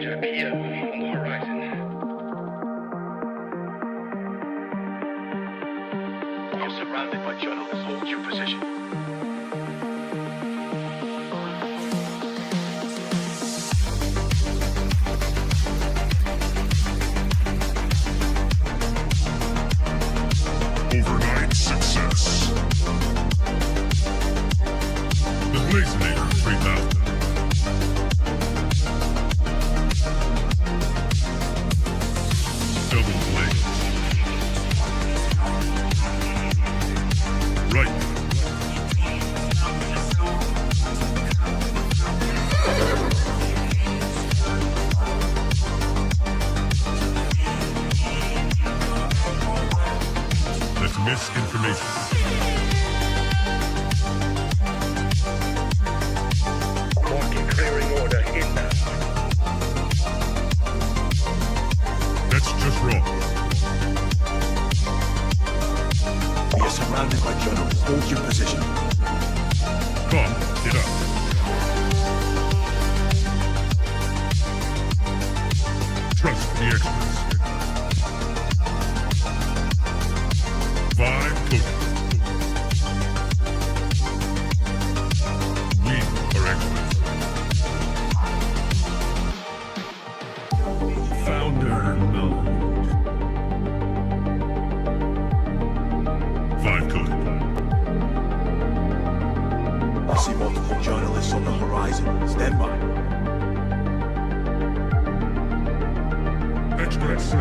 Mismatch appear on the horizon. You're surrounded by journalists. Hold your position. Overnight success. The Blazinator 3000. Double blaze. Right. Let's misinformation. Marking clearing order inbound. That's just wrong. We are surrounded by journalists. Hold your position. Come, get up. Trust the experts. Vibe coding. We are experts. Founder mode. Vibe coding. I see multiple journalists on the horizon. Stand by. Experts.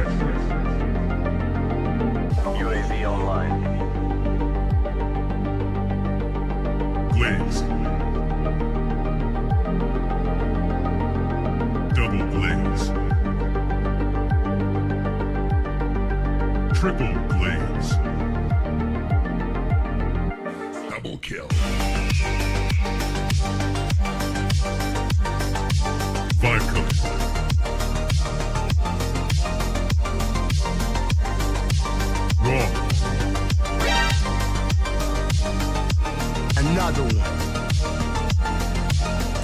UAV online. Blaze. Double blaze. Triple blaze. Double kill. Vibe code. Wrong. Another one.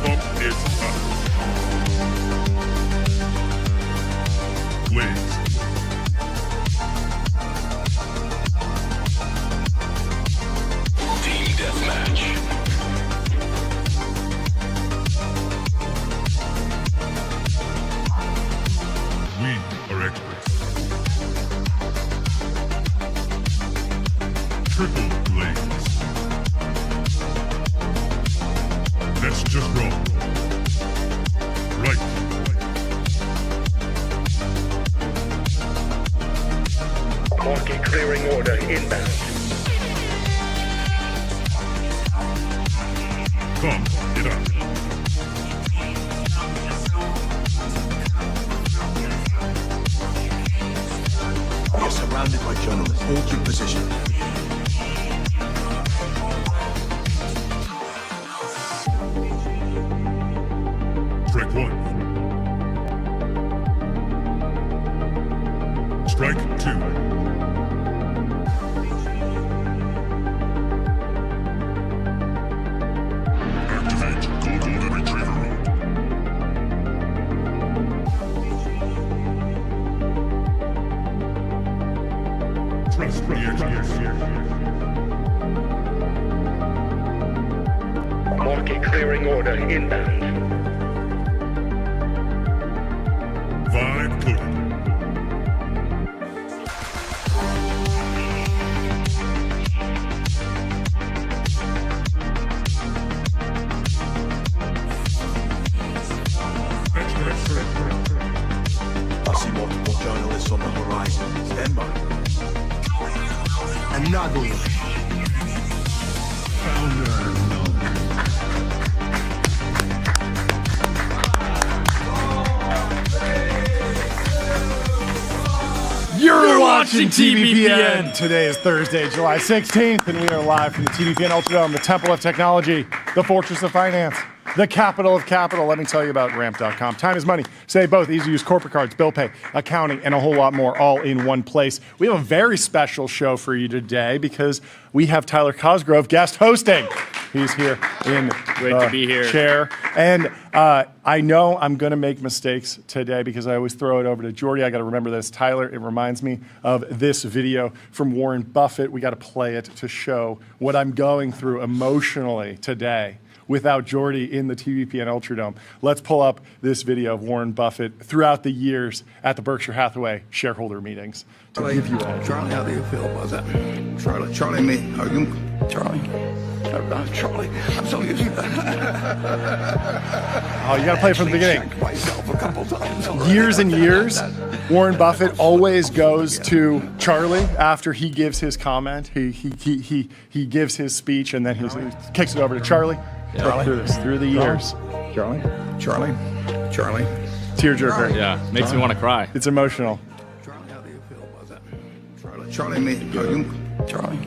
Pump is up. Blaze. Team deathmatch. We are experts. Triple blaze. That's just wrong. Right. Marking clearing order inbound. Come, get up. We are surrounded by journalists. Hold your position. Strike one. Strike two. Activate global retriever mode. Trust the experts. Marking clearing order inbound. Vibe coded. I see multiple journalists on the horizon. Stand by. Another one. Founder mode. You're watching TBPN. Today is Thursday, July 16th, and we are live from the TBPN Ultradome, the Temple of Technology, the Fortress of Finance. The capital of capital. Let me tell you about ramp.com. Time is money. Save both. Easy to use corporate cards, bill pay, accounting, and a whole lot more all in one place. We have a very special show for you today because we have Tyler Cosgrove guest hosting. He's here in Great to be here. Chair. And I know I'm going to make mistakes today because I always throw it over to Jordy. I got to remember this. Tyler, it reminds me of this video from Warren Buffett. We got to play it to show what I'm going through emotionally today without Jordy in the TBPN Ultradome. Let's pull up this video of Warren Buffett throughout the years at the Berkshire Hathaway shareholder meetings to give you all. Charlie, how do you feel about that? Charlie, me, are you? Charlie, Charlie, I'm so used to that. Oh, you got to play it from the beginning. Myself a couple times. Years and years, Warren Buffett always goes to Charlie after he gives his comment. He gives his speech, and then he kicks it over to Charlie. Charlie. Through the years. Charlie. Tearjerker. Yeah, makes me want to cry. It's emotional. Charlie, how do you feel about that? Charlie, me, are you? Charlie,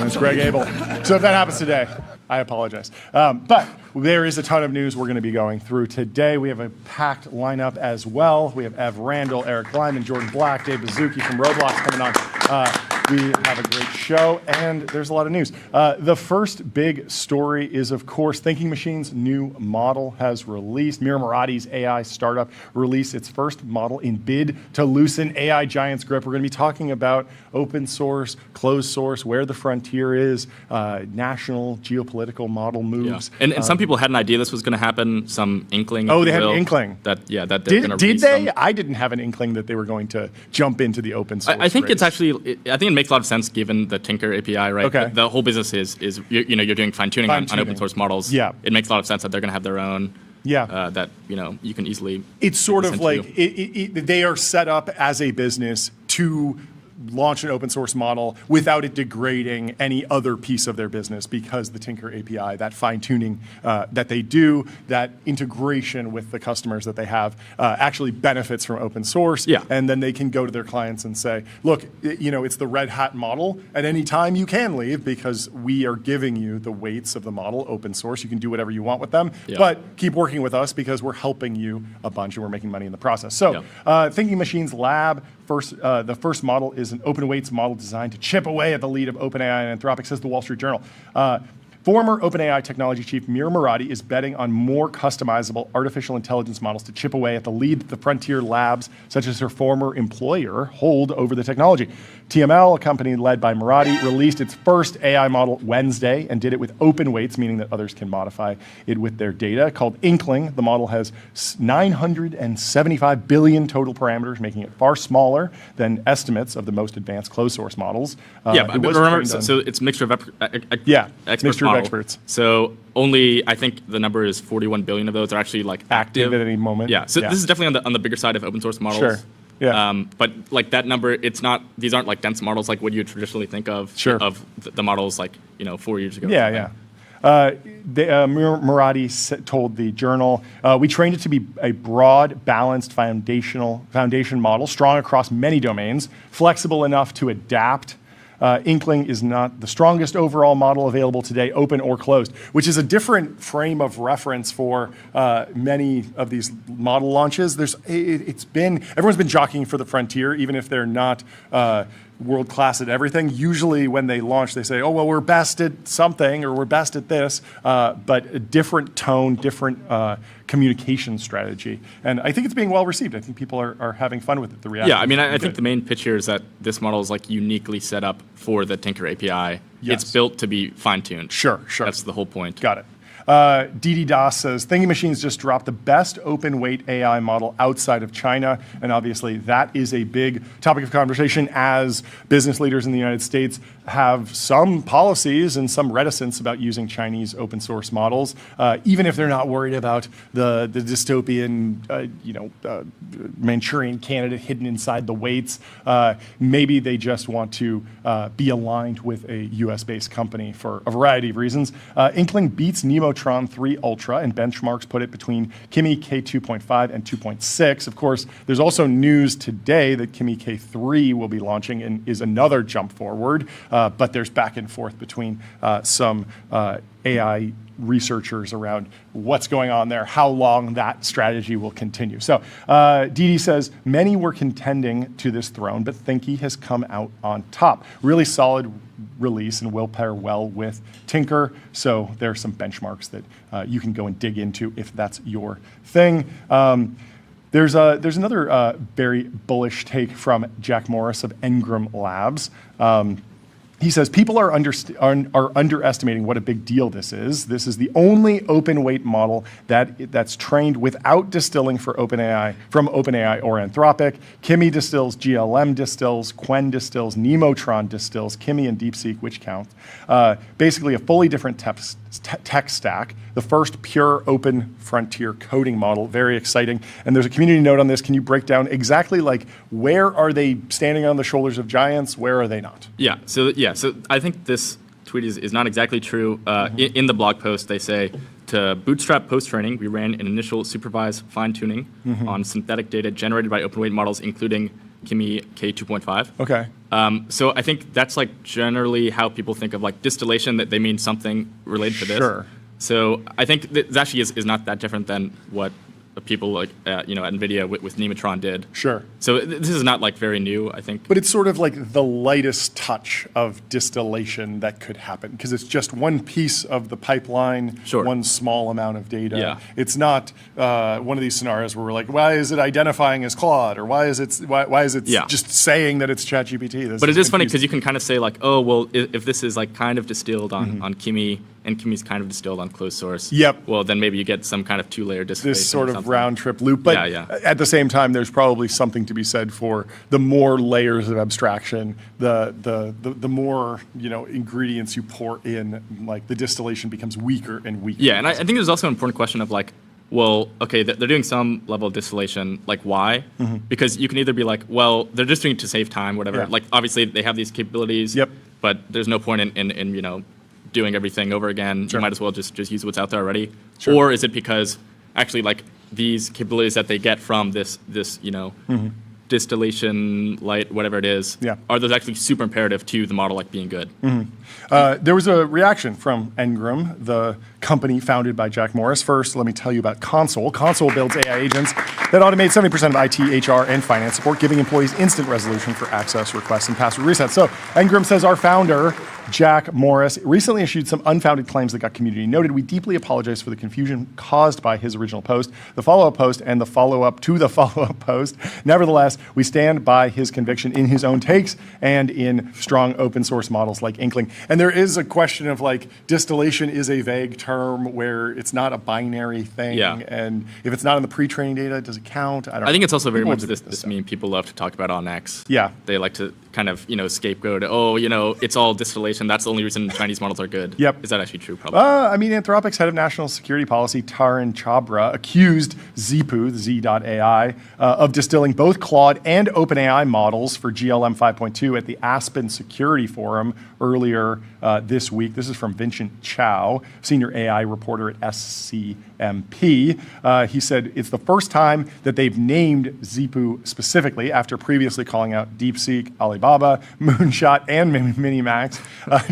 It's Greg Abel. So if that happens today, I apologize. But there is a ton of news we're going to be going through today. We have a packed lineup as well. We have Ev Randall, Eric Lyman, Jordan Black, Dave Bazuki from Roblox coming on. We have a great show, and there's a lot of news. The first big story is, of course, Thinking Machine's new model has released. Mira Murati's AI startup released its first model in bid to loosen AI giants' grip. We're going to be talking about open source, closed source, where the frontier is, national geopolitical model moves. Yeah. And some people had an idea this was going to happen, some inkling. Oh, they had an inkling. That they're going to Did they? I didn't have an inkling that they were going to jump into the open source I think race. it's actually, I think it makes a lot of sense given the Tinker API, right? Okay. The whole business is you're doing fine-tuning on open source models. Yeah. It makes a lot of sense that they're going to have their own. Yeah. That you can easily. It's sort of listen like to. they are set up as a business to launch an open source model without it degrading any other piece of their business, because the Tinker API, that fine tuning that they do, that integration with the customers that they have actually benefits from open source. Yeah. And then they can go to their clients and say, look, it's the Red Hat model. At any time you can leave because we are giving you the weights of the model open source. You can do whatever you want with them, but keep working with us because we're helping you a bunch and we're making money in the process. So Thinking Machines Lab, the first model is an open weights model designed to chip away at the lead of OpenAI and Anthropic, says the Wall Street Journal. Former OpenAI technology chief Mira Murati is betting on more customizable artificial intelligence models to chip away at the lead that the frontier labs, such as her former employer, hold over the technology. TML, a company led by Murati, released its first AI model Wednesday and did it with open weights, meaning that others can modify it with their data. Called Inkling, the model has 975 billion total parameters, making it far smaller than estimates of the most advanced closed source models. But remember, so it's a mixture of experts. So only, I think the number is 41 billion of those are actually active at any moment. Yeah. So this is definitely on the bigger side of open source models. Sure. Yeah. But that number, these aren't dense models like what you would traditionally think of of the models 4 years ago. Yeah. Murati told the Journal, we trained it to be a broad, balanced foundation model, strong across many domains, flexible enough to adapt. Inkling is not the strongest overall model available today, open or closed, which is a different frame of reference for many of these model launches. Everyone's been jockeying for the frontier, even if they're not world class at everything. Usually when they launch, they say, oh, well, we're best at something or we're best at this, but a different tone, different communication strategy. And I think it's being well received. I think people are having fun with it. The reaction. Yeah, I mean, I think the main pitch here is that this model is uniquely set up for the Tinker API. Yes. It's built to be fine-tuned. Sure. That's the whole point. Got it. Didi Das says, Thinking Machines just dropped the best open weight AI model outside of China. And obviously that is a big topic of conversation as business leaders in the United States have some policies and some reticence about using Chinese open source models, even if they're not worried about the dystopian, Manchurian candidate hidden inside the weights. Maybe they just want to be aligned with a US-based company for a variety of reasons. Inkling beats Nemotron 3 Ultra, and benchmarks put it between Kimi K2.5 and 2.6. Of course, there's also news today that Kimi K3 will be launching and is another jump forward, but there's back and forth between some AI researchers around what's going on there, how long that strategy will continue. So Didi says, many were contending to this throne, but Thinky has come out on top. Really solid release and will pair well with Tinker. So there are some benchmarks that you can go and dig into if that's your thing. There's another very bullish take from Jack Morris of Engram Labs. He says, people are underestimating what a big deal this is. This is the only open weight model that's trained without distilling from OpenAI or Anthropic. Kimi distills, GLM distills, Qwen distills, Nemotron distills, Kimi and DeepSeek, which count. Basically a fully different tech stack, the first pure open frontier coding model. Very exciting. And there's a community note on this. Can you break down exactly like where are they standing on the shoulders of giants? Where are they not? So I think this tweet is not exactly true. In the blog post, they say, to bootstrap post-training, we ran an initial supervised fine-tuning on synthetic data generated by open weight models, including Kimi K2.5. Okay. So I think that's like generally how people think of like distillation, that they mean something related to this. Sure. So I think this actually is not that different than what people like at NVIDIA with Nemotron did. Sure. So this is not like very new, I think. But it's sort of like the lightest touch of distillation that could happen because it's just one piece of the pipeline, one small amount of data. Yeah. It's not one of these scenarios where we're like, why is it identifying as Claude, or why is it just saying that it's ChatGPT? But it is funny because you can kind of say like, oh well, if this is like kind of distilled on Kimi, and Kimi's kind of distilled on closed source. Yep. Well, then maybe you get some kind of two-layer distillation. This sort of round trip loop. But at the same time, there's probably something to be said for the more layers of abstraction, the more ingredients you pour in, like the distillation becomes weaker and weaker. Yeah, and I think there's also an important question of like, well, okay, they're doing some level of distillation, like why? Because you can either be like, well, they're just doing it to save time, whatever. Yeah. Like obviously they have these capabilities. Yep. But there's no point in doing everything over again. Sure. You might as well just use what's out there already. Sure. Or is it because actually like these capabilities that they get from this distillation light, whatever it is, are those actually super imperative to the model like being good? There was a reaction from Engram, the company founded by Jack Morris. First, let me tell you about Console. Console builds AI agents that automate 70% of IT, HR, and finance support, giving employees instant resolution for access requests and password resets. So Engram says our founder, Jack Morris, recently issued some unfounded claims that got community noted. We deeply apologize for the confusion caused by his original post, the follow-up post, and the follow-up to the follow-up post. Nevertheless, we stand by his conviction in his own takes and in strong open source models like Inkling. And there is a question of like, distillation is a vague term where it's not a binary thing. Yeah. And if it's not in the pre-training data, does it count? I don't know. I think it's also very much this meme people love to talk about on X. Yeah. They like to kind of, scapegoat, it's all distillation. That's the only reason Chinese models are good. Yep. Is that actually true? Probably. Anthropic's head of national security policy, Taran Chhabra, accused Zipu, the Z.AI, of distilling both Claude and OpenAI models for GLM 5.2 at the Aspen Security Forum earlier this week. This is from Vincent Chow, senior AI reporter at SCMP. He said it's the first time that they've named Zipu specifically after previously calling out DeepSeek, Alibaba, Moonshot, and Minimax.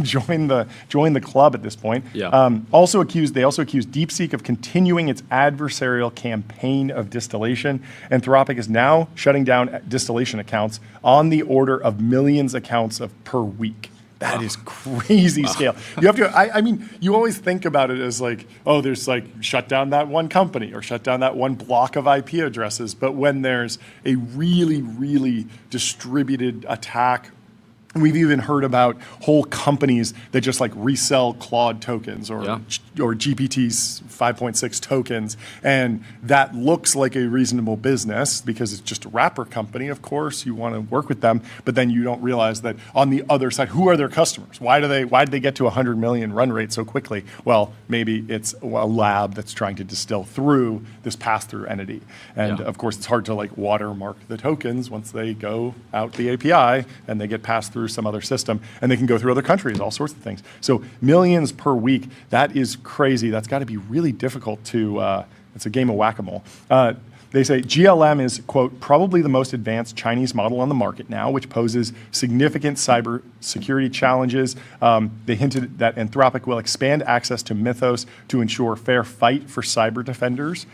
Join the club at this point. Yeah. They also accused DeepSeek of continuing its adversarial campaign of distillation. Anthropic is now shutting down distillation accounts on the order of millions accounts per week. That is crazy scale. You have to, you always think about it as like, oh, there's like shut down that one company or shut down that one block of IP addresses. But when there's a really, really distributed attack, we've even heard about whole companies that just like resell Claude tokens or GPT's 5.6 tokens. And that looks like a reasonable business because it's just a wrapper company. Of course, you want to work with them, but then you don't realize that on the other side, who are their customers? Why did they get to 100 million run rate so quickly? Well, maybe it's a lab that's trying to distill through this pass-through entity. And of course, it's hard to like watermark the tokens once they go out the API and they get passed through some other system, and they can go through other countries, all sorts of things. So millions per week, that is crazy. That's got to be really difficult to, it's a game of whack-a-mole. They say GLM is, quote, probably the most advanced Chinese model on the market now, which poses significant cyber security challenges. They hinted that Anthropic will expand access to Mythos to ensure fair fight for cyber defenders.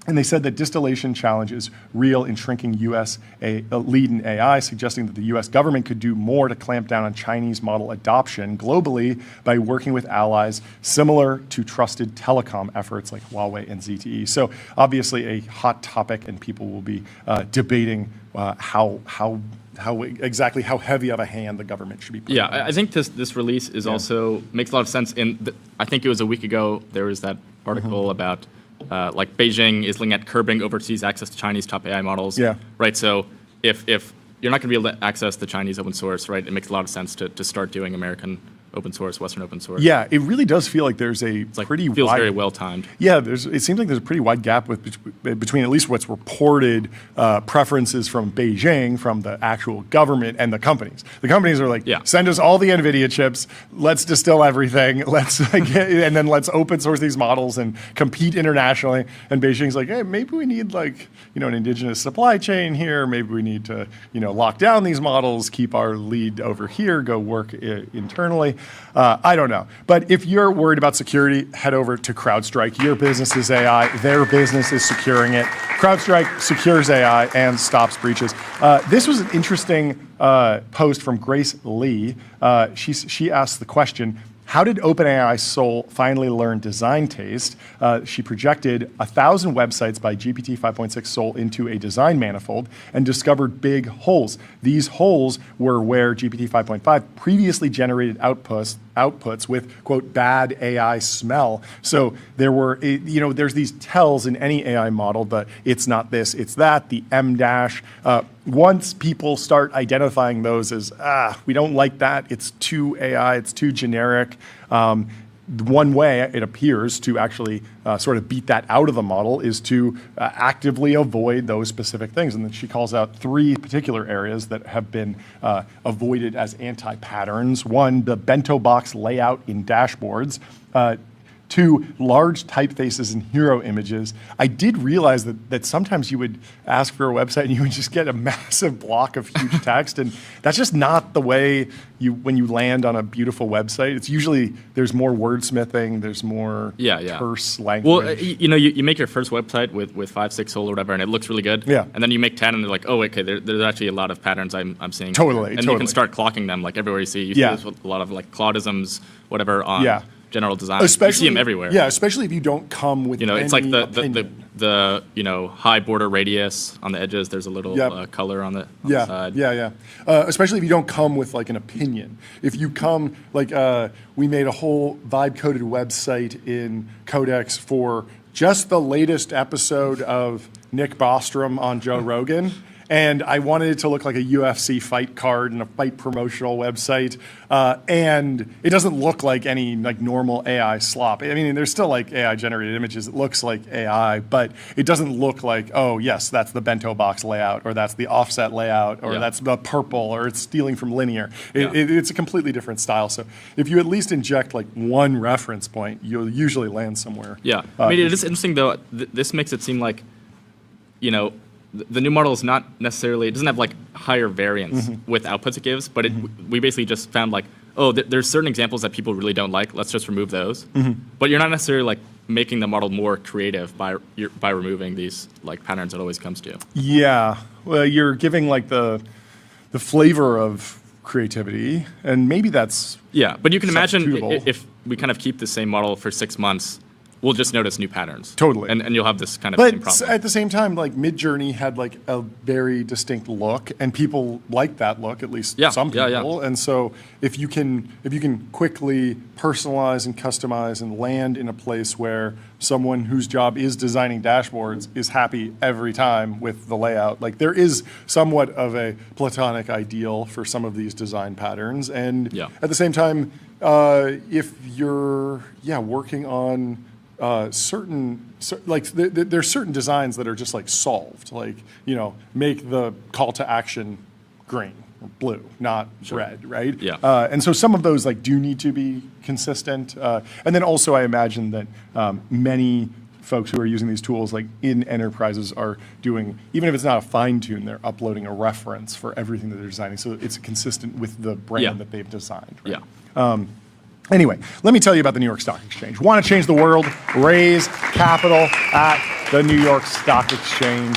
And they said that distillation challenge is real in shrinking U.S. lead in AI, suggesting that the U.S. government could do more to clamp down on Chinese model adoption globally by working with allies similar to trusted telecom efforts like Huawei and ZTE. So obviously a hot topic, and people will be debating how exactly how heavy of a hand the government should be putting on I think this release is also makes a lot of sense. I think it was a week ago there was that article about like Beijing is looking at curbing overseas access to Chinese top AI models. Yeah. Right. So if you're not going to be able to access the Chinese open source, right, it makes a lot of sense to start doing American open source, Western open source. Yeah, it really does feel like there's a pretty feels wide, very well timed. Yeah, it seems like there's a pretty wide gap between at least what's reported preferences from Beijing, from the actual government, and the companies. The companies are like, send us all the NVIDIA chips, let's distill everything, and then let's open source these models and compete internationally. And Beijing's like, hey, maybe we need an indigenous supply chain here. Maybe we need to lock down these models, keep our lead over here, go work internally. I don't know. But if you're worried about security, head over to CrowdStrike. Your business is AI. Their business is securing it. CrowdStrike secures AI and stops breaches. This was an interesting post from Grace Lee. She asked the question, how did OpenAI Soul finally learn design taste? She projected 1,000 websites by GPT 5.6 Soul into a design manifold and discovered big holes. These holes were where GPT 5.5 previously generated outputs with, quote, bad AI smell. So there were, there's these tells in any AI model, but it's not this, it's that, the M dash. Once people start identifying those as, we don't like that, it's too AI, it's too generic. One way it appears to actually sort of beat that out of the model is to actively avoid those specific things. And then she calls out 3 particular areas that have been avoided as anti-patterns. 1, the bento box layout in dashboards. 2, large typefaces and hero images. I did realize that sometimes you would ask for a website and you would just get a massive block of huge text, and that's just not the way when you land on a beautiful website. It's usually there's more wordsmithing, there's more terse language. Well, you make your first website with 5, 6 Soul or whatever, and it looks really good. Yeah. And then you make 10, and they're like, oh, okay, there's actually a lot of patterns I'm seeing. Totally. And you can start clocking them like everywhere you see. You see this with a lot of like Claudisms, whatever on. General design. Especially, you see them everywhere. Yeah, especially if you don't come with any it's like opinion. the high border radius on the edges. There's a little color on the side. Especially if you don't come with like an opinion. If you come we made a whole vibe coded website in Codex for just the latest episode of Nick Bostrom on Joe Rogan. And I wanted it to look like a UFC fight card and a fight promotional website. And it doesn't look like any normal AI slop. I mean, there's still like AI generated images. It looks like AI, but it doesn't look like, oh, yes, that's the bento box layout, or that's the offset layout, or that's the purple, or it's stealing from linear. It's a completely different style. So if you at least inject like one reference point, you'll usually land somewhere. Yeah. I mean, it is interesting, though. This makes it seem like, the new model is not necessarily, it doesn't have like higher variance with outputs it gives, but we basically just found like, oh, there's certain examples that people really don't like. Let's just remove those. But you're not necessarily like making the model more creative by removing these like patterns it always comes to. Yeah, well, you're giving like the flavor of creativity, and maybe that's but you can imagine if we kind of keep the same model for 6 months, we'll just notice new patterns. Totally. And you'll have this kind of same problem. But at the same time, like Midjourney had like a very distinct look, and people like that look, at least some people. And so if you can quickly personalize and customize and land in a place where someone whose job is designing dashboards is happy every time with the layout, like there is somewhat of a platonic ideal for some of these design patterns. And at the same time, if you're working on there's certain designs that are just like solved, like make the call to action green or blue, not red, right? And so some of those like do need to be consistent, and then also I imagine that many folks who are using these tools, like in enterprises, are doing, even if it's not a fine tune, they're uploading a reference for everything that they're designing, so it's consistent with the brand that they've designed. Right? Yeah. Anyway, let me tell you about the New York Stock Exchange. Want to change the world? Raise capital at the New York Stock Exchange.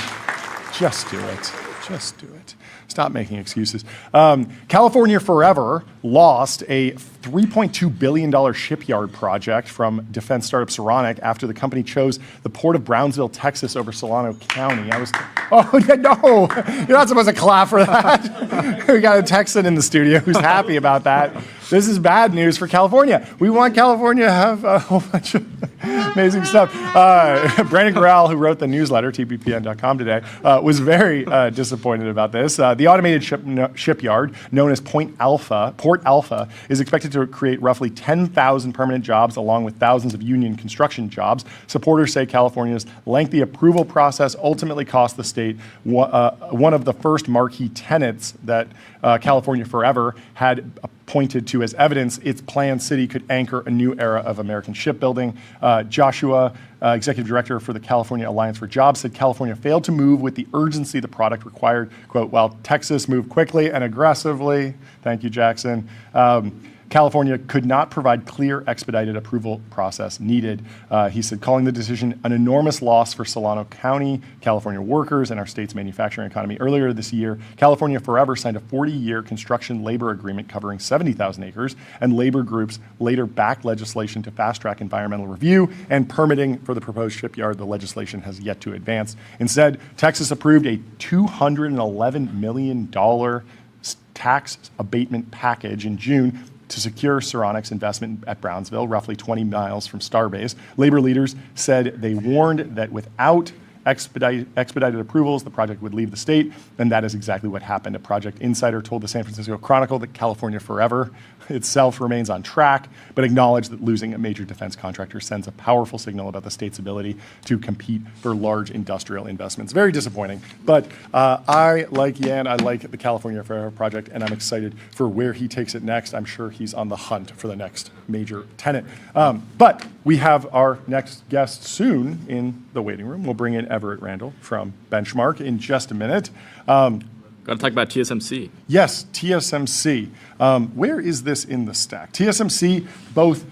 Just do it. Just do it. Stop making excuses. California Forever lost a $3.2 billion shipyard project from defense startup Saronic after the company chose the port of Brownsville, Texas over Solano County. No, you're not supposed to clap for that. We got a Texan in the studio who's happy about that. This is bad news for California. We want California to have a whole bunch of amazing stuff. Brandon Corral, who wrote the newsletter, TBPN.com today, was very disappointed about this. The automated shipyard, known as Port Alpha, is expected to create roughly 10,000 permanent jobs along with thousands of union construction jobs. Supporters say California's lengthy approval process ultimately cost the state one of the first marquee tenants that California Forever had pointed to as evidence its planned city could anchor a new era of American shipbuilding. Joshua, executive director for the California Alliance for Jobs, said California failed to move with the urgency the product required, quote, while Texas moved quickly and aggressively. Thank you, Jackson. California could not provide clear, expedited approval process needed. He said, calling the decision an enormous loss for Solano County, California workers, and our state's manufacturing economy. Earlier this year, California Forever signed a 40-year construction labor agreement covering 70,000 acres, and labor groups later backed legislation to fast-track environmental review and permitting for the proposed shipyard. The legislation has yet to advance. Instead, Texas approved a $211 million tax abatement package in June to secure Saronic's investment at Brownsville, roughly 20 miles from Starbase. Labor leaders said they warned that without expedited approvals, the project would leave the state, and that is exactly what happened. A project insider told the San Francisco Chronicle that California Forever itself remains on track, but acknowledged that losing a major defense contractor sends a powerful signal about the state's ability to compete for large industrial investments. Very disappointing, but I like Yan, I like the California Forever project, and I'm excited for where he takes it next. I'm sure he's on the hunt for the next major tenant. But we have our next guest soon in the waiting room. We'll bring in Everett Randall from Benchmark in just a minute. Got to talk about TSMC. Yes, TSMC. Where is this in the stack? TSMC both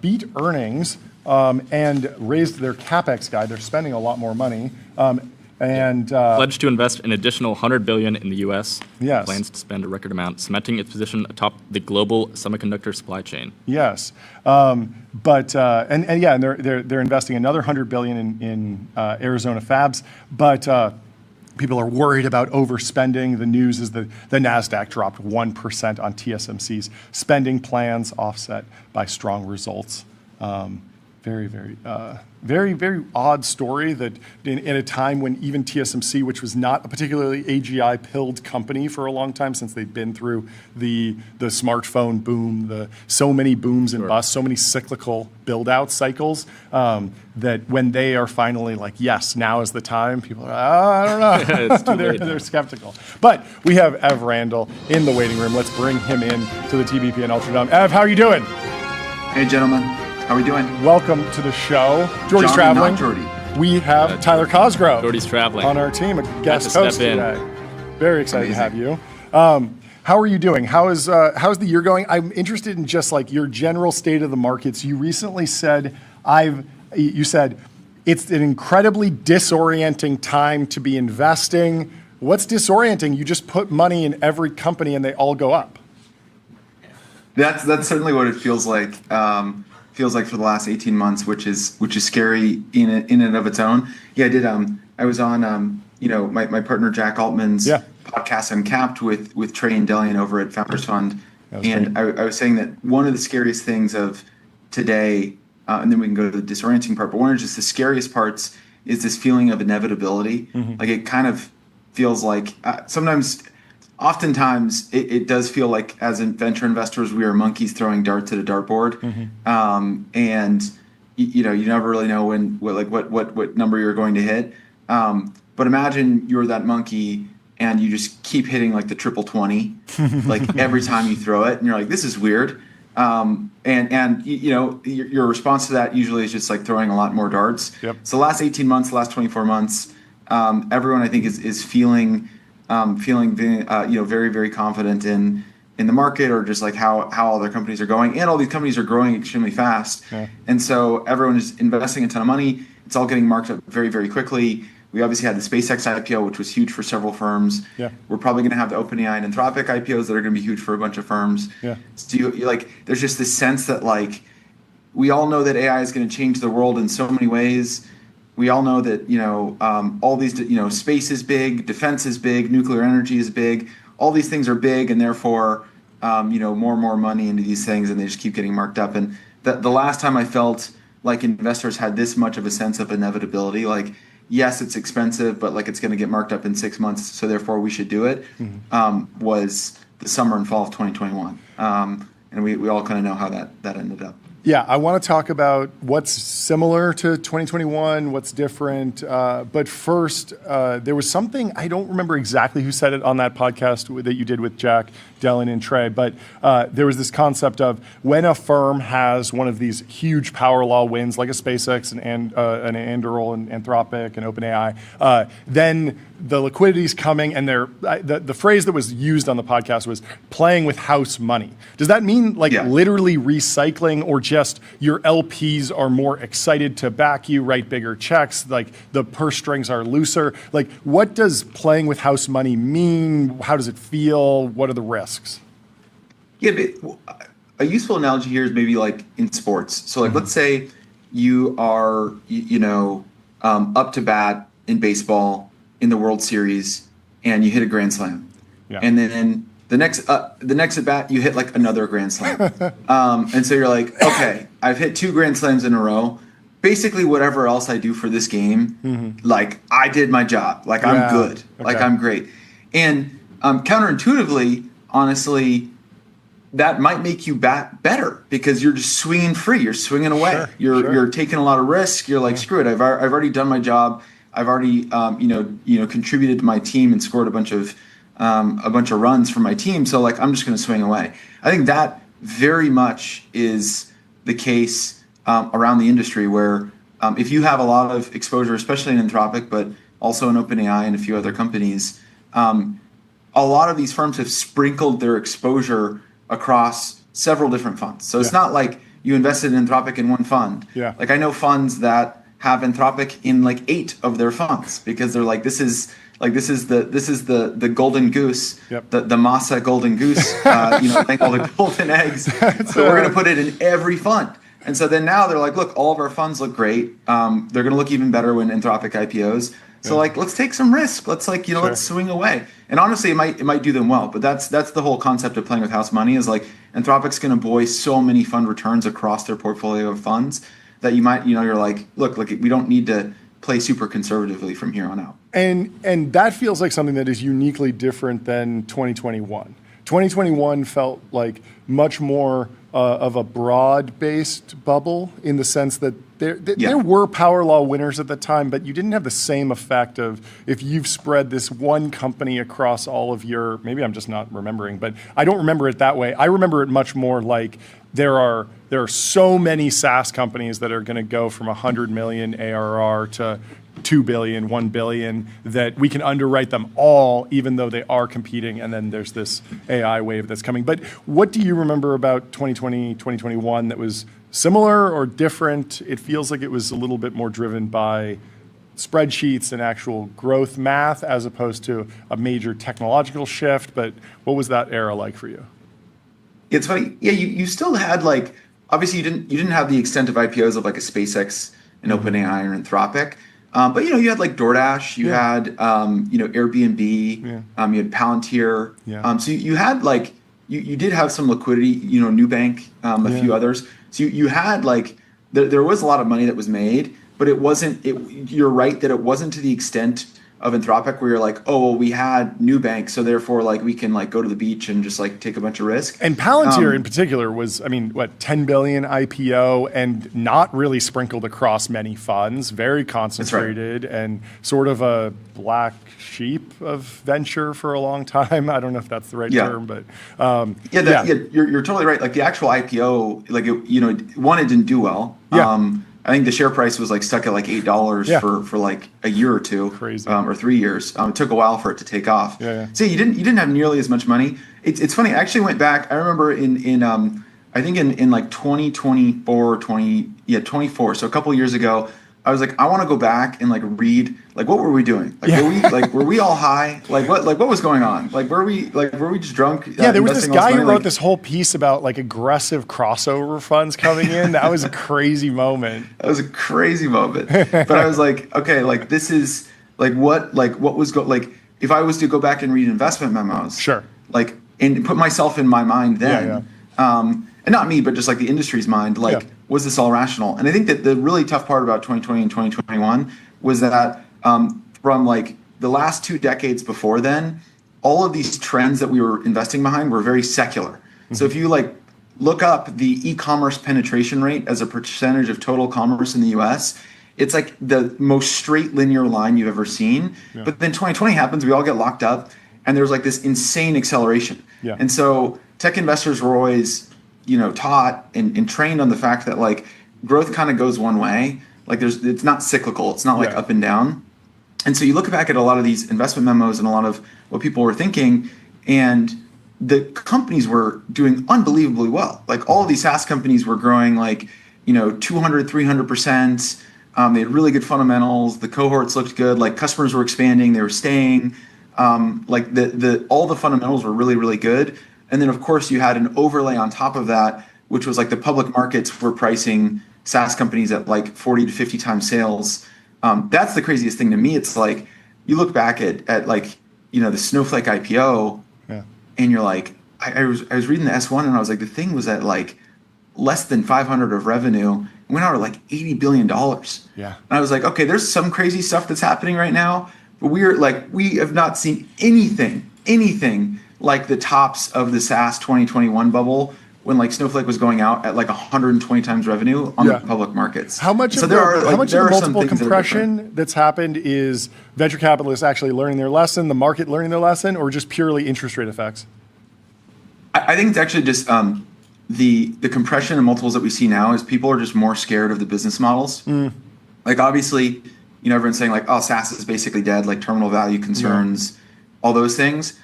beat earnings and raised their Capex guide. They're spending a lot more money. Pledged to invest an additional $100 billion in the U.S. Yes. Plans to spend a record amount, cementing its position atop the global semiconductor supply chain. Yes, but they're investing another $100 billion in Arizona fabs, but. People are worried about overspending. The news is that the NASDAQ dropped 1% on TSMC's spending plans, offset by strong results. Very odd story that in a time when even TSMC, which was not a particularly AGI-pilled company for a long time, since they'd been through the smartphone boom, so many booms and busts, so many cyclical build-out cycles, that when they are finally like, yes, now is the time, people are, I don't know. It's too late they're skeptical. But we have Ev Randall in the waiting room. Let's bring him in to the TBPN Ultra Dome. Ev, how are you doing? Hey, gentlemen. How are we doing? Welcome to the show. Jordy's traveling. Jordy. We have Tyler Cosgrove. Jordy's traveling. On our team, a guest Step host in. today. Very excited to have Amazing. you. How are you doing? How's the year going? I'm interested in just like your general state of the markets. You recently said it's an incredibly disorienting time to be investing. What's disorienting? You just put money in every company and they all go up. That's certainly what it feels like. Feels like for the last 18 months, which is scary in and of its own. Yeah, I did. I was on my partner Jack Altman's podcast Uncapped with Trey and Delian over at Founders Fund, and I was saying that one of the scariest things of today, and then we can go to the disorienting part. But one of just the scariest parts is this feeling of inevitability. Mm-hmm. Like it kind of feels like oftentimes it does feel like as venture investors, we are monkeys throwing darts at a dartboard. Mm-hmm. And you never really know what number you're going to hit. But imagine you're that monkey and you just keep hitting like the triple 20, like every time you throw it, and you're like, this is weird. And your response to that usually is just like throwing a lot more darts. Yep. So the last 18 months, the last 24 months, everyone I think is feeling very, very confident in the market, or just like how all their companies are going, and all these companies are growing extremely fast. Yeah. And so everyone is investing a ton of money. It's all getting marked up very, very quickly. We obviously had the SpaceX IPO, which was huge for several firms. Yeah. We're probably going to have the OpenAI and Anthropic IPOs that are going to be huge for a bunch of firms. Yeah. So there's just this sense that like we all know that AI is going to change the world in so many ways. We all know that all these space is big, defense is big, nuclear energy is big. All these things are big, and therefore more and more money into these things, and they just keep getting marked up. And the last time I felt like investors had this much of a sense of inevitability, like, yes, it's expensive, but like it's going to get marked up in 6 months, so therefore we should do it, was the summer and fall of 2021. And we all kind of know how that ended up. Yeah, I want to talk about what's similar to 2021, what's different. But first, there was something, I don't remember exactly who said it on that podcast that you did with Jack, Dylan, and Trey, but there was this concept of when a firm has one of these huge power law wins, like a SpaceX and an Anduril and Anthropic and OpenAI, then the liquidity's coming, and the phrase that was used on the podcast was playing with house money. Does that mean literally recycling, or just your LPs are more excited to back you, write bigger checks, like the purse strings are looser? Like, what does playing with house money mean? How does it feel? What are the risks? Yeah, a useful analogy here is maybe like in sports. So like, let's say you are, up to bat in baseball in the World Series, and you hit a grand slam, and then the next at bat you hit like another grand slam, and so you're like, okay, I've hit 2 grand slams in a row. Basically, whatever else I do for this game, like I did my job. Like I'm good. Like I'm great. And counterintuitively, honestly, that might make you bat better because you're just swinging free. You're swinging away. You're taking a lot of risk. You're like, screw it. I've already done my job. I've already contributed to my team and scored a bunch of runs for my team. So like I'm just going to swing away. I think that very much is the case around the industry, where if you have a lot of exposure, especially in Anthropic, but also in OpenAI and a few other companies, a lot of these firms have sprinkled their exposure across several different funds. So it's not like you invested in Anthropic in one fund. Yeah. Like I know funds that have Anthropic in like 8 of their funds, because they're like, this is the golden goose, the Masa golden goose, like all the golden eggs. So we're going to put it in every fund. And so then now they're like, look, all of our funds look great. They're going to look even better when Anthropic IPOs. So like, let's take some risk. Let's let's swing away. And honestly, it might do them well. But that's the whole concept of playing with house money, is like Anthropic's going to buoy so many fund returns across their portfolio of funds that you might, you're like, look, we don't need to play super conservatively from here on out. And that feels like something that is uniquely different than 2021. 2021 felt like much more of a broad-based bubble, in the sense that there were power law winners at the time, but you didn't have the same effect of, if you've spread this one company across all of your, maybe I'm just not remembering, but I don't remember it that way. I remember it much more like there are so many SaaS companies that are going to go from 100 million ARR to 2 billion, 1 billion, that we can underwrite them all, even though they are competing. And then there's this AI wave that's coming. But what do you remember about 2020, 2021 that was similar or different? It feels like it was a little bit more driven by spreadsheets and actual growth math, as opposed to a major technological shift. But what was that era like for you? It's funny. Yeah, you still had like, obviously you didn't have the extent of IPOs of like a SpaceX and OpenAI or Anthropic. But you had like DoorDash, you had Airbnb, you had Palantir. So you had like you did have some liquidity, Nubank, a few others. So you had like there was a lot of money that was made, but it wasn't. You're right that it wasn't to the extent of Anthropic where you're like, oh, well, we had Nubank, so therefore like we can like go to the beach and just like take a bunch of risk. And Palantir in particular was, I mean, what, 10 billion IPO and not really sprinkled across many funds, very concentrated and sort of a black sheep of venture for a long time. I don't know if that's the right term, but you're totally right. Like the actual IPO, like it didn't do well. Yeah. I think the share price was like stuck at like $8 for like a year or two, Crazy. Or 3 years. It took a while for it to take off. So you didn't have nearly as much money. It's funny. I actually went back. I remember I think in like 24. So a couple of years ago, I was like, I want to go back and like read like what were we doing? Like were we all high? Like what was going on? Like were we just drunk? Yeah, there was this guy who wrote this whole piece about like aggressive crossover funds coming in. That was a crazy moment. That was a crazy moment. But I was like, okay, like this is like what was if I was to go back and read investment memos, sure, like and put myself in my mind then, and not me, but just like the industry's mind, like was this all rational? And I think that the really tough part about 2020 and 2021 was that from like the last 2 decades before then, all of these trends that we were investing behind were very secular. Mm-hmm. So if you like look up the e-commerce penetration rate as a percentage of total commerce in the US, it's like the most straight linear line you've ever seen. Yeah. But then 2020 happens, we all get locked up, and there's like this insane acceleration. Yeah. And so tech investors were always taught and trained on the fact that like growth kind of goes one way. Like it's not cyclical. It's not like up and down. And so you look back at a lot of these investment memos and a lot of what people were thinking, and the companies were doing unbelievably well. Like all of these SaaS companies were growing like, 200, 300%. They had really good fundamentals. The cohorts looked good. Like customers were expanding, they were staying. Like all the fundamentals were really, really good. And then, of course, you had an overlay on top of that, which was like the public markets were pricing SaaS companies at like 40 to 50 times sales. That's the craziest thing to me. It's like you look back at like, the Snowflake IPO and you're like, I was reading the S1 and I was like, the thing was at like less than 500 of revenue. And went out at like $80 billion. Yeah. And I was like, okay, there's some crazy stuff that's happening right now, but we have not seen anything like the tops of the SaaS 2021 bubble when like Snowflake was going out at like 120 times revenue on the public markets. How much of the multiple compression that's happened is venture capitalists actually learning their lesson, the market learning their lesson, or just purely interest rate effects? I think it's actually just the compression and multiples that we see now is people are just more scared of the business models. Like obviously, everyone's saying like, oh, SaaS is basically dead, like terminal value concerns, all those things.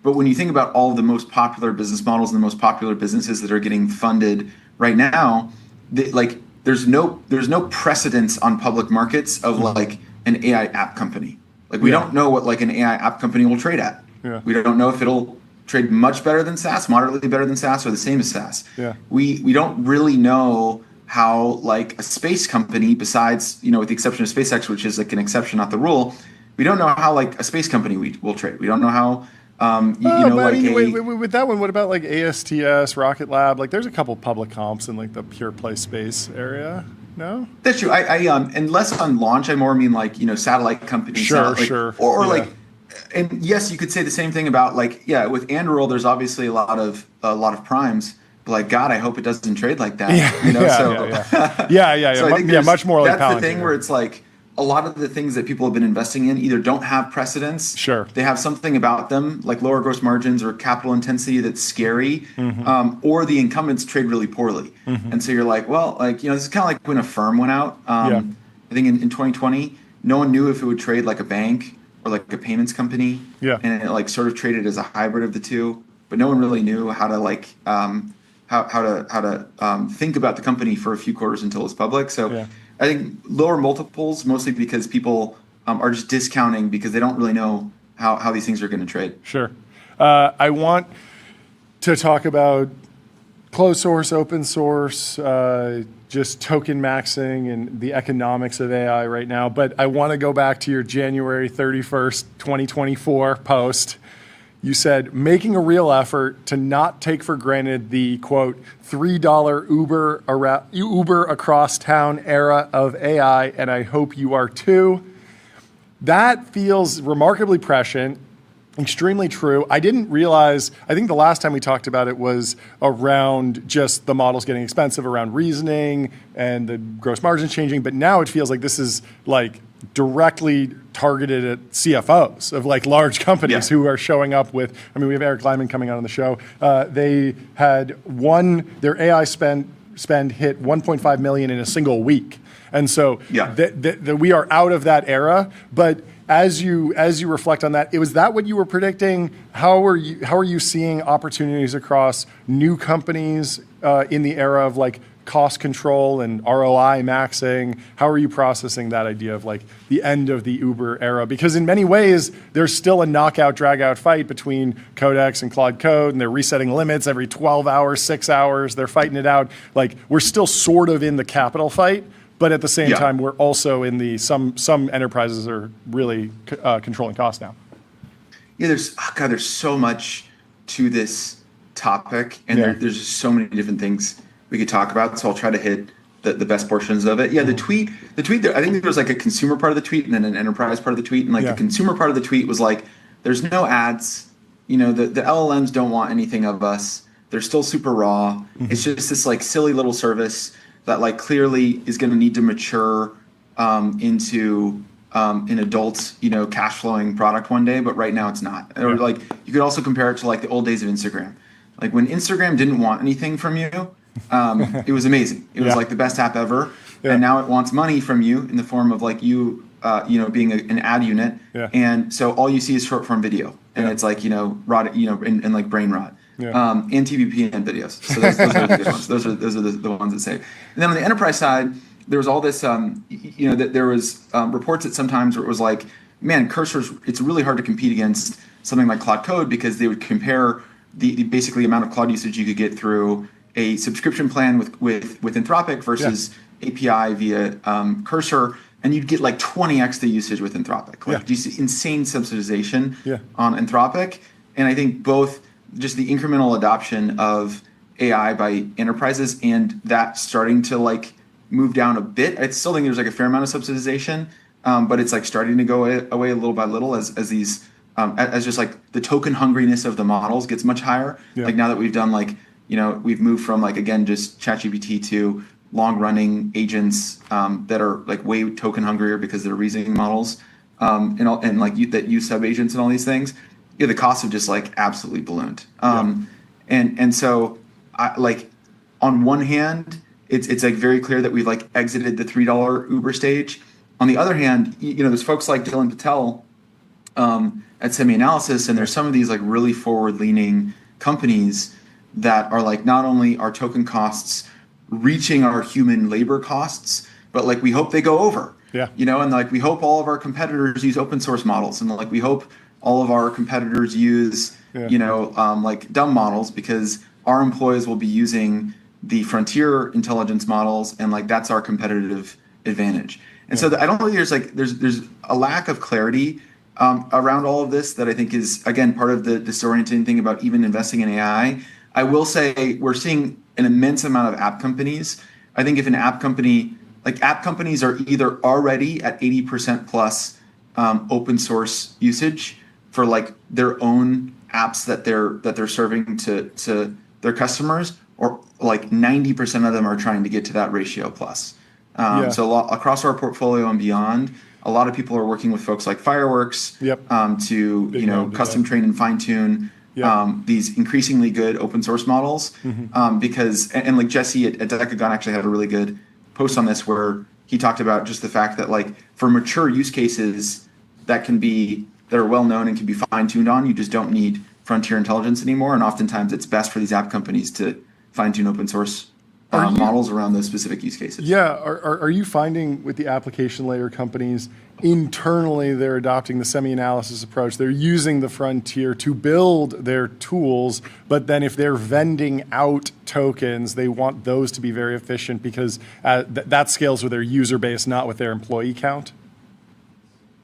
But when you think about all of the most popular business models and the most popular businesses that are getting funded right now, there's no precedence on public markets of like an AI app company. Like we don't know what like an AI app company will trade at. Yeah. We don't know if it'll trade much better than SaaS, moderately better than SaaS, or the same as SaaS. Yeah. We don't really know how like a space company, besides with the exception of SpaceX, which is like an exception, not the rule. We don't know how like a space company will trade. We don't know how with that one, what about like ASTS, Rocket Lab? Like there's a couple public comps in like the pure play space area. No? That's true. I and less on launch, I more mean like, satellite companies. Sure. Or like, and yes, you could say the same thing about like, with Anduril, there's obviously a lot of primes. But like, God, I hope it doesn't trade like that. So I think much more like that's the thing where it's like, a lot of the things that people have been investing in either don't have precedence. Sure. They have something about them, like lower gross margins or capital intensity that's scary, or the incumbents trade really poorly. And so you're like, well, like, this is kind of like when Affirm went out. I think in 2020, no one knew if it would trade like a bank or like a payments company. Yeah. And it like sort of traded as a hybrid of the two, but no one really knew how to like how to think about the company for a few quarters until it's public. So. I think lower multiples, mostly because people are just discounting because they don't really know how these things are going to trade. Sure. I want to talk about closed source, open source, just token maxing and the economics of AI right now. But I want to go back to your January 31st, 2024 post. You said, making a real effort to not take for granted the, quote, $3 Uber across town era of AI, and I hope you are too. that feels remarkably prescient. Extremely true. I didn't realize, I think the last time we talked about it was around just the models getting expensive, around reasoning and the gross margins changing, but now it feels like this is like directly targeted at CFOs of like large companies who are showing up with, I mean, we have Eric Lyman coming on the show. They had their AI spend hit 1.5 million in a single week. And so we are out of that era, but as you reflect on that, was that what you were predicting? How are you seeing opportunities across new companies in the era of like cost control and ROI maxing? How are you processing that idea of like the end of the Uber era? Because in many ways, there's still a knockout, drag-out fight between Codex and Claude Code, and they're resetting limits every 12 hours, 6 hours. They're fighting it out. Like we're still sort of in the capital fight. But at the same time, we're also in the some enterprises are really controlling costs now. Yeah, there's so much to this topic, and there's just so many different things we could talk about. So I'll try to hit the best portions of it. Yeah, the tweet. I think there was like a consumer part of the tweet and then an enterprise part of the tweet. And like the consumer part of the tweet was like, there's no ads. You know, the LLMs don't want anything of us. They're still super raw. It's just this like silly little service that like clearly is going to need to mature into an adult, cash flowing product one day, but right now it's not. Or like you could also compare it to like the old days of Instagram. Like when Instagram didn't want anything from you, it was amazing. It was like the best app ever, and now it wants money from you in the form of like you, being an ad unit, and so all you see is short form video, and it's like rot, and like brain rot. And TBPN videos. So those are the good ones. Those are the ones that say. And then on the enterprise side, there was all this, that there was reports that sometimes where it was like, man, cursors, it's really hard to compete against something like Claude Code because they would compare the basically amount of Claude usage you could get through a subscription plan with Anthropic versus API via Cursor, and you'd get like 20x the usage with Anthropic. Like you see insane subsidization on Anthropic. And I think both just the incremental adoption of AI by enterprises and that starting to like move down a bit. I still think there's like a fair amount of subsidization, but it's like starting to go away little by little as these as just like the token hungriness of the models gets much higher. Like now that we've done like we've moved from like again just ChatGPT to long running agents that are like way token hungrier because they're reasoning models and like that use sub agents and all these things. Yeah, the costs have just like absolutely ballooned. And so I like on one hand, it's like very clear that we've like exited the $3 Uber stage. On the other hand, there's folks like Dylan Patel at Semi-Analysis, and there's some of these like really forward-leaning companies that are like not only our token costs reaching our human labor costs, but like we hope they go over. And like we hope all of our competitors use open source models, and like we hope all of our competitors use, like dumb models because our employees will be using the frontier intelligence models, and like that's our competitive advantage. And so I don't think there's a lack of clarity around all of this that I think is again part of the disorienting thing about even investing in AI. I will say we're seeing an immense amount of app companies. I think if an app company, like app companies are either already at 80% plus open source usage for like their own apps that they're serving to their customers, or like 90% of them are trying to get to that ratio plus. So across our portfolio and beyond, a lot of people are working with folks like Fireworks to custom train and fine tune these increasingly good open source models because and like Jesse at Decagon actually had a really good post on this where he talked about just the fact that like for mature use cases that are well known and can be fine tuned on, you just don't need frontier intelligence anymore, and oftentimes it's best for these app companies to fine tune open source models around those specific use cases. Are you finding with the application layer companies internally they're adopting the semi-analysis approach? They're using the frontier to build their tools, but then if they're vending out tokens, they want those to be very efficient because that scales with their user base, not with their employee count?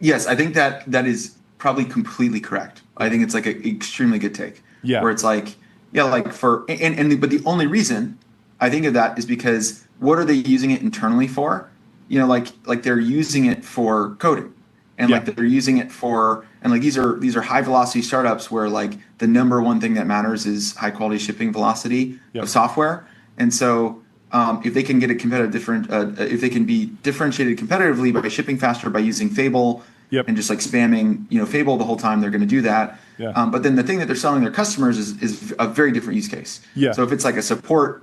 Yes, I think that is probably completely correct. I think it's like an extremely good take. Where it's like, like for but the only reason I think of that is because what are they using it internally for? Like they're using it for coding. and like they're using it for, and like these are high velocity startups where like the number one thing that matters is high quality shipping velocity of software. And so if they can get a if they can be differentiated competitively by shipping faster by using Fable and just like spamming Fable the whole time, they're going to do that. But then the thing that they're selling their customers is a very different use case. So if it's like a support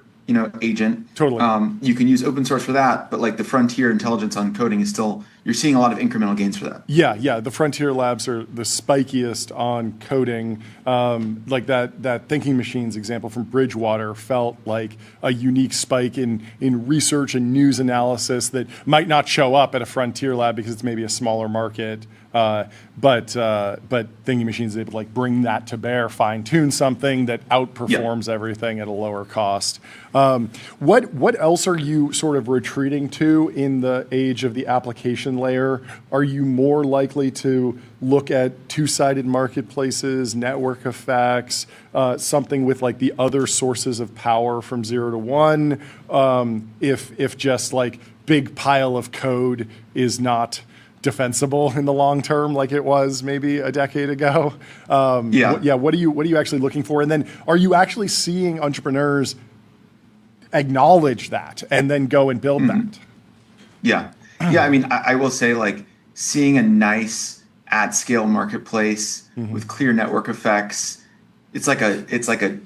agent, you can use open source for that, but like the frontier intelligence on coding is still, you're seeing a lot of incremental gains for that. The frontier labs are the spikiest on coding. Like that Thinking Machines example from Bridgewater felt like a unique spike in research and news analysis that might not show up at a frontier lab because it's maybe a smaller market. But Thinking Machines is able to like bring that to bear, fine tune something that outperforms everything at a lower cost. What else are you sort of retreating to in the age of the application layer? Are you more likely to look at two-sided marketplaces, network effects, something with like the other sources of power from 0 to 1, if just like big pile of code is not defensible in the long term like it was maybe a decade ago? What are you actually looking for? And then are you actually seeing entrepreneurs acknowledge that and then go and build that? I mean, I will say like seeing a nice at scale marketplace with clear network effects, it's like a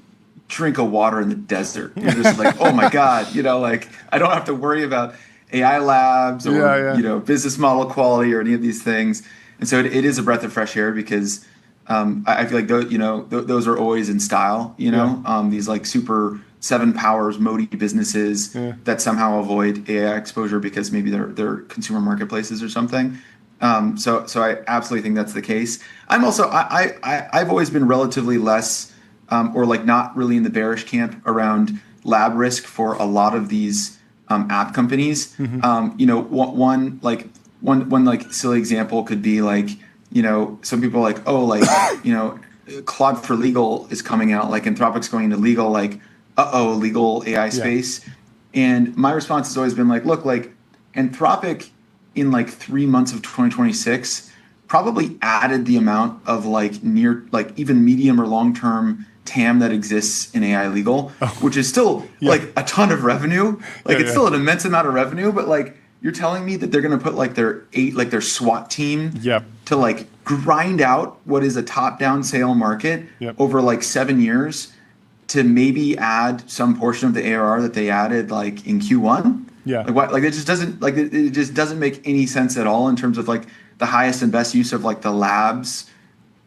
drink of water in the desert. You're just like, oh my God, like I don't have to worry about AI labs or business model quality or any of these things. And so it is a breath of fresh air because I feel like those are always in style, these like super 7 powers Modi businesses that somehow avoid AI exposure because maybe they're consumer marketplaces or something. So I absolutely think that's the case. I'm also I've always been relatively less or like not really in the bearish camp around lab risk for a lot of these app companies. One like silly example could be like, some people are like, Claude for legal is coming out, like Anthropic's going into legal, like, legal AI space. And my response has always been like, look, like Anthropic in like 3 months of 2026 probably added the amount of like near, like even medium or long-term TAM that exists in AI legal, which is still like a ton of revenue. Like it's still an immense amount of revenue, but like you're telling me that they're going to put like their SWAT team to like grind out what is a top-down sale market over like 7 years to maybe add some portion of the ARR that they added like in Q1. Like it just doesn't make any sense at all in terms of like the highest and best use of like the labs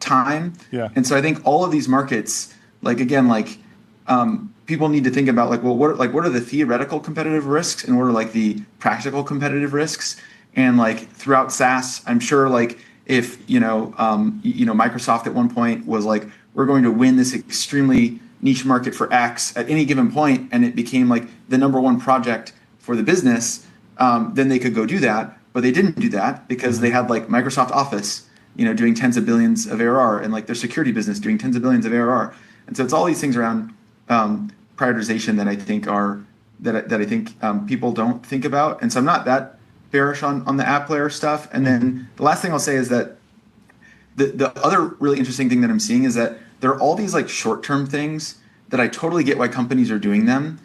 time. And so I think all of these markets, like again, like people need to think about like, well, what are the theoretical competitive risks and what are like the practical competitive risks? And like throughout SaaS, I'm sure like if Microsoft at one point was like, we're going to win this extremely niche market for X at any given point, and it became like the number one project for the business, then they could go do that. But they didn't do that because they had like Microsoft Office, doing tens of billions of ARR, and like their security business doing tens of billions of ARR. And so it's all these things around prioritization that I think people don't think about. And so I'm not that bearish on the app layer stuff. And then the last thing I'll say is that the other really interesting thing that I'm seeing is that there are all these like short-term things that I totally get why companies are doing them.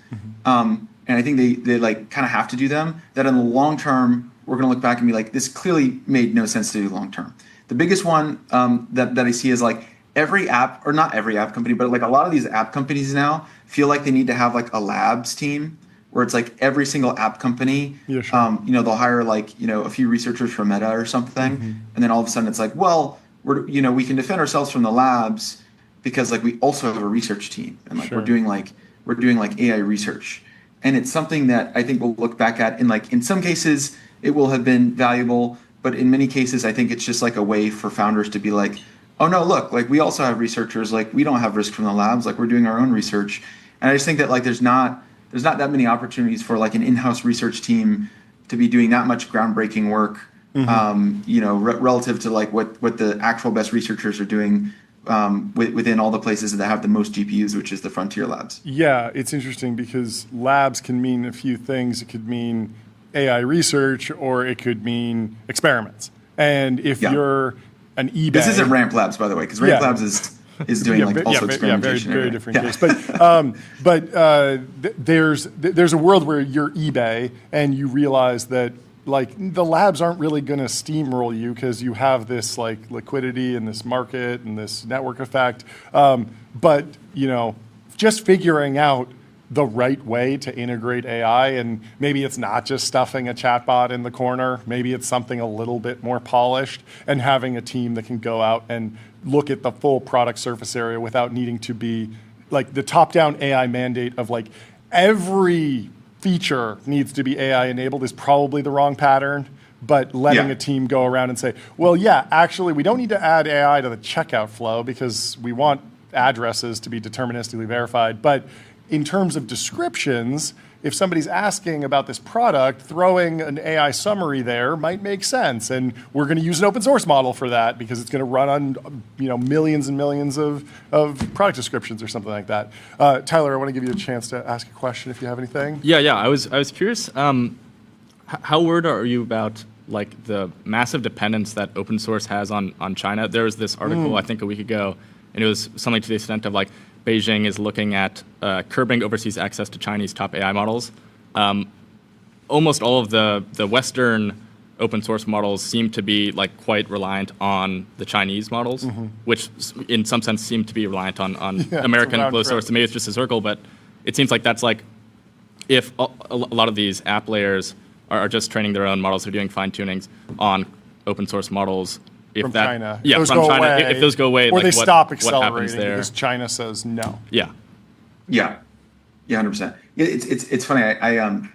And I think they like kind of have to do them, that in the long term, we're going to look back and be like, this clearly made no sense to do long term. The biggest one that I see is like every app, or not every app company, but like a lot of these app companies now feel like they need to have like a labs team where it's like every single app company, they'll hire like, a few researchers from Meta or something. And then all of a sudden it's like, well, we can defend ourselves from the labs because like we also have a research team and like we're doing like AI research. And it's something that I think we'll look back at and like in some cases it will have been valuable, but in many cases I think it's just like a way for founders to be like, oh no, look, like we also have researchers, like we don't have risk from the labs, like we're doing our own research. And I just think that like there's not that many opportunities for like an in-house research team to be doing that much groundbreaking work, relative to like what the actual best researchers are doing within all the places that have the most GPUs, which is the frontier labs. Yeah, it's interesting because labs can mean a few things. It could mean AI research or it could mean experiments. And if Yeah. you're an eBay, This isn't Ramp Labs, by the way, because Ramp Yeah. Labs is doing like also experimentation. very area. different Yeah. case. There's a world where you're eBay and you realize that like the labs aren't really going to steamroll you because you have this like liquidity and this market and this network effect. But just figuring out the right way to integrate AI, and maybe it's not just stuffing a chatbot in the corner, maybe it's something a little bit more polished, and having a team that can go out and look at the full product surface area without needing to be like the top-down AI mandate of like every feature needs to be AI enabled is probably the wrong pattern. But letting Yeah. a team go around and say, well, yeah, actually, we don't need to add AI to the checkout flow because we want addresses to be deterministically verified. But in terms of descriptions, if somebody's asking about this product, throwing an AI summary there might make sense. And we're going to use an open source model for that because it's going to run on millions and millions of product descriptions or something like that. Tyler, I want to give you a chance to ask a question if you have anything. Yeah. I was curious. How worried are you about like the massive dependence that open source has on China? There was this article I think a week ago, and it was something to the extent of like Beijing is looking at curbing overseas access to Chinese top AI models. Almost all of the Western open source models seem to be like quite reliant on the Chinese models, which in some sense seem to be reliant on American closed source. So maybe it's just a circle, but it seems like that's like if a lot of these app layers are just training their own models, they're doing fine tunings on open source models. If From that, China. yeah, Those from go China. away, If those go away, or like they stop what happens accelerating there? because China says no. Yeah. Yeah, 100%. It's funny. I on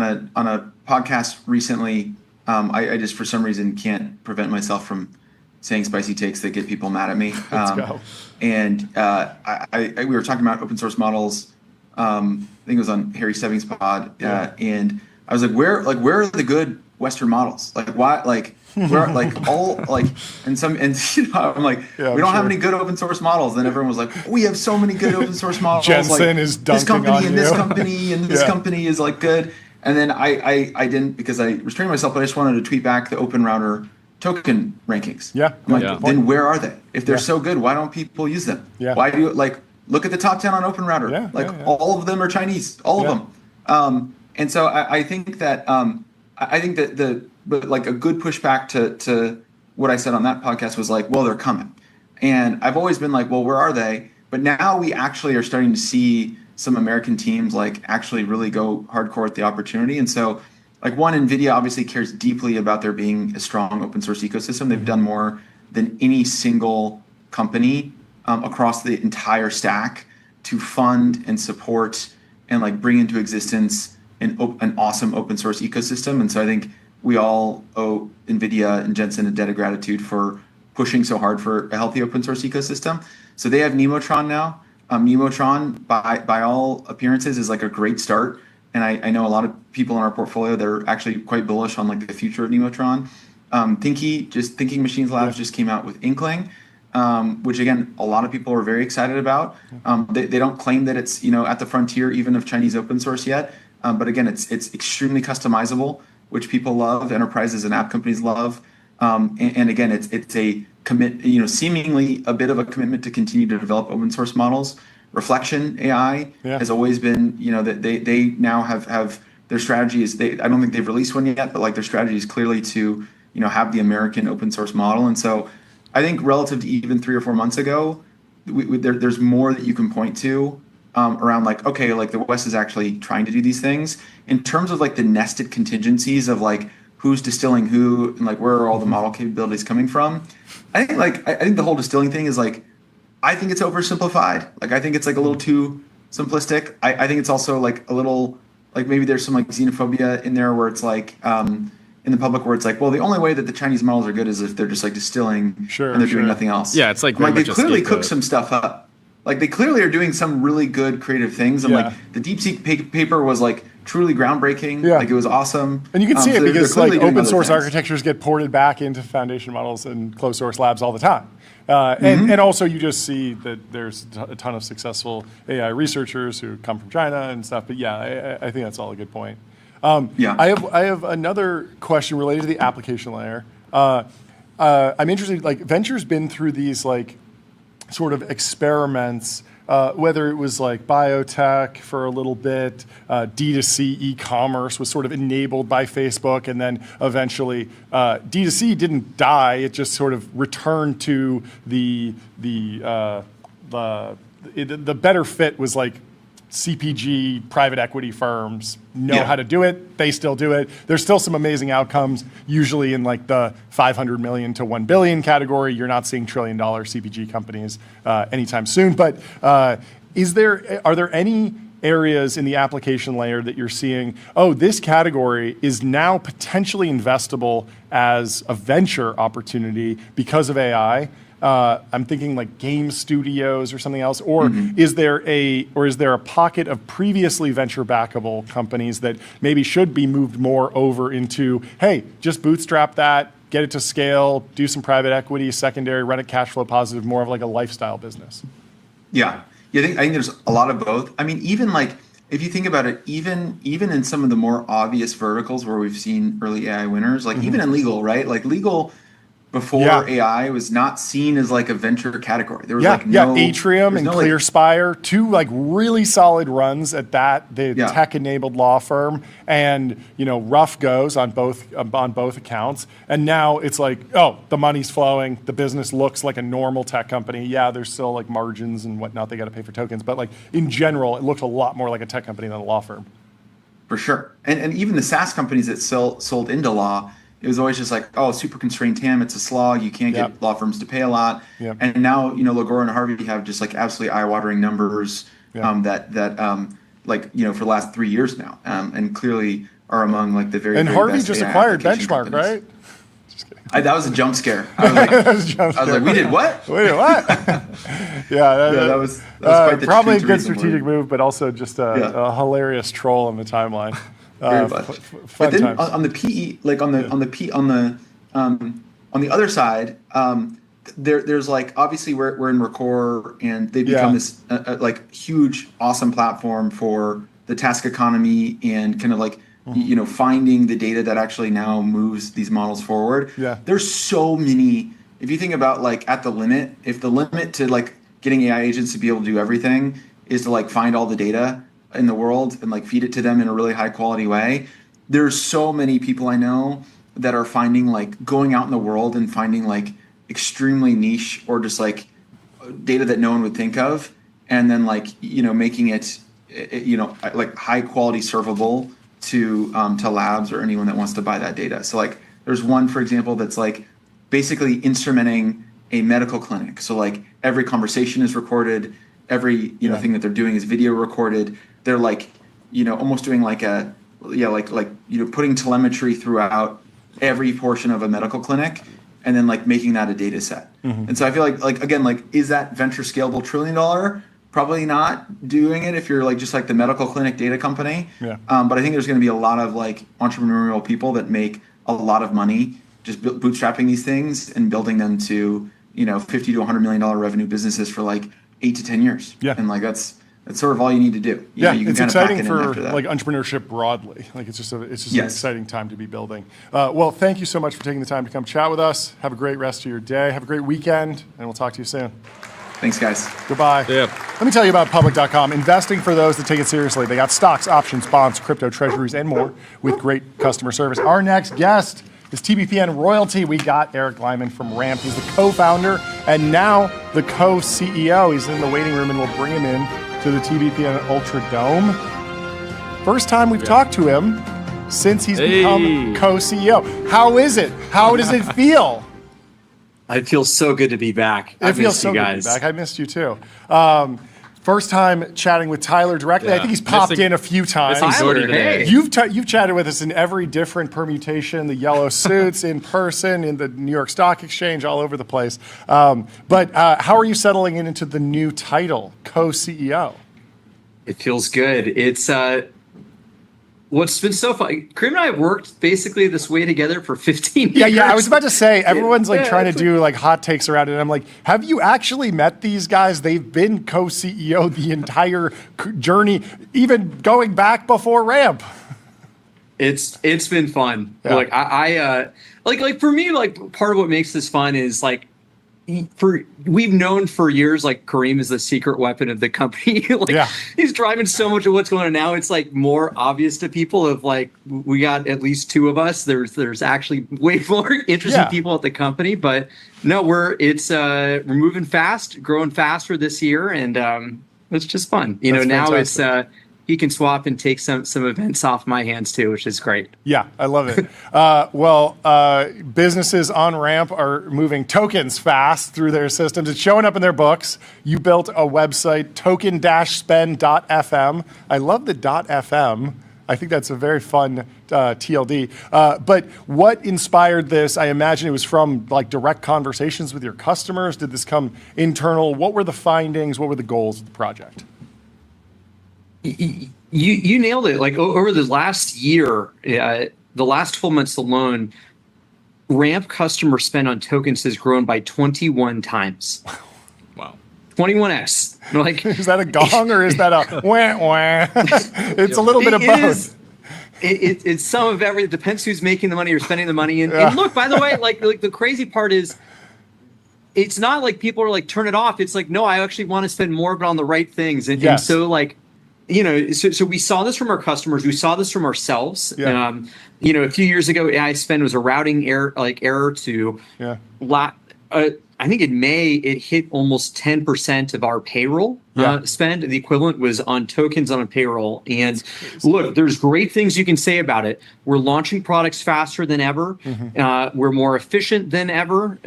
a podcast recently, I just for some reason can't prevent myself from saying spicy takes that get people mad at me. Let's go. And we were talking about open source models. I think it was on Harry Steving's pod, and I was like, where are the good Western models? Like why where like all like and I'm like we don't have any good open source models. And everyone was like, we have so many good open source models. Jensen is this dunking company on and you. this company and this company is like good. And then I didn't because I restrained myself, but I just wanted to tweet back the Open Router token rankings. Yeah. I'm like, then where are they? If they're so good, why don't people use them? Yeah. Why do you look at the top 10 on Open Router? All of them are Chinese. All of them. And so I think that but like a good pushback to what I said on that podcast was like, well, they're coming. And I've always been like, well, where are they? But now we actually are starting to see some American teams like actually really go hardcore at the opportunity. And so like NVIDIA obviously cares deeply about there being a strong open source ecosystem. They've done more than any single company across the entire stack to fund and support and like bring into existence an awesome open source ecosystem. And so I think we all owe NVIDIA and Jensen a debt of gratitude for pushing so hard for a healthy open source ecosystem. So they have Nemotron now. Nemotron, by all appearances, is like a great start. And I know a lot of people in our portfolio that are actually quite bullish on like the future of Nemotron. Thinking Machines Labs just came out with Inkling, which again, a lot of people are very excited about. They don't claim that it's at the frontier even of Chinese open source yet. But again, it's extremely customizable, which people love, enterprises and app companies love. And again, it's a seemingly a bit of a commitment to continue to develop open source models. Reflection AI has always been, that they now have their strategy is I don't think they've released one yet, but like their strategy is clearly to, have the American open source model. And so I think relative to even 3 or 4 months ago, there's more that you can point to around like, okay, like the West is actually trying to do these things in terms of like the nested contingencies of like who's distilling who and like where are all the model capabilities coming from. I think the whole distilling thing is like, I think it's oversimplified. Like, I think it's like a little too simplistic. I think it's also like a little, like maybe there's some like xenophobia in there where it's like, in the public where it's like, well, the only way that the Chinese models are good is if they're just like distilling and they're doing nothing else. Yeah, it's like they clearly cook some stuff up. Like they clearly are doing some really good creative things. And like the DeepSeek paper was like truly groundbreaking. Yeah. Like it was awesome. And you can see it because like open source things. architectures get ported back into foundation models and closed source labs all the time. And also you just see that there's a ton of successful AI researchers who come from China and stuff. But yeah, I think that's all a good point. Yeah. I have another question related to the application layer. I'm interested, like Venture's been through these like sort of experiments, whether it was like biotech for a little bit, D2C e-commerce was sort of enabled by Facebook, and then eventually D2C didn't die; it just sort of returned to the better fit was like CPG private equity firms know how to do it. They still do it. There's still some amazing outcomes, usually in like the 500 million to 1 billion category. You're not seeing $1 trillion CPG companies anytime soon. But are there any areas in the application layer that you're seeing, oh, this category is now potentially investable as a venture opportunity because of AI? I'm thinking like game studios or something else, or is there a pocket of previously venture backable companies that maybe should be moved more over into, hey, just bootstrap that, get it to scale, do some private equity, secondary, run it cash flow positive, more of like a lifestyle business? Yeah, I think there's a lot of both. I mean, even like if you think about it, even in some of the more obvious verticals where we've seen early AI winners, like even in legal, right? Like legal. Before AI was not seen as like a venture category. There was like no Atrium and ClearSpire, two like really solid runs at that. The tech-enabled law firm, and rough goes on both accounts. And now it's like, oh, the money's flowing. The business looks like a normal tech company. Yeah, there's still like margins and whatnot. They got to pay for tokens, but like in general, it looks a lot more like a tech company than a law firm. For sure, and even the SaaS companies that sold into law. It was always just like, oh, super constrained TAM. It's a slog. You can't get law firms to pay a lot. And now, Lagora and Harvey have just like absolutely eye-watering numbers that like, for the last 3 years now, and clearly are among like the very, and very Harvey best just AI acquired application Benchmark, companies. right? That was a jump scare. I was like, we did what? Wait, what? That was quite the probably a treat to good read strategic move, but also just a hilarious troll on the timeline. Very much. But then on the PE, like on the other side, there's like obviously we're in Recore, and they've become this like huge, awesome platform for the task economy and kind of like finding the data that actually now moves these models forward. There's so many. If you think about like at the limit, if the limit to like getting AI agents to be able to do everything is to like find all the data in the world and like feed it to them in a really high quality way, there's so many people I know that are finding like going out in the world and finding like extremely niche or just like data that no one would think of, and then like making it like high quality servable to labs or anyone that wants to buy that data. So like there's one, for example, that's like basically instrumenting a medical clinic. So like every conversation is recorded, every thing that they're doing is video recorded. They're like, almost doing like putting telemetry throughout every portion of a medical clinic, and then like making that a data set. And so I feel like again, like, is that venture scalable $1 trillion? Probably not doing it if you're like just like the medical clinic data company. But I think there's going to be a lot of like entrepreneurial people that make a lot of money just bootstrapping these things and building them to $50 to $100 million revenue businesses for like 8 to 10 years. And like that's sort of all you need to do. You know, you can it's kind of pack exciting it in for after that. like entrepreneurship broadly. Like it's just an exciting time to be building. Well, thank you so much for taking the time to come chat with us. Have a great rest of your day. Have a great weekend, and we'll talk to you soon. Thanks, guys. Goodbye. Let me tell you about public.com. Investing for those that take it seriously. They got stocks, options, bonds, crypto, treasuries, and more with great customer service. Our next guest is TBPN royalty. We got Eric Lyman from Ramp. He's the co-founder and now the co-CEO. He's in the waiting room, and we'll bring him in to the TBPN Ultra Dome. First time we've talked to him since he's become co-CEO. How is it? How does it feel? It feels so good to be back. It feels so good to be back. I missed you too. First time chatting with Tyler directly. I think he's popped in a few times. Tyler, hey. You've chatted with us in every different permutation, the yellow suits, in person, in the New York Stock Exchange, all over the place. But how are you settling into the new title, co-CEO? It feels good. It's what's been so fun. Kareem and I have worked basically this way together for 15 years. Yeah. I was about to say, everyone's like trying to do like hot takes around it. And I'm like, have you actually met these guys? They've been co-CEO the entire journey, even going back before Ramp. It's been fun. Yeah. Like like for me, like part of what makes this fun is like we've known for years like Kareem is the secret weapon of the company. Like he's driving so much of what's going on now. It's like more obvious to people of like we got at least two of us. There's actually way more interesting people at the company, but no, we're moving fast, growing faster this year, and it's just fun. You know, now fantastic. It's he can swap and take some events off my hands too, which is great. Yeah, I love it. Businesses on Ramp are moving tokens fast through their systems. It's showing up in their books. You built a website, token-spend.fm. I love the .fm. I think that's a very fun TLD. But what inspired this? I imagine it was from like direct conversations with your customers. Did this come internal? What were the findings? What were the goals of the project? You nailed it. Like over the last year, the last 12 months alone, Ramp customer spend on tokens has grown by 21 times. Wow. 21x. Like, is that a gong or is that a wah wah? It's a little bit of both. It's some of every. It depends who's making the money or spending the money. And look, by the way, like the crazy part is, it's not like people are like turn it off. It's like no, I actually want to spend more, but on the right things. And so like. You know, so we saw this from our customers. We saw this from ourselves. Yeah. You know, a few years ago, AI spend was a routing error to. Yeah. I think in May it hit almost 10% of our payroll spend. The equivalent was on tokens on a payroll. And look, there's great things you can say about it. We're launching products faster than ever. Mm-hmm. We're more efficient than ever.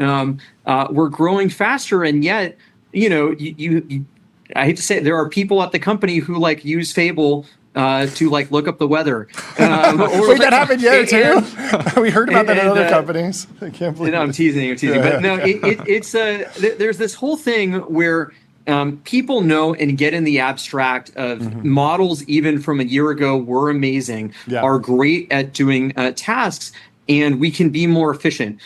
We're growing faster, and yet, you know, you I hate to say it, there are people at the company who like use Fable to like look up the weather. Wait, that happened yet too? We heard about that in other companies. I can't believe. No, I'm teasing. But no, it's there's this whole thing where people know and get in the abstract of models even from a year ago were amazing, are great at doing tasks. And we can be more efficient.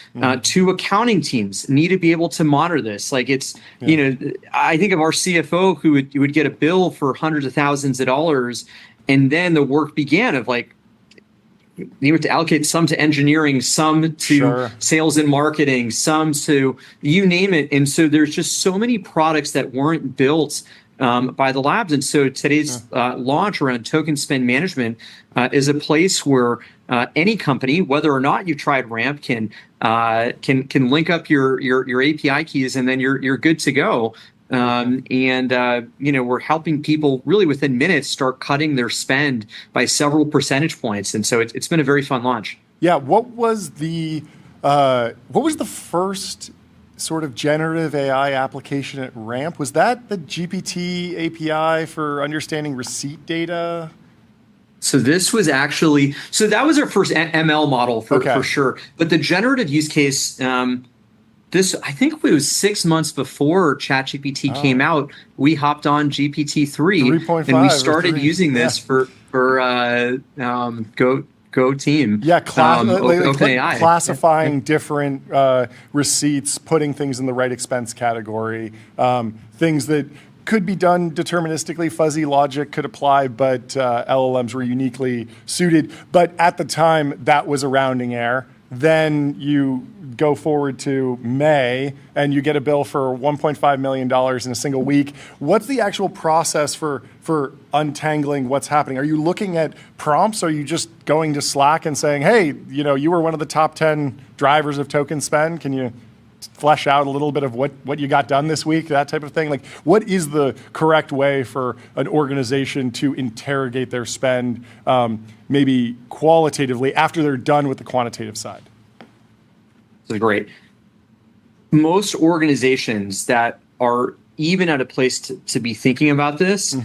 Two accounting teams need to be able to monitor this. Like it's, you know, I think of our CFO who would get a bill for hundreds of thousands of dollars, and then the work began of like, you have to allocate some to engineering, some to sales and marketing, some to you name it. And so there's just so many products that weren't built by the labs. And so today's launch around token spend management is a place where any company, whether or not you tried Ramp, can link up your API keys, and then you're good to go. You know, we're helping people really within minutes start cutting their spend by several percentage points. And so it's been a very fun launch. Yeah. What was the first sort of generative AI application at Ramp? Was that the GPT API for understanding receipt data? So this was actually, that was our first ML model for sure. But the generative use case, I think it was 6 months before ChatGPT came out, we hopped on GPT-3 and we started using this for Go team. Yeah, classifying different receipts, putting things in the right expense category, things that could be done deterministically, fuzzy logic could apply, but LLMs were uniquely suited. But at the time, that was a rounding error. Then you go forward to May, and you get a bill for $1.5 million in a single week. What's the actual process for untangling what's happening? Are you looking at prompts? Are you just going to Slack and saying, hey, you know, you were one of the top 10 drivers of token spend. Can you flesh out a little bit of what you got done this week, that type of thing? Like, what is the correct way for an organization to interrogate their spend, maybe qualitatively, after they're done with the quantitative side? This is great. Most organizations that are even at a place to be thinking about this,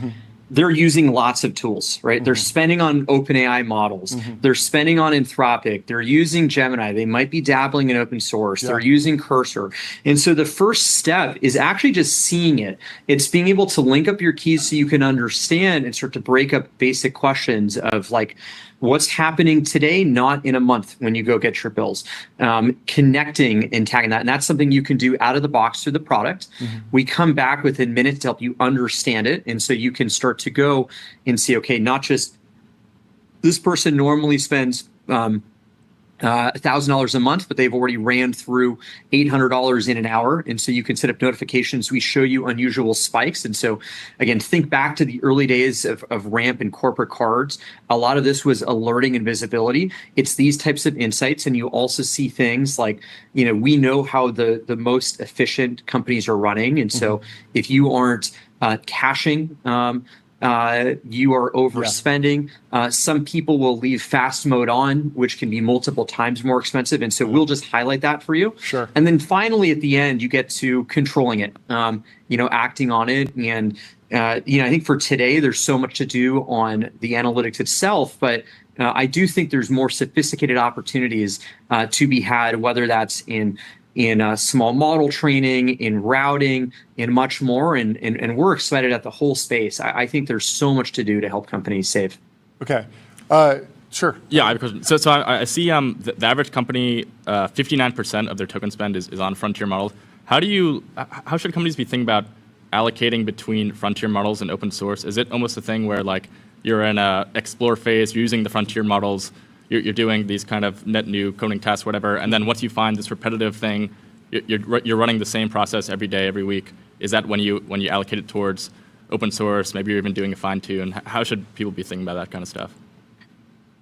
they're using lots of tools, right? They're spending on OpenAI models. They're spending on Anthropic. They're using Gemini. They might be dabbling in open source. They're using Cursor. And so the first step is actually just seeing it. It's being able to link up your keys so you can understand and start to break up basic questions of like, what's happening today, not in a month when you go get your bills. Connecting and tagging that. And that's something you can do out of the box through the product. We come back within minutes to help you understand it. And so you can start to go and see, okay, not just this person normally spends $1,000 a month, but they've already ran through $800 in an hour. And so you can set up notifications. We show you unusual spikes. And so, again, think back to the early days of Ramp and corporate cards. A lot of this was alerting and visibility. It's these types of insights. And you also see things like, we know how the most efficient companies are running. And so if you aren't caching, you are overspending. Some people will leave fast mode on, which can be multiple times more expensive. And so we'll just highlight that for you. Sure. And then finally, at the end, you get to controlling it, acting on it. And, I think for today, there's so much to do on the analytics itself. But I do think there's more sophisticated opportunities to be had, whether that's in small model training, in routing, and much more. And we're excited at the whole space. I think there's so much to do to help companies save. Okay. Sure. Yeah, I have a question. So I see the average company, 59% of their token spend is on frontier models. How should companies be thinking about allocating between frontier models and open source? Is it almost a thing where like you're in a explore phase, you're using the frontier models, you're doing these kind of net new coding tasks, whatever, and then once you find this repetitive thing, you're running the same process every day, every week. Is that when you allocate it towards open source? Maybe you're even doing a fine tune. How should people be thinking about that kind of stuff?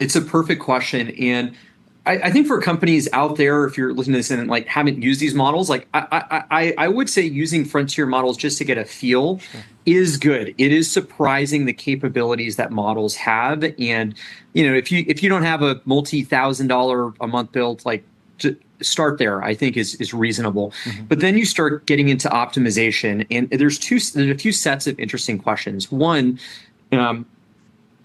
It's a perfect question, and I think for companies out there, if you're listening to this and like haven't used these models, like I would say using frontier models just to get a feel is good. It is surprising the capabilities that models have, and if you don't have a multi-$1,000 a month build, like to start there, I think is reasonable. But then you start getting into optimization, and there's a few sets of interesting questions. One.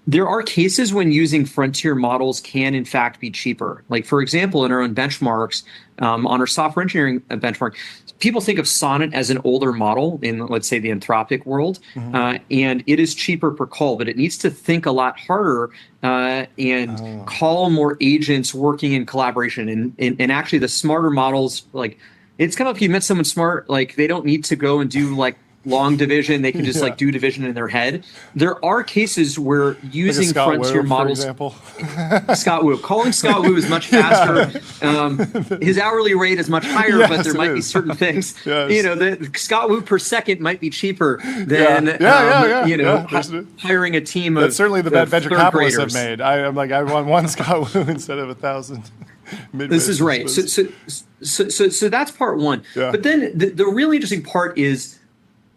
There are cases when using frontier models can, in fact, be cheaper. Like, for example, in our own benchmarks, on our software engineering benchmark, people think of Sonnet as an older model in, let's say, the Anthropic world, and it is cheaper per call, but it needs to think a lot harder and call more agents working in collaboration. And actually, the smarter models, like, it's kind of if you met someone smart, like, they don't need to go and do, like, long division, they can just like do division in their head. There are cases where using frontier models, for example. Scott Wu, calling Scott Wu is much faster. His hourly rate is much higher, but there might be certain things. The Scott Wu per second might be cheaper than hiring a team of. That's certainly the bet venture capitalists have made. I want one Scott Wu instead of 1,000. This is right. So that's part one. Yeah. But then the really interesting part is,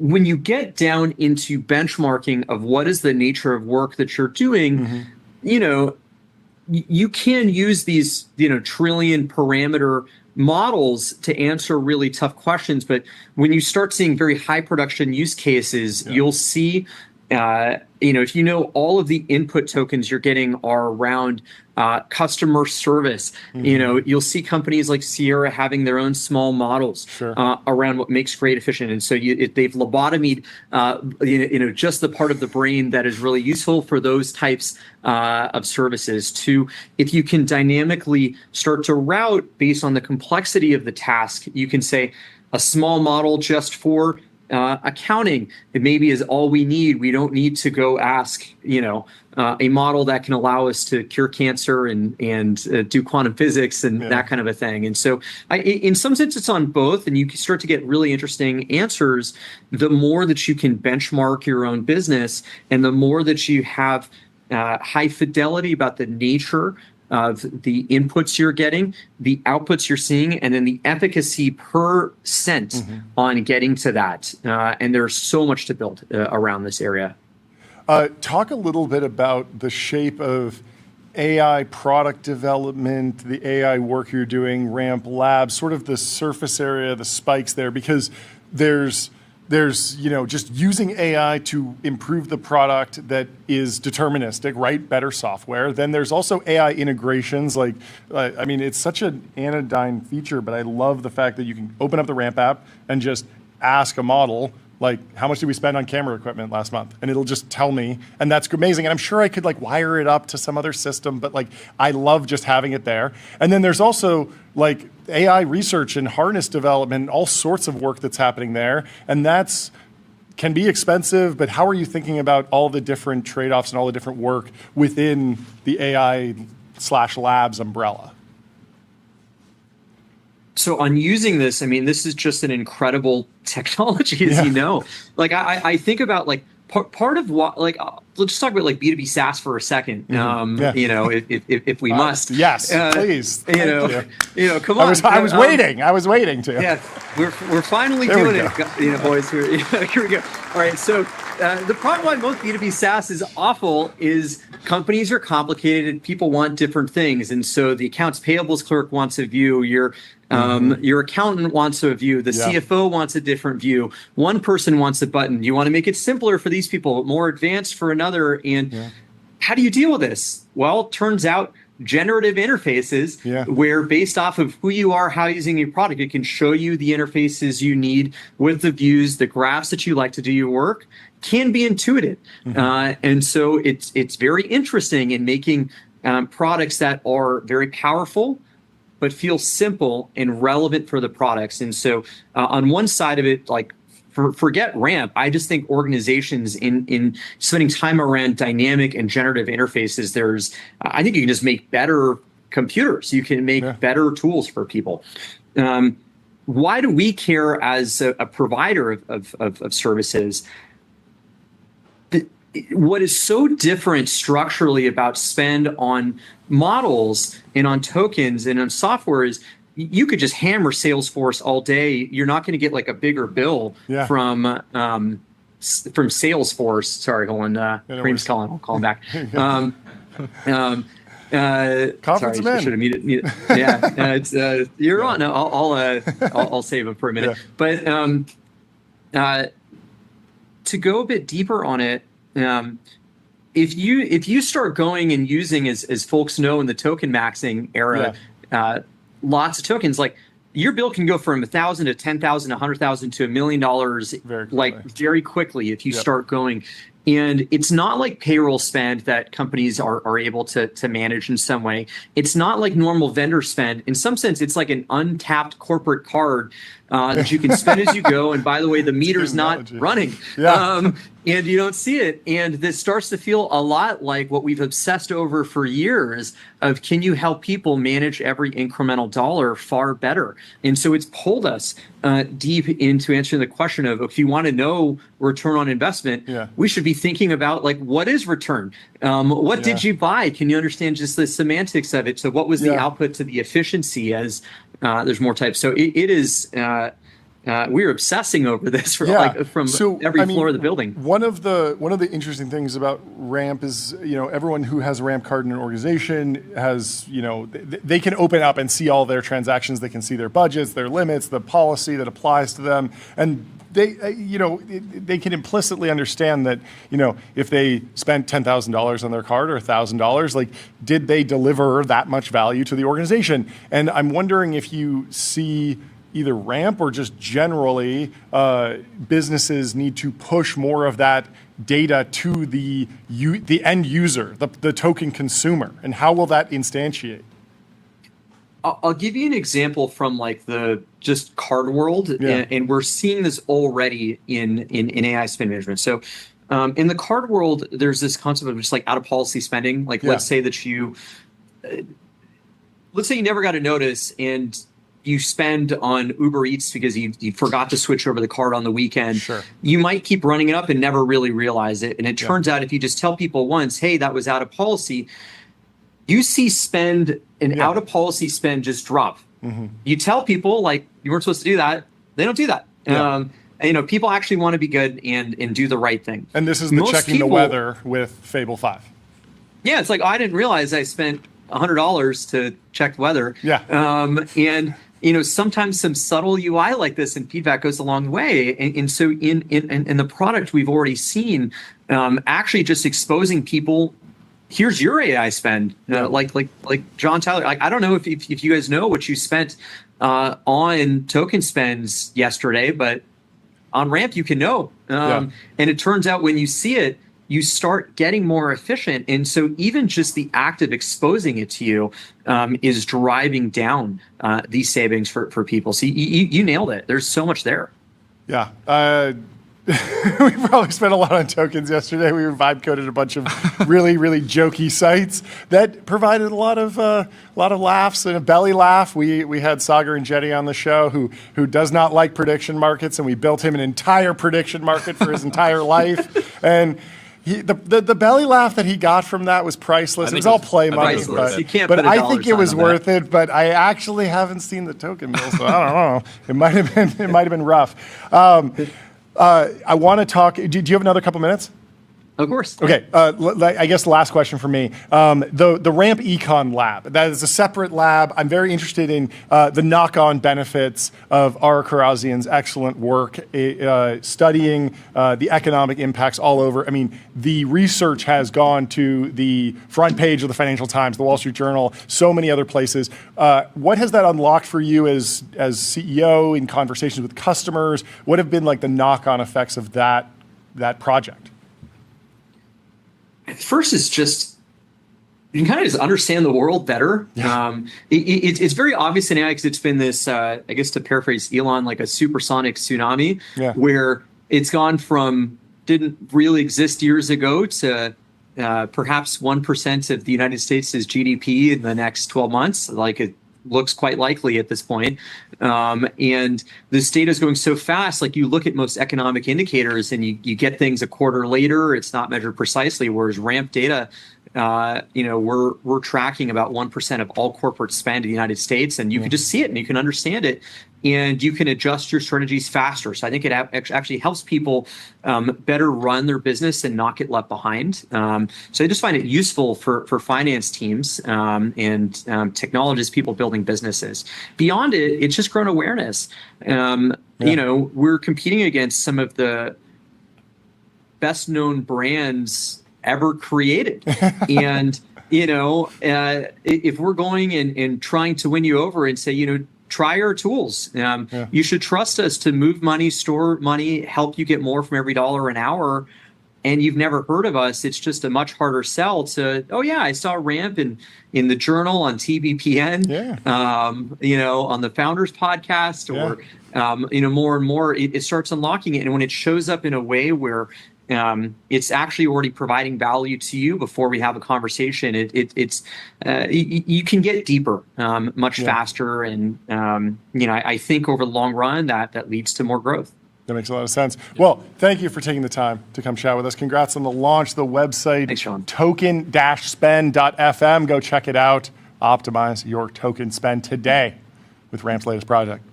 when you get down into benchmarking of what is the nature of work that you're doing, you can use these, trillion parameter models to answer really tough questions. But when you start seeing very high production use cases, you'll see, if all of the input tokens you're getting are around customer service, you'll see companies like Sierra having their own small models around what makes great efficient. And so they've lobotomied, just the part of the brain that is really useful for those types of services. If you can dynamically start to route based on the complexity of the task, you can say a small model just for accounting, it maybe is all we need. We don't need to go ask, a model that can allow us to cure cancer and do quantum physics and that kind of a thing. And so in some sense, it's on both, and you can start to get really interesting answers the more that you can benchmark your own business and the more that you have high fidelity about the nature of the inputs you're getting, the outputs you're seeing, and then the efficacy per cent on getting to that. And there's so much to build around this area. Talk a little bit about the shape of AI product development, the AI work you're doing, Ramp Labs, sort of the surface area, the spikes there, because there's just using AI to improve the product that is deterministic, right? Better software. Then there's also AI integrations. It's such an anodyne feature, but I love the fact that you can open up the Ramp app and just ask a model, like, how much did we spend on camera equipment last month? And it'll just tell me, and that's amazing. And I'm sure I could wire it up to some other system, but I love just having it there. And then there's also AI research and harness development, all sorts of work that's happening there. And that's can be expensive, but how are you thinking about all the different trade-offs and all the different work within the AI/labs umbrella? So on using this, I mean, this is just an incredible technology, as you know. Like I think about like part of what, like, let's just talk about like B2B SaaS for a second. You know, if we must. Yes, please. You know, come on. I was waiting. I was waiting to. Yeah, we're finally doing it. You know, boys. Here we go. All right. So the problem why most B2B SaaS is awful is companies are complicated and people want different things, and so the accounts payables clerk wants a view. Your accountant wants a view. The CFO wants a different view. One person wants a button. You want to make it simpler for these people, more advanced for another. And how do you deal with this? Well, it turns out generative interfaces, where based off of who you are, how you're using your product, it can show you the interfaces you need with the views, the graphs that you like to do your work, can be intuitive. And so it's very interesting in making products that are very powerful, but feel simple and relevant for the products. And so on one side of it, like forget ramp, I just think organizations in spending time around dynamic and generative interfaces, I think you can just make better computers. You can make better tools for people. Why do we care as a provider of services? What is so different structurally about spend on models and on tokens and on software is you could just hammer Salesforce all day. You're not going to get like a bigger bill from Salesforce. Sorry, hold on. Kareem's calling. I'll call him back. Conference sorry, should have muted. Yeah, it's you're on. No, I'll save him for a minute. But to go a bit deeper on it. If you start going and using, as folks know in the token maxing era, lots of tokens, like your bill can go from 1,000 to 10,000, 100,000 to $1 million, very quickly if you start going. And it's not like payroll spend that companies are able to manage in some way. It's not like normal vendor spend. In some sense, it's like an untapped corporate card that you can spend as you go. And by the way, the meter's not running. And you don't see it. And this starts to feel a lot like what we've obsessed over for years of, can you help people manage every incremental dollar far better? And so it's pulled us deep into answering the question of, if you want to know return on investment, we should be thinking about, like, what is return? What did you buy? Can you understand just the semantics of it? So what was the output to the efficiency as there's more types? So it is... we're obsessing over this from every floor of the building. One of the interesting things about Ramp is, everyone who has a Ramp card in an organization has, they can open up and see all their transactions. They can see their budgets, their limits, the policy that applies to them, and they can implicitly understand that, if they spent $10,000 on their card or $1,000, like, did they deliver that much value to the organization? And I'm wondering if you see either Ramp or just generally businesses need to push more of that data to the end user, the token consumer, and how will that instantiate? I'll give you an example from like the just card world, and we're seeing this already in AI spend management. So in the card world, there's this concept of just like out of policy spending. Like let's say you never got a notice and you spend on Uber Eats because you forgot to switch over the card on the weekend. You might keep running it up and never really realize it. And it turns out if you just tell people once, hey, that was out of policy, you see spend and out of policy spend just drop. You tell people, like, you weren't supposed to do that. They don't do that. And, people actually want to be good and do the right thing. And this is the checking the weather with Fable 5. Yeah, it's like, I didn't realize I spent $100 to check the weather. And sometimes some subtle UI like this and feedback goes a long way. And so in the product, we've already seen actually just exposing people. Here's your AI spend, like John Tyler. Like, I don't know if you guys know what you spent on token spends yesterday, but on Ramp you can know. And it turns out when you see it, you start getting more efficient. And so even just the act of exposing it to you is driving down these savings for people. So you nailed it. There's so much there. We probably spent a lot on tokens yesterday. We vibe coded a bunch of really, really jokey sites that provided a lot of laughs and a belly laugh. We had Sagar and Jetty on the show who does not like prediction markets, and we built him an entire prediction market for his entire life. And the belly laugh that he got from that was priceless. It was all play money, but I think it was worth it. But I actually haven't seen the token bill, so I don't know. It might have been rough. I want to talk. Do you have another couple minutes? Of course. Okay. I guess the last question for me. The Ramp Econ Lab, that is a separate lab. I'm very interested in the knock-on benefits of Ara Karazian's excellent work studying the economic impacts all over. I mean, the research has gone to the front page of the Financial Times, the Wall Street Journal, so many other places. What has that unlocked for you as CEO in conversations with customers? What have been like the knock-on effects of that project? First is just, you can kind of just understand the world better. Yeah. It's very obvious in AI because it's been this, I guess to paraphrase Elon, like a supersonic tsunami, where it's gone from didn't really exist years ago to perhaps 1% of the United States' GDP in the next 12 months. Like it looks quite likely at this point. And this data is going so fast, like you look at most economic indicators and you get things a quarter later, it's not measured precisely, whereas ramp data, we're tracking about 1% of all corporate spend in the United States, and you can just see it and you can understand it, and you can adjust your strategies faster. So I think it actually helps people better run their business and not get left behind. So I just find it useful for finance teams and technologists, people building businesses. Beyond it, it's just grown awareness. We're competing against some of the best known brands ever created. And, if we're going and trying to win you over and say, try our tools. You should trust us to move money, store money, help you get more from every dollar an hour. And you've never heard of us. It's just a much harder sell to, I saw Ramp in the journal on TBPN, on the Founders podcast, or, more and more, it starts unlocking it. And when it shows up in a way where it's actually already providing value to you before we have a conversation, you can get deeper much faster. And, I think over the long run that leads to more growth. That makes a lot of sense. Well, thank you for taking the time to come chat with us. Congrats on the launch, the website. Thanks, Sean. token-spend.fm. Go check it out. Optimize your token spend today with Ramp's latest project.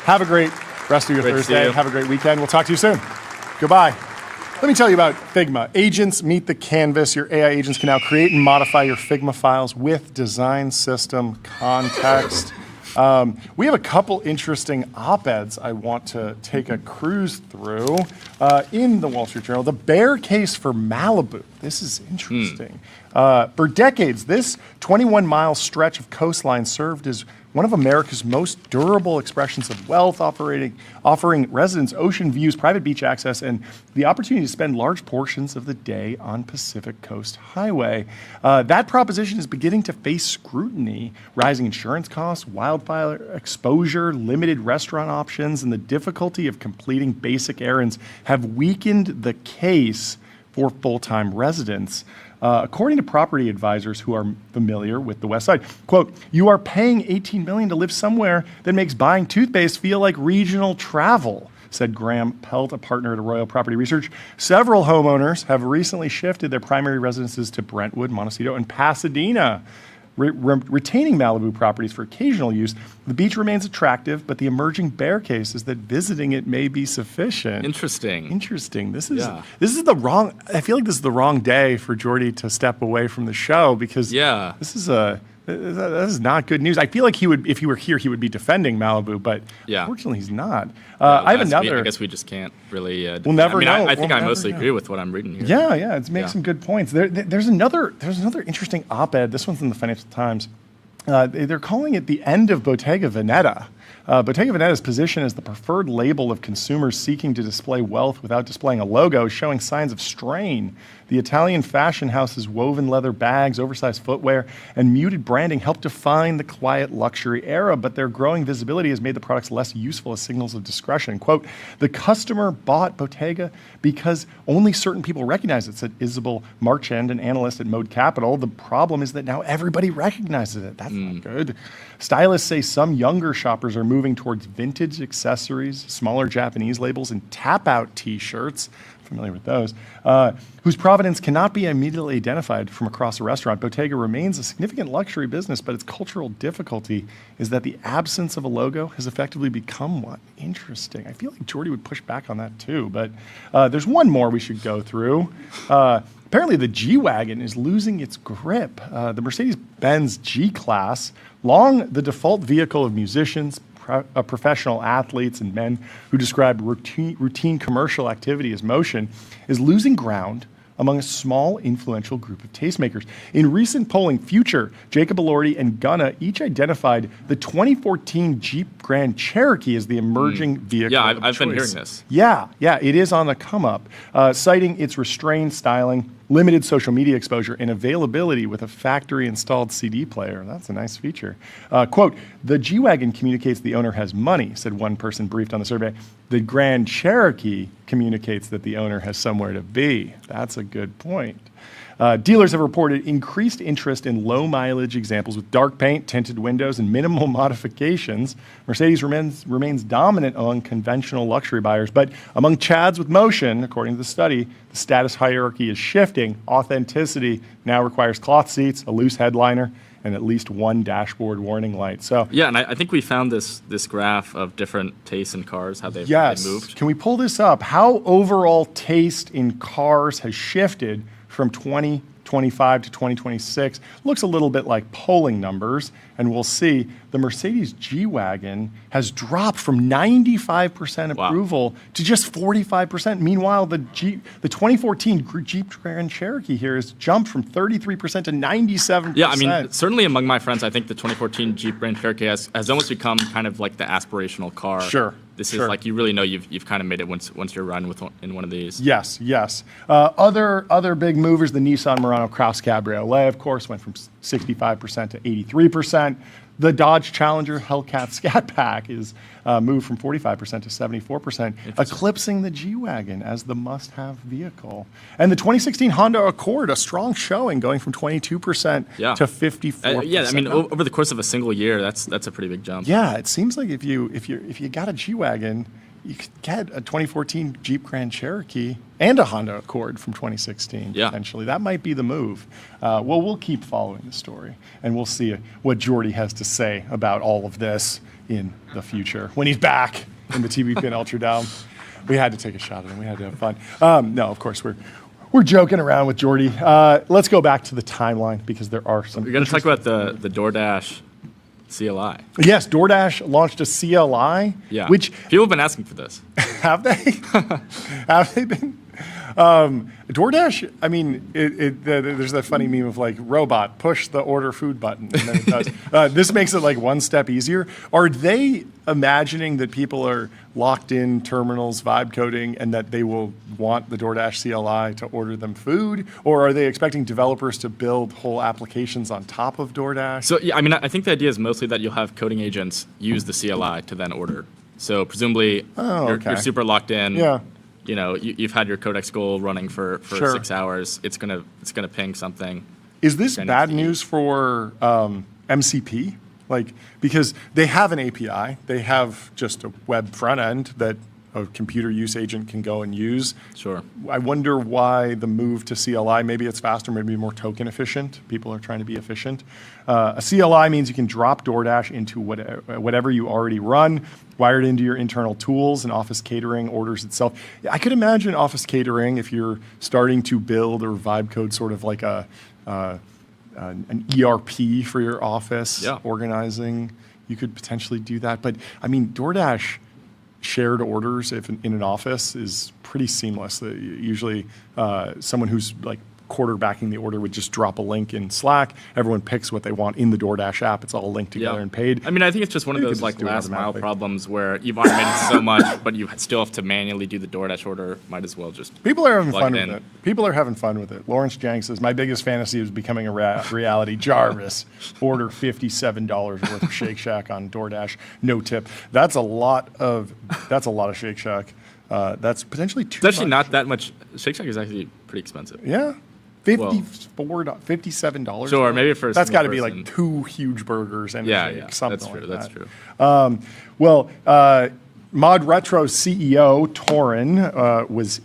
Have a great rest of your Thursday. Have a great weekend. We'll talk to you soon. Goodbye. Let me tell you about Figma. Agents meet the canvas. Your AI agents can now create and modify your Figma files with design system context. We have a couple interesting op-eds I want to take a cruise through in the Wall Street Journal. The bear case for Malibu. This is interesting. For decades, this 21-mile stretch of coastline served as one of America's most durable expressions of wealth, offering residents ocean views, private beach access, and the opportunity to spend large portions of the day on Pacific Coast Highway. That proposition is beginning to face scrutiny. Rising insurance costs, wildfire exposure, limited restaurant options, and the difficulty of completing basic errands have weakened the case for full-time residents. According to property advisors who are familiar with the West Side, quote, "You are paying $18 million to live somewhere that makes buying toothpaste feel like regional travel," said Graham Pelt, a partner at Royal Property Research. Several homeowners have recently shifted their primary residences to Brentwood, Montecito, and Pasadena, retaining Malibu properties for occasional use. The beach remains attractive, but the emerging bear case is that visiting it may be sufficient. Interesting. This is the wrong. I feel like this is the wrong day for Jordy to step away from the show because this is not good news. I feel like he would, if he were here, he would be defending Malibu, but unfortunately he's not. I have another. I guess we just can't really. We'll never know. I think I mostly agree with what I'm reading here. Yeah, it's making some good points. There's another interesting op-ed. This one's in the Financial Times. They're calling it the end of Bottega Veneta. Bottega Veneta's position as the preferred label of consumers seeking to display wealth without displaying a logo is showing signs of strain. The Italian fashion house's woven leather bags, oversized footwear, and muted branding help define the quiet luxury era, but their growing visibility has made the products less useful as signals of discretion. Quote, the customer bought Bottega because only certain people recognize it, said Isabel Marchand, an analyst at Mode Capital. The problem is that now everybody recognizes it. That's not good. Stylists say some younger shoppers are moving towards vintage accessories, smaller Japanese labels, and tap-out T-shirts, familiar with those, whose provenance cannot be immediately identified from across a restaurant. Bottega remains a significant luxury business, but its cultural difficulty is that the absence of a logo has effectively become one. Interesting. I feel like Jordy would push back on that too, but there's one more we should go through. Apparently the G-Wagon is losing its grip. The Mercedes-Benz G-Class, long the default vehicle of musicians, professional athletes, and men who describe routine commercial activity as motion, is losing ground among a small, influential group of tastemakers. In recent polling, Future, Jacob Elordi, and Gunna each identified the 2014 Jeep Grand Cherokee as the emerging vehicle Yeah, of I've been choice. hearing this. Yeah, it is on the come up, citing its restrained styling, limited social media exposure, and availability with a factory-installed CD player. That's a nice feature. Quote, the G-Wagon communicates the owner has money, said one person briefed on the survey. The Grand Cherokee communicates that the owner has somewhere to be. That's a good point. Dealers have reported increased interest in low-mileage examples with dark paint, tinted windows, and minimal modifications. Mercedes remains dominant among conventional luxury buyers, but among Chads with motion, according to the study, the status hierarchy is shifting. Authenticity now requires cloth seats, a loose headliner, and at least one dashboard warning light. So Yeah, and I think we found this graph of different tastes in cars, how they've moved. Can we pull this up? How overall taste in cars has shifted from 2025 to 2026. Looks a little bit like polling numbers, and we'll see the Mercedes G-Wagon has dropped from 95% approval to just 45%. Meanwhile, the 2014 Jeep Grand Cherokee here has jumped from 33% to 97%. Yeah, I mean, certainly among my friends, I think the 2014 Jeep Grand Cherokee has almost become kind of like the aspirational car. Sure. This is like, you really know you've kind of made it once you're running in one of these. Yes. Other big movers, the Nissan Murano Krauss Cabriolet, of course, went from 65% to 83%. The Dodge Challenger Hellcat Scat Pack is moved from 45% to 74%, eclipsing the G-Wagon as the must-have vehicle. And the 2016 Honda Accord, a strong showing, going from 22% to 54%. Yeah, I mean, over the course of a single year, that's a pretty big jump. Yeah, it seems like if you got a G-Wagon, you could get a 2014 Jeep Grand Cherokee and a Honda Accord from 2016, potentially. That might be the move. Well, we'll keep following the story, and we'll see what Jordy has to say about all of this in the future. When he's back in the TBPN Ultra Dome, we had to take a shot at him. We had to have fun. No, of course, we're joking around with Jordy. Let's go back to the timeline, because there are some... We're going to talk about the DoorDash CLI. Yes, DoorDash launched a CLI. Yeah. Which people have been asking for this. Have they? Have they been? DoorDash, I mean, there's that funny meme of like, robot, push the order food button, and then it does. This makes it like one step easier. Are they imagining that people are locked in terminals, vibe coding, and that they will want the DoorDash CLI to order them food? Or are they expecting developers to build whole applications on top of DoorDash? So, yeah, I mean, I think the idea is mostly that you'll have coding agents use the CLI to then order. So presumably you're super locked in. Yeah. You know, you've had your Codex goal running for 6 hours. It's gonna ping something. Is this bad news for MCP? Like, because they have an API, they have just a web front end that a computer use agent can go and use. Sure. I wonder why the move to CLI, maybe it's faster, maybe more token efficient. People are trying to be efficient. A CLI means you can drop DoorDash into whatever you already run, wired into your internal tools, and Office Catering orders itself. I could imagine Office Catering, if you're starting to build or vibe code sort of like an ERP for your office, organizing, you could potentially do that. But I mean, DoorDash shared orders in an office is pretty seamless. Usually someone who's like quarterbacking the order would just drop a link in Slack. Everyone picks what they want in the DoorDash app. It's all linked together and paid. I mean, I think it's just one of You those could just like do it last mile automatically. problems where you've automated so much, but you still have to manually do the DoorDash order. Might as well just People are having plug fun it with in. it. People are having fun with it. Lawrence Jank says, my biggest fantasy is becoming a reality. Jarvis, order $57 worth of Shake Shack on DoorDash, no tip. That's a lot of Shake Shack. That's potentially too It's actually much. not that much. Shake Shack is actually pretty expensive. Yeah. $57. Sure, maybe for a that's got to single be like person. 2 huge burgers and a Yeah, shake, yeah, something that's true. like That's that. true. Well, Mod Retro CEO Torin was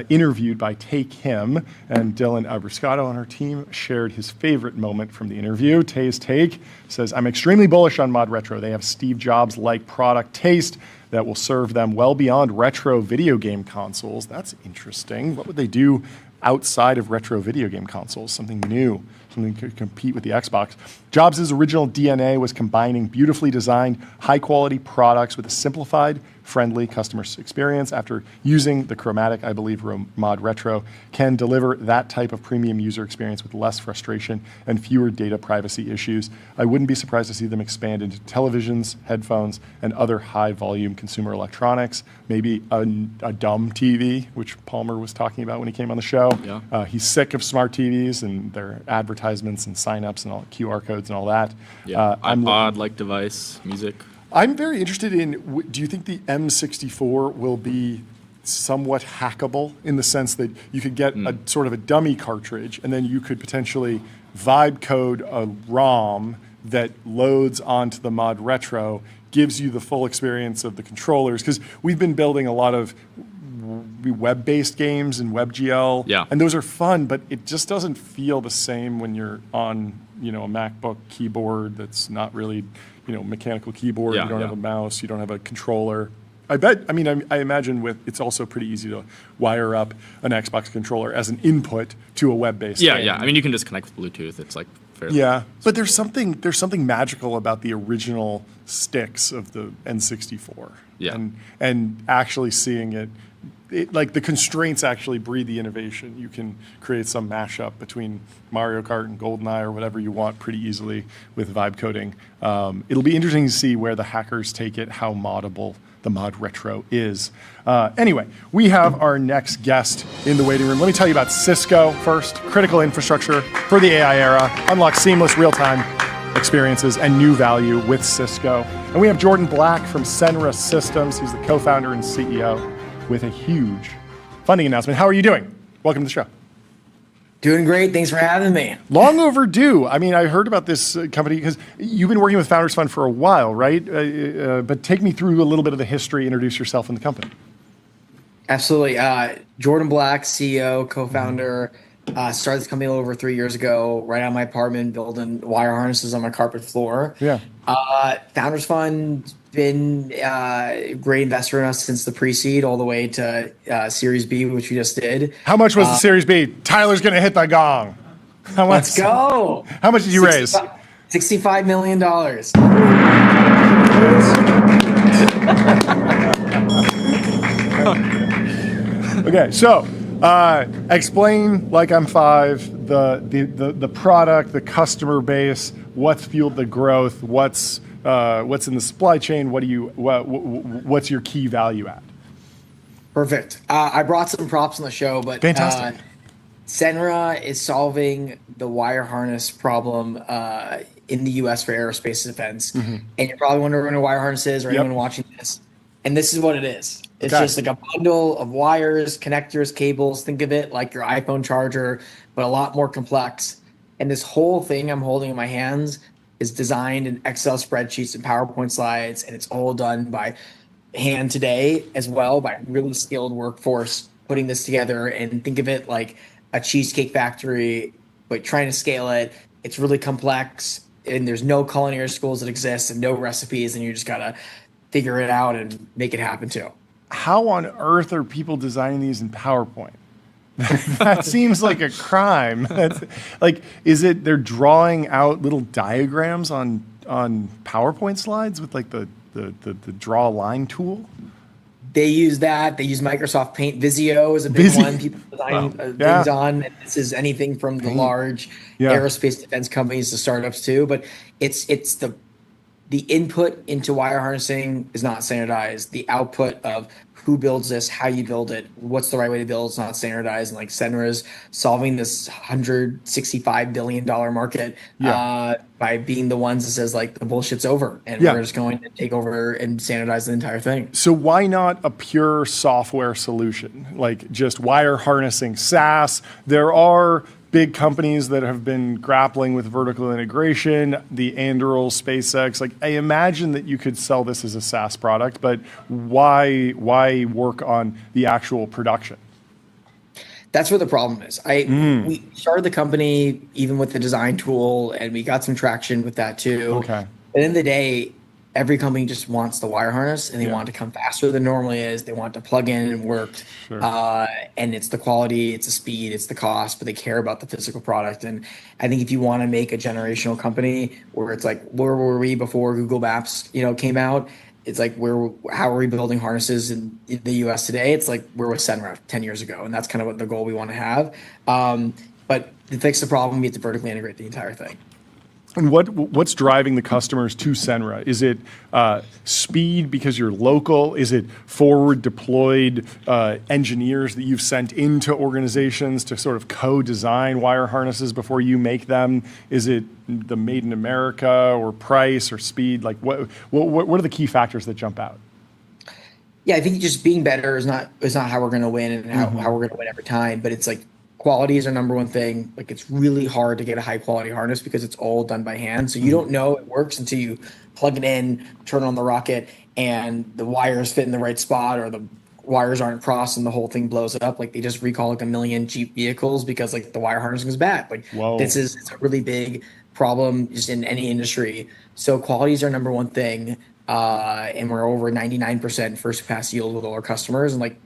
interviewed by Take Him, and Dylan Abruscato on her team shared his favorite moment from the interview. Tay's take says, I'm extremely bullish on Mod Retro. They have Steve Jobs-like product taste that will serve them well beyond retro video game consoles. That's interesting. What would they do outside of retro video game consoles? Something new, something that could compete with the Xbox. Jobs' original DNA was combining beautifully designed, high-quality products with a simplified, friendly customer experience. After using the Chromatic, I believe Mod Retro can deliver that type of premium user experience with less frustration and fewer data privacy issues. I wouldn't be surprised to see them expand into televisions, headphones, and other high-volume consumer electronics. Maybe a dumb TV, which Palmer was talking about when he came on the show. Yeah. He's sick of smart TVs and their advertisements and signups and all QR codes and all that. Yeah, I'm iPod-like device, music. I'm very interested in, do you think the M64 will be somewhat hackable in the sense that you could get a sort of a dummy cartridge and then you could potentially vibe code a ROM that loads onto the Mod Retro, gives you the full experience of the controllers? Because we've been building a lot of web-based games and WebGL, Yeah. and those are fun, but it just doesn't feel the same when you're on, a MacBook keyboard that's not really, mechanical keyboard. Yeah, You don't yeah. have a mouse. You don't have a controller. I imagine it's also pretty easy to wire up an Xbox controller as an input to a web-based Yeah, game. yeah. I mean, you can just connect with Bluetooth. It's like fairly. Yeah, but there's something magical about the original sticks of the N64. Yeah. And actually seeing it, like the constraints actually breed the innovation. You can create some mashup between Mario Kart and GoldenEye or whatever you want pretty easily with vibe coding. It'll be interesting to see where the hackers take it, how moddable the Mod Retro is. Anyway, we have our next guest in the waiting room. Let me tell you about Cisco first. Critical infrastructure for the AI era. Unlock seamless real-time experiences and new value with Cisco. And we have Jordan Black from Senra Systems. He's the co-founder and CEO with a huge funding announcement. How are you doing? Welcome to the show. Doing great. Thanks for having me. Long overdue. I mean, I heard about this company because you've been working with Founders Fund for a while, right? But take me through a little bit of the history. Introduce yourself and the company. Absolutely. Jordan Black, CEO, co-founder. Started this company a little over 3 years ago, right out of my apartment, building wire harnesses on my carpet floor. Yeah. Founders Fund been a great investor in us since the pre-seed all the way to Series B, which we just did. How much was the Series B? Tyler's going to hit the gong. How much? Let's go. How much did you raise? $65 million. Okay, so explain, like I'm five, the product, the customer base, what's fueled the growth, what's in the supply chain, what's your key value add? Perfect. I brought some props on the show, but Fantastic. Senra is solving the wire harness problem in the U.S. for aerospace defense. And you're probably wondering what a wire harness is, or anyone watching this. And this is what it is. It's just like a bundle of wires, connectors, cables. Think of it like your iPhone charger, but a lot more complex. And this whole thing I'm holding in my hands is designed in Excel spreadsheets and PowerPoint slides, and it's all done by hand today as well, by a really skilled workforce putting this together. And think of it like a cheesecake factory, but trying to scale it. It's really complex, and there's no culinary schools that exist and no recipes, and you just gotta figure it out and make it happen too. How on earth are people designing these in PowerPoint? That seems like a crime. Is it they're drawing out little diagrams on PowerPoint slides with like the draw line tool? They use that. They use Microsoft Paint. Visio is a big one. People design things on. And this is anything from the large aerospace defense companies to startups too. But it's the input into wire harnessing is not standardized. The output of who builds this, how you build it, what's the right way to build, it's not standardized. And like Senra's solving this $165 billion market by being the ones that says like the bullshit's over and we're just going to take over and standardize the entire thing. So why not a pure software solution, like just wire harnessing SaaS? There are big companies that have been grappling with vertical integration, the Anduril, SpaceX. Like, I imagine that you could sell this as a SaaS product, but why work on the actual production? That's where the problem is. We started the company even with the design tool, and we got some traction with that too. Okay. But at the end of the day, every company just wants the wire harness, and they want it to come faster than normally is. They want to plug in and work. Sure. And it's the quality, it's the speed, it's the cost, but they care about the physical product. And I think if you want to make a generational company where it's like, where were we before Google Maps, came out? It's like, how are we building harnesses in the US today? It's like, where was Senra 10 years ago? And that's kind of what the goal we want to have. But to fix the problem, we have to vertically integrate the entire thing. And what's driving the customers to Senra? Is it speed because you're local? Is it forward deployed engineers that you've sent into organizations to sort of co-design wire harnesses before you make them? Is it the made in America or price or speed? Like what are the key factors that jump out? Yeah, I think just being better is not how we're going to win and how we're going to win every time. But it's like, quality is our number one thing. Like, it's really hard to get a high quality harness because it's all done by hand. So you don't know it works until you plug it in, turn on the rocket, and the wires fit in the right spot, or the wires aren't crossed and the whole thing blows up. Like, they just recall like 1 million Jeep vehicles because like the wire harnessing is bad. Like, it's a really big problem just in any industry. So quality is our number one thing. And we're over 99% first pass yield with all our customers. And like,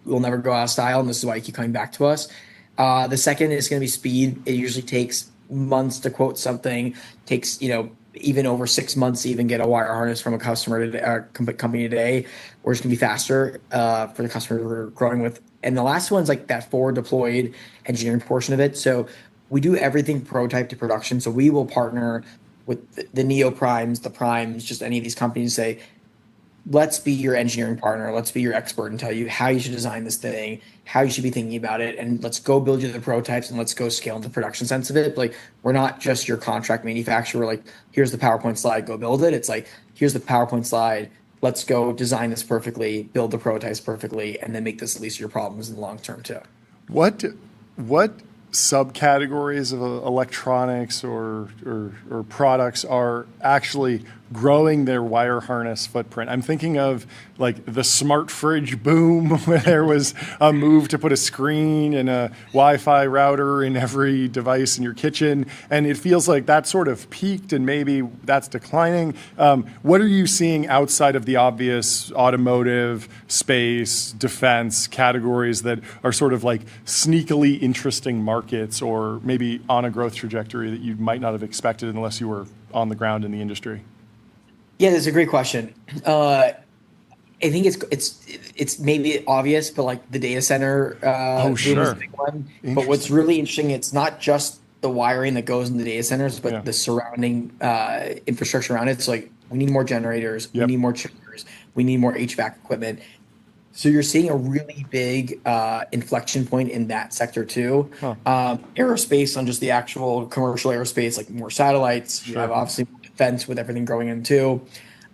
we'll never go out of style. And this is why you keep coming back to us. The second is going to be speed. It usually takes months to quote something, takes, even over 6 months to even get a wire harness from a customer today, company today, or it's going to be faster for the customer we're growing with. And the last one's like that forward deployed engineering portion of it. So we do everything prototype to production. So we will partner with the neo primes, the primes, just any of these companies, say, let's be your engineering partner. Let's be your expert and tell you how you should design this thing, how you should be thinking about it, and let's go build you the prototypes and let's go scale into production sense of it. Like, we're not just your contract manufacturer. Like, here's the PowerPoint slide, go build it. It's like, here's the PowerPoint slide. Let's go design this perfectly, build the prototypes perfectly, and then make this the least of your problems in the long term too. What subcategories of electronics or products are actually growing their wire harness footprint? I'm thinking of like the smart fridge boom, where there was a move to put a screen and a Wi-Fi router in every device in your kitchen, and it feels like that sort of peaked and maybe that's declining. What are you seeing outside of the obvious automotive, space, defense categories that are sort of like sneakily interesting markets, or maybe on a growth trajectory that you might not have expected unless you were on the ground in the industry? Yeah, that's a great question. I think it's maybe obvious, but like the data center boom is a big one. But what's really interesting, it's not just the wiring that goes in the data centers, but the surrounding infrastructure around it. So like, we need more generators, we need more chillers, we need more HVAC equipment. So you're seeing a really big inflection point in that sector too. Aerospace, on just the actual commercial aerospace, like more satellites. You have obviously defense with everything growing in too.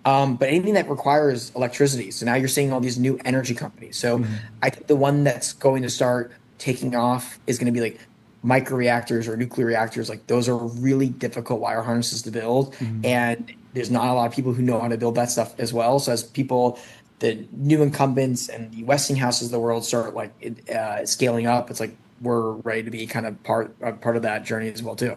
But anything that requires electricity. So now you're seeing all these new energy companies. So I think the one that's going to start taking off is going to be like microreactors or nuclear reactors. Like, those are really difficult wire harnesses to build. And there's not a lot of people who know how to build that stuff as well. So as people, the new incumbents and the Westinghouses of the world start like scaling up, it's like we're ready to be kind of part of that journey as well too.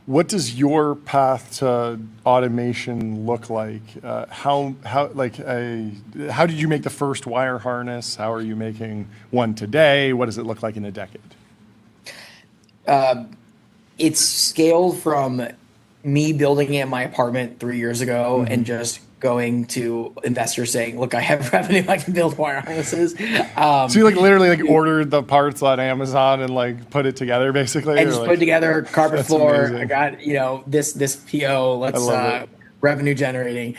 What does your path to automation look like? How did you make the first wire harness? How are you making one today? What does it look like in a decade? It's scaled from me building it in my apartment 3 years ago and just going to investors saying, "Look, I have revenue. I can build wire harnesses." So you like literally like ordered the parts on Amazon and like put it together basically? And just put it together, carpet floor. amazing. I got, this PO. Let's revenue generating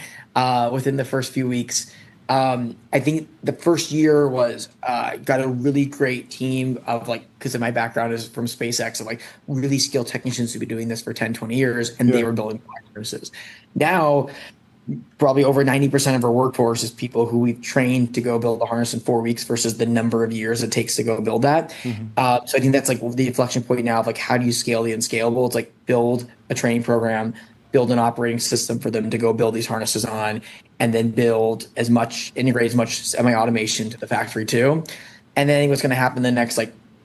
within the first few weeks. I think the first year was got a really great team of because of my background is from SpaceX, of really skilled technicians who've been doing this for 10, 20 years, and they were building wire harnesses. Now, probably over 90% of our workforce is people who we've trained to go build a harness in 4 weeks versus the number of years it takes to go build that. So I think that's the inflection point now of how do you scale the unscalable? It's build a training program, build an operating system for them to go build these harnesses on, and then integrate as much semi-automation to the factory too. And then I think what's going to happen in the next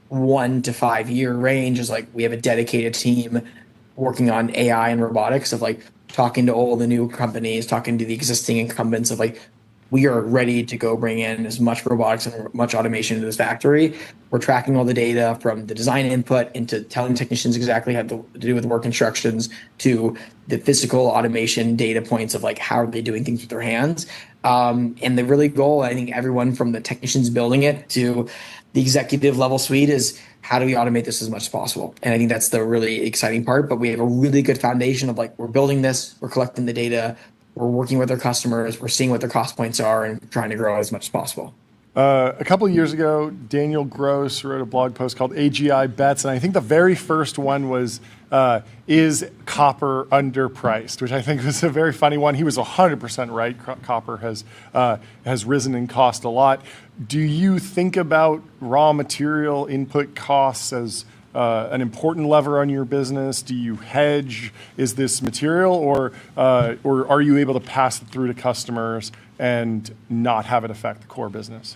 1 to 5 year range is we have a dedicated team working on AI and robotics of talking to all the new companies, talking to the existing incumbents of we are ready to go bring in as much robotics and much automation into this factory. We're tracking all the data from the design input into telling technicians exactly how to do with work instructions to the physical automation data points of how are they doing things with their hands. And the really goal, I think everyone from the technicians building it to the executive level suite is how do we automate this as much as possible? And I think that's the really exciting part, but we have a really good foundation of we're building this, we're collecting the data, we're working with our customers, we're seeing what their cost points are and trying to grow as much as possible. A couple of years ago, Daniel Gross wrote a blog post called AGI Bets, and I think the very first one was, is copper underpriced, which I think was a very funny one. He was 100% right. Copper has risen in cost a lot. Do you think about raw material input costs as an important lever on your business? Do you hedge? Is this material, or are you able to pass it through to customers and not have it affect the core business?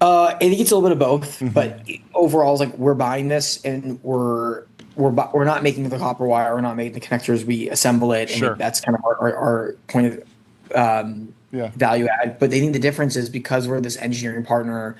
I think it's a little bit of both, but overall, we're buying this and we're not making the copper wire, we're not making the connectors, we assemble it, and that's kind of our point of value add. But I think the difference is because we're this engineering partner,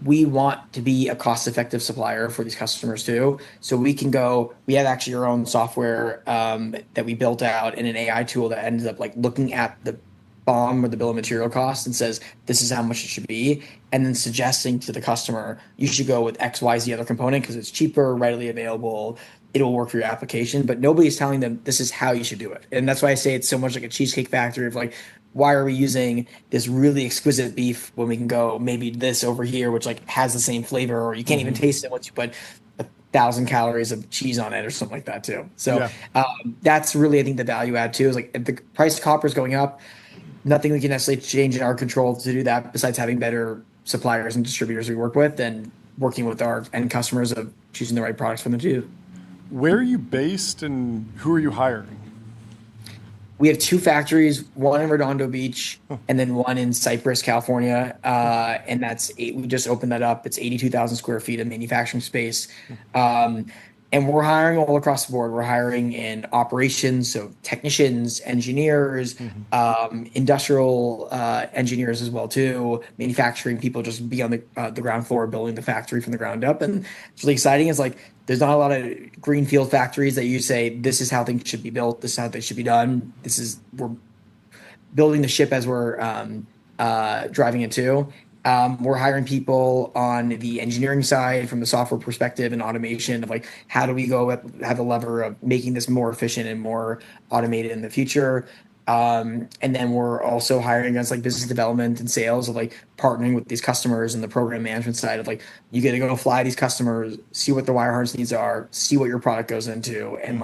we want to be a cost-effective supplier for these customers too. So we have actually our own software that we built out in an AI tool that ends up looking at the BOM or the bill of material cost and says, this is how much it should be. And then suggesting to the customer, you should go with X, Y, Z other component because it's cheaper, readily available, it'll work for your application. But nobody's telling them this is how you should do it. And that's why I say it's so much like a Cheesecake Factory of why are we using this really exquisite beef when we can go maybe this over here, which has the same flavor, or you can't even taste it once you put 1,000 calories of cheese on it or something like that too. So that's really, I think, the value add too, is if the price of copper is going up, nothing we can necessarily change in our control to do that besides having better suppliers and distributors we work with and working with our end customers of choosing the right products for them to do. Where are you based and who are you hiring? We have 2 factories, one in Redondo Beach and then one in Cypress, California. And we just opened that up. It's 82,000 square feet of manufacturing space. And we're hiring all across the board. We're hiring in operations, so technicians, engineers, industrial engineers as well too. Manufacturing people just be on the ground floor building the factory from the ground up. And it's really exciting. It's there's not a lot of greenfield factories that you say this is how things should be built. This is how they should be done. We're building the ship as we're driving it too. We're hiring people on the engineering side from the software perspective and automation of how do we have the lever of making this more efficient and more automated in the future. And then we're also hiring us business development and sales of partnering with these customers and the program management side of you get to go fly these customers, see what the wire harness needs are, see what your product goes into, and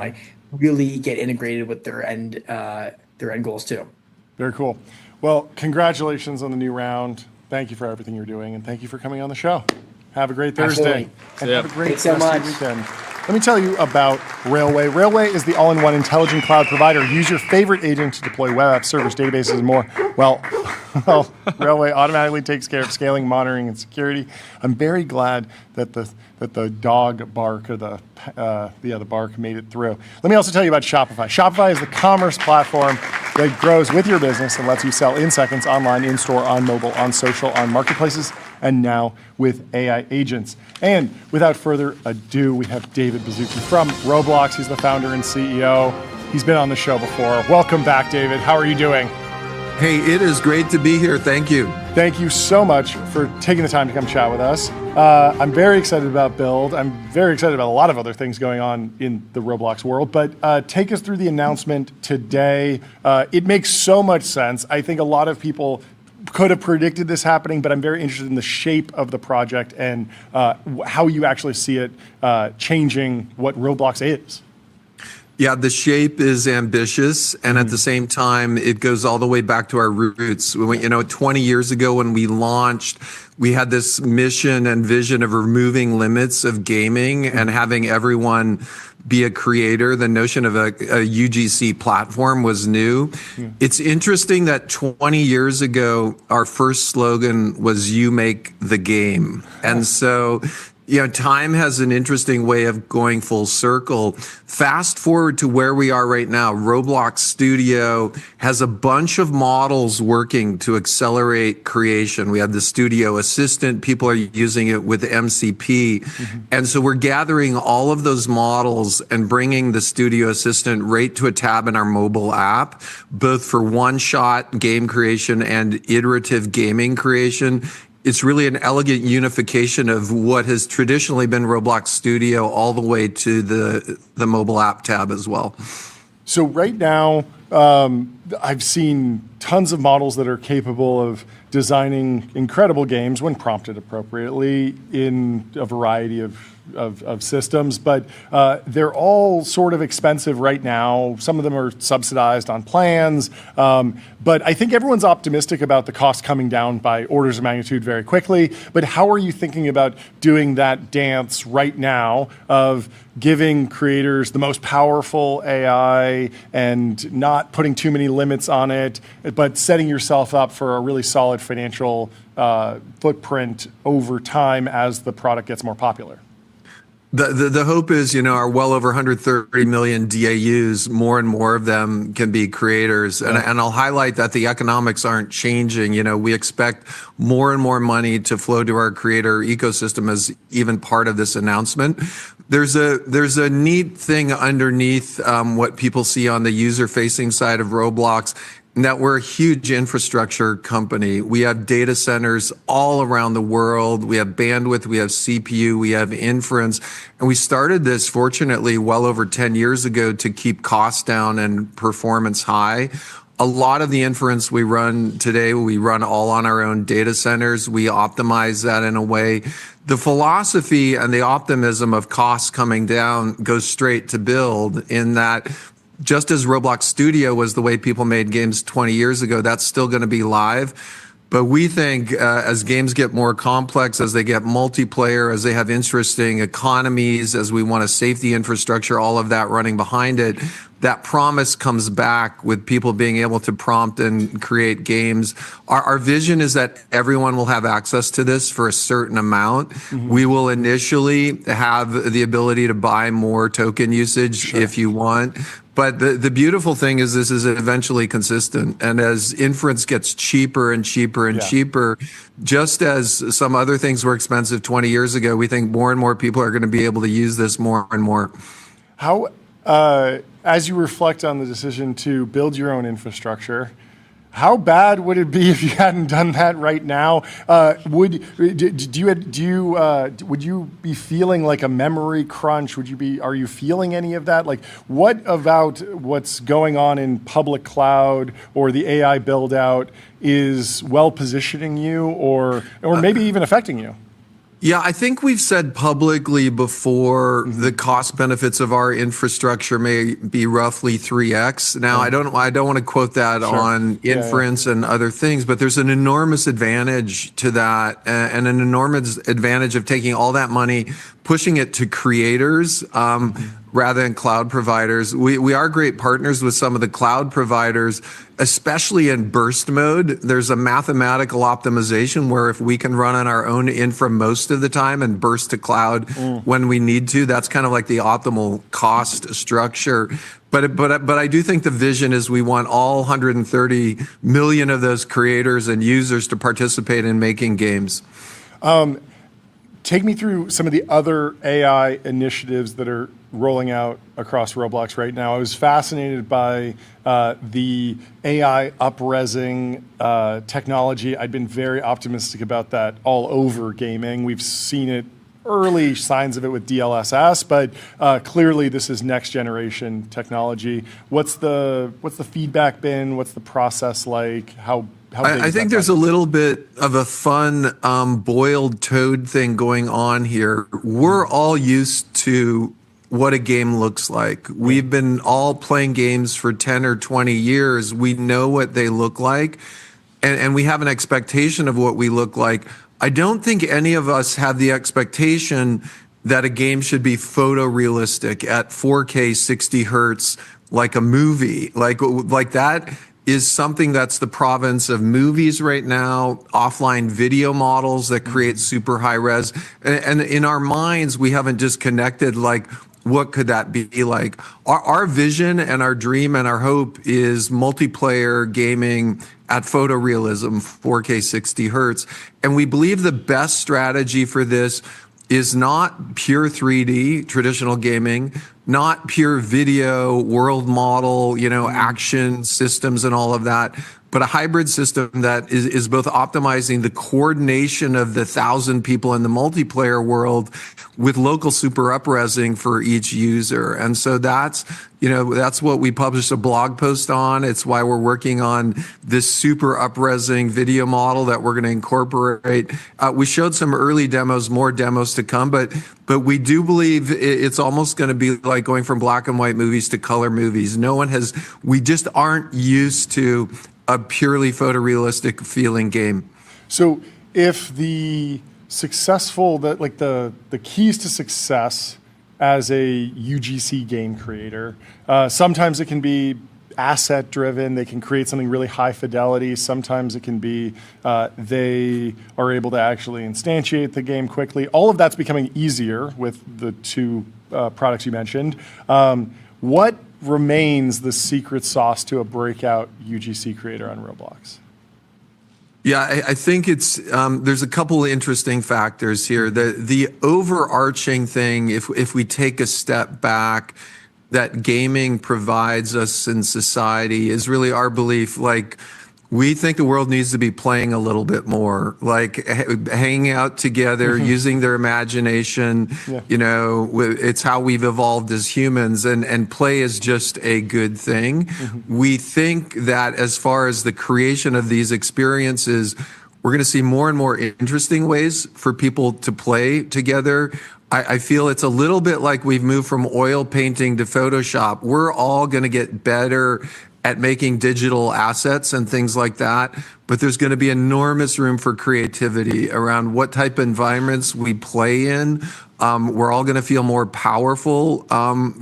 really get integrated with their end goals too. Very cool. Well, congratulations on the new round. Thank you for everything you're doing, and thank you for coming on the show. Have a great Thursday. Absolutely. And have a great Thanks so rest of much. your weekend. Let me tell you about Railway. Railway is the all-in-one intelligent cloud provider. Use your favorite agent to deploy web apps, servers, databases, and more. Well, Railway automatically takes care of scaling, monitoring, and security. I'm very glad that the dog bark or the bark made it through. Let me also tell you about Shopify. Shopify is the commerce platform that grows with your business and lets you sell in seconds, online, in-store, on mobile, on social, on marketplaces, and now with AI agents. And without further ado, we have David Baszucki from Roblox. He's the founder and CEO. He's been on the show before. Welcome back, David. How are you doing? Hey, it is great to be here. Thank you. Thank you so much for taking the time to come chat with us. I'm very excited about Build. I'm very excited about a lot of other things going on in the Roblox world, but take us through the announcement today. It makes so much sense. I think a lot of people could have predicted this happening, but I'm very interested in the shape of the project and how you actually see it changing what Roblox is. Yeah, the shape is ambitious, and at the same time, it goes all the way back to our roots. 20 years ago when we launched, we had this mission and vision of removing limits of gaming and having everyone be a creator. The notion of a UGC platform was new. It's interesting that 20 years ago, our first slogan was "You make the game." And so, time has an interesting way of going full circle. Fast forward to where we are right now. Roblox Studio has a bunch of models working to accelerate creation. We have the Studio Assistant. People are using it with MCP. And so we're gathering all of those models and bringing the Studio Assistant right to a tab in our mobile app, both for one-shot game creation and iterative gaming creation. It's really an elegant unification of what has traditionally been Roblox Studio all the way to the mobile app tab as well. So right now, I've seen tons of models that are capable of designing incredible games when prompted appropriately in a variety of systems, but they're all sort of expensive right now. Some of them are subsidized on plans, but I think everyone's optimistic about the cost coming down by orders of magnitude very quickly. But how are you thinking about doing that dance right now of giving creators the most powerful AI and not putting too many limits on it, but setting yourself up for a really solid financial footprint over time as the product gets more popular? The hope is, our well over 130 million DAUs, more and more of them can be creators. And I'll highlight that the economics aren't changing. We expect more and more money to flow to our creator ecosystem as even part of this announcement. There's a neat thing underneath what people see on the user-facing side of Roblox, that we're a huge infrastructure company. We have data centers all around the world. We have bandwidth, we have CPU, we have inference. And we started this, fortunately, well over 10 years ago to keep costs down and performance high. A lot of the inference we run today, we run all on our own data centers. We optimize that in a way. The philosophy and the optimism of costs coming down goes straight to Build, in that just as Roblox Studio was the way people made games 20 years ago, that's still going to be live. But we think as games get more complex, as they get multiplayer, as they have interesting economies, as we want a safety infrastructure, all of that running behind it, that promise comes back with people being able to prompt and create games. Our vision is that everyone will have access to this for a certain amount. We will initially have the ability to buy more token usage if you want. But the beautiful thing is this is eventually consistent. And as inference gets cheaper and cheaper and cheaper, just as some other things were expensive 20 years ago, we think more and more people are going to be able to use this more and more. How, as you reflect on the decision to build your own infrastructure, how bad would it be if you hadn't done that right now? Would you be feeling like a memory crunch? Are you feeling any of that? Like, what about what's going on in public cloud or the AI build out is well positioning you, or maybe even affecting you? Yeah, I think we've said publicly before the cost benefits of our infrastructure may be roughly 3x. Now, I don't want to quote that on inference and other things, but there's an enormous advantage to that, and an enormous advantage of taking all that money, pushing it to creators rather than cloud providers. We are great partners with some of the cloud providers, especially in burst mode. There's a mathematical optimization where if we can run on our own infra most of the time and burst to cloud when we need to, that's kind of like the optimal cost structure. But I do think the vision is we want all 130 million of those creators and users to participate in making games. Take me through some of the other AI initiatives that are rolling out across Roblox right now. I was fascinated by the AI up-resing technology. I'd been very optimistic about that all over gaming. We've seen it, early signs of it with DLSS, but clearly this is next generation technology. What's the feedback been? What's the process like? How big I think there's a little bit of a fun boiled toad thing going on here. We're all used to what a game looks like. We've been all playing games for 10 or 20 years. We know what they look like, and we have an expectation of what we look like. I don't think any of us have the expectation that a game should be photorealistic at 4K 60 hertz like a movie. Like that is something that's the province of movies right now, offline video models that create super high res. And in our minds, we haven't disconnected like, what could that be like? Our vision and our dream and our hope is multiplayer gaming at photorealism, 4K 60 hertz. And we believe the best strategy for this is not pure 3D, traditional gaming, not pure video, world model, action systems and all of that, but a hybrid system that is both optimizing the coordination of the 1,000 people in the multiplayer world with local super upresing for each user. And so that's what we published a blog post on. It's why we're working on this super upresing video model that we're going to incorporate. We showed some early demos, more demos to come, but we do believe it's almost going to be like going from black and white movies to color movies. We just aren't used to a purely photorealistic feeling game. So if the keys to success as a UGC game creator, sometimes it can be asset driven. They can create something really high fidelity. Sometimes it can be they are able to actually instantiate the game quickly. All of that's becoming easier with the two products you mentioned. What remains the secret sauce to a breakout UGC creator on Roblox? Yeah, I think it's there's a couple of interesting factors here. The overarching thing, if we take a step back, that gaming provides us in society is really our belief. Like, we think the world needs to be playing a little bit more, like hanging out together, using their imagination. Yeah. It's how we've evolved as humans, and play is just a good thing. We think that as far as the creation of these experiences, we're going to see more and more interesting ways for people to play together. I feel it's a little bit like we've moved from oil painting to Photoshop. We're all going to get better at making digital assets and things like that, but there's going to be enormous room for creativity around what type of environments we play in. We're all going to feel more powerful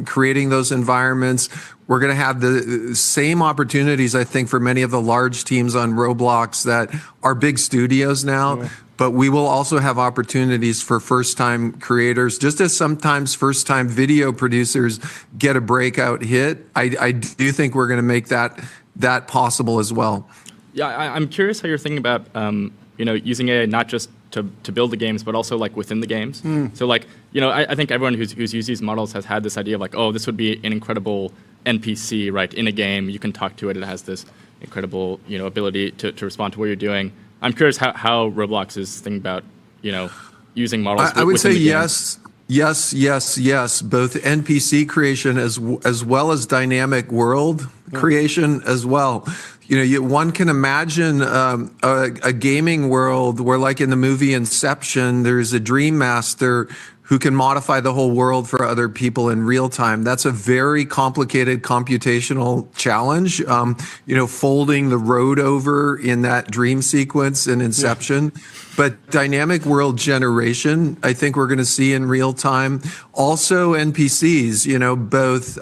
creating those environments. We're going to have the same opportunities, I think, for many of the large teams on Roblox that are big studios now. Yeah. But we will also have opportunities for first-time creators, just as sometimes first-time video producers get a breakout hit. I do think we're going to make that possible as well. Yeah, I'm curious how you're thinking about using AI not just to build the games, but also like within the games. So like I think everyone who's used these models has had this idea of like, oh, this would be an incredible NPC, right, in a game. You can talk to it. It has this incredible ability to respond to what you're doing. I'm curious how Roblox is thinking about, using models. I would say yes. Both NPC creation as well as dynamic world creation as well. One can imagine a gaming world where, like in the movie Inception, there's a dream master who can modify the whole world for other people in real time. That's a very complicated computational challenge. Folding the road over in that dream sequence in Inception. Yeah. But dynamic world generation, I think we're going to see in real time. Also NPCs, both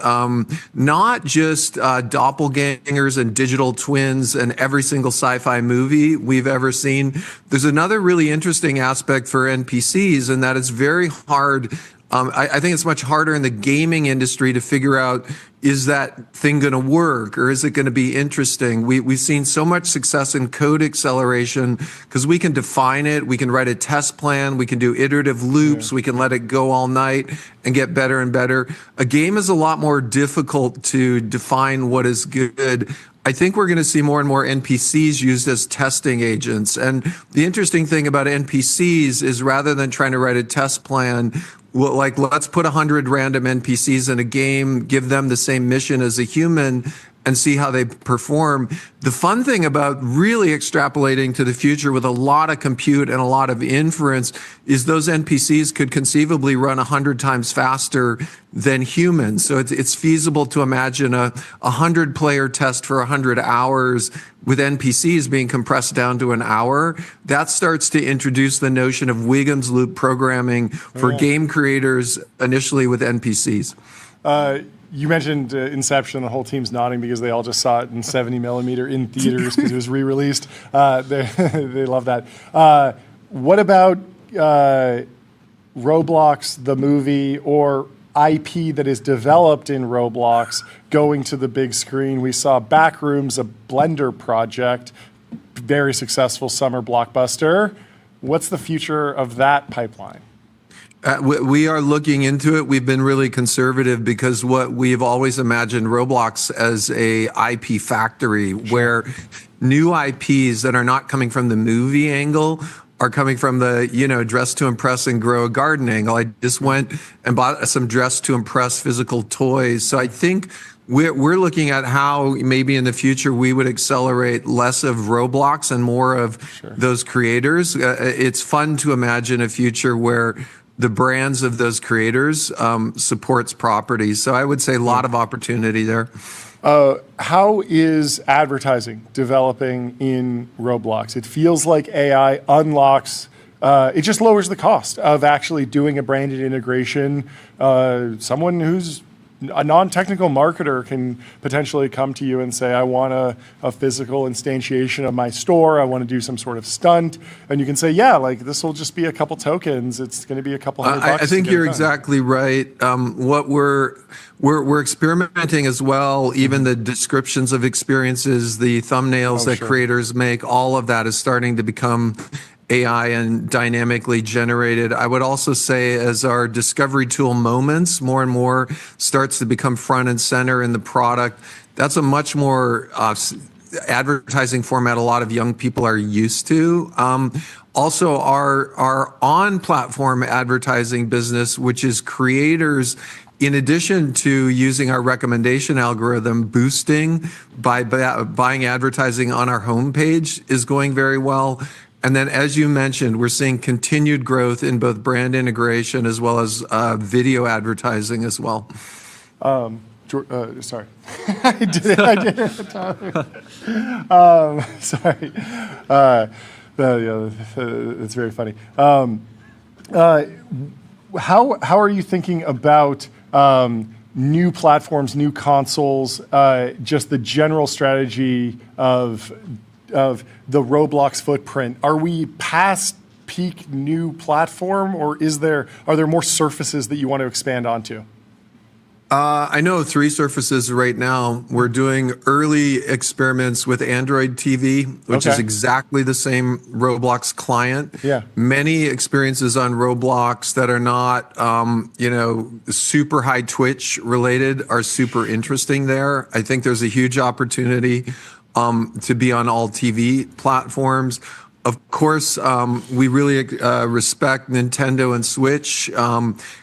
not just doppelgangers and digital twins in every single sci-fi movie we've ever seen. There's another really interesting aspect for NPCs, and that it's very hard I think it's much harder in the gaming industry to figure out, is that thing going to work or is it going to be interesting? We've seen so much success in code acceleration because we can define it, we can write a test plan, we can do iterative loops, we can let it go all night and get better and better. A game is a lot more difficult to define what is good. I think we're going to see more and more NPCs used as testing agents. And the interesting thing about NPCs is rather than trying to write a test plan, well, like let's put 100 random NPCs in a game, give them the same mission as a human, and see how they perform. The fun thing about really extrapolating to the future with a lot of compute and a lot of inference is those NPCs could conceivably run 100 times faster than humans. So it's feasible to imagine a 100-player test for 100 hours with NPCs being compressed down to an hour. That starts to introduce the notion of Wiggins loop programming for game creators initially with NPCs. You mentioned Inception. The whole team's nodding because they all just saw it in 70 millimeter in theaters because it was re-released. They love that. What about Roblox, the movie, or IP that is developed in Roblox going to the big screen? We saw Backrooms, a Blender project, very successful summer blockbuster. What's the future of that pipeline? We are looking into it. We've been really conservative because what we've always imagined Roblox as a IP factory where new IPs that are not coming from the movie angle are coming from the, dress to impress and grow a garden angle. I just went and bought some dress to impress physical toys. So I think we're looking at how maybe in the future we would accelerate less of Roblox and more of those creators. It's fun to imagine a future where the brands of those creators supports properties. So I would say a lot of opportunity there. How is advertising developing in Roblox? It feels like AI unlocks, it just lowers the cost of actually doing a branded integration. Someone who's a non-technical marketer can potentially come to you and say, I want a physical instantiation of my store. I want to do some sort of stunt. And you can say, yeah, like this will just be a couple tokens. It's going to be a couple $100. I think you're exactly right. What we're experimenting as well, even the descriptions of experiences, the thumbnails that creators make, all of that is starting to become AI and dynamically generated. I would also say as our discovery tool moments more and more starts to become front and center in the product, that's a much more advertising format a lot of young people are used to. Also our on-platform advertising business, which is creators in addition to using our recommendation algorithm, boosting by buying advertising on our homepage is going very well. And then, as you mentioned, we're seeing continued growth in both brand integration as well as video advertising as well. Sorry. I did it. Sorry. It's very funny. How are you thinking about new platforms, new consoles, just the general strategy of the Roblox footprint? Are we past peak new platform, or are there more surfaces that you want to expand onto? I know 3 surfaces right now. We're doing early experiments with Android TV, which is exactly the same Roblox client. Yeah. Many experiences on Roblox that are not, super high Twitch related are super interesting there. I think there's a huge opportunity to be on all TV platforms. Of course, we really respect Nintendo and Switch.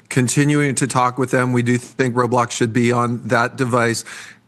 Continuing to talk with them, we do think Roblox should be on that device.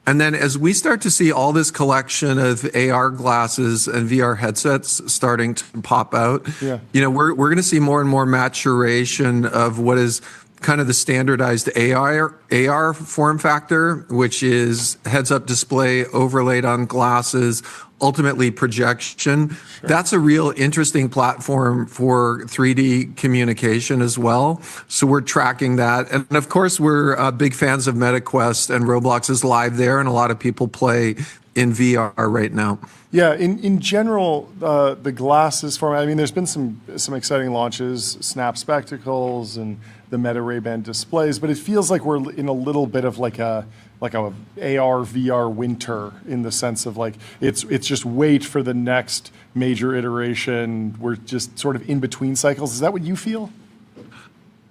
And then as we start to see all this collection of AR glasses and VR headsets starting to pop out, we're going to see more and more maturation of what is kind of the standardized AR form factor, which is heads-up display overlaid on glasses, ultimately projection. That's a real interesting platform for 3D communication as well. So we're tracking that. And of course, we're big fans of MetaQuest, and Roblox is live there, and a lot of people play in VR right now. Yeah, in general, the glasses format. I mean, there's been some exciting launches, Snap Spectacles and the Meta Ray-Ban displays, but it feels like we're in a little bit of like a AR VR winter, in the sense of like it's just wait for the next major iteration. We're just sort of in between cycles. Is that what you feel?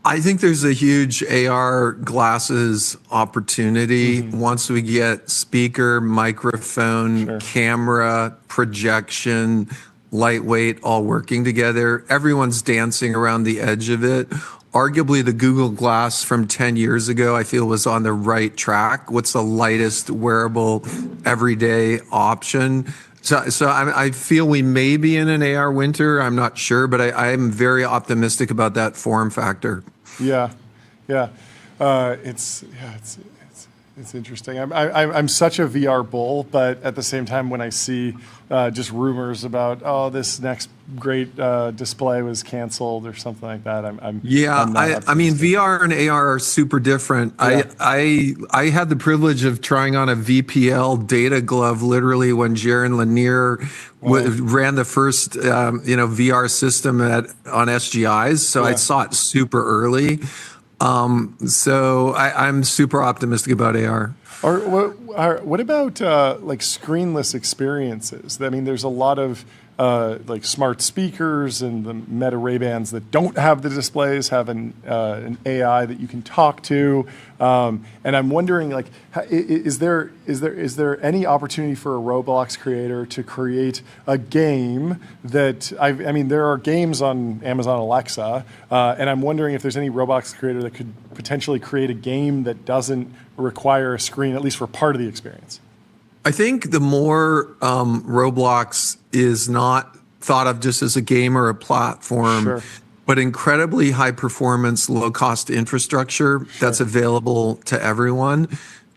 I think there's a huge AR glasses opportunity once we get speaker, microphone, camera, projection, lightweight all working together. Everyone's dancing around the edge of it. Arguably, the Google Glass from 10 years ago, I feel, was on the right track. What's the lightest wearable everyday option? So I feel we may be in an AR winter. I'm not sure, but I'm very optimistic about that form factor. Yeah. It's interesting. I'm such a VR bull, but at the same time, when I see just rumors about this next great display was canceled or something like that, I'm I mean, VR and AR are super different. Yeah. I had the privilege of trying on a VPL data glove literally when Jaron Lanier ran the first VR system on SGIs, so I saw it super early. So I'm super optimistic about AR. What about like screenless experiences? I mean, there's a lot of like smart speakers and the Meta Ray-Bans that don't have the displays, have an AI that you can talk to, and I'm wondering, like, is there any opportunity for a Roblox creator to create a game that I mean, there are games on Amazon Alexa, and I'm wondering if there's any Roblox creator that could potentially create a game that doesn't require a screen, at least for part of the experience. I think the more Roblox is not thought of just as a game or a platform, but incredibly high performance, low cost infrastructure that's available to everyone.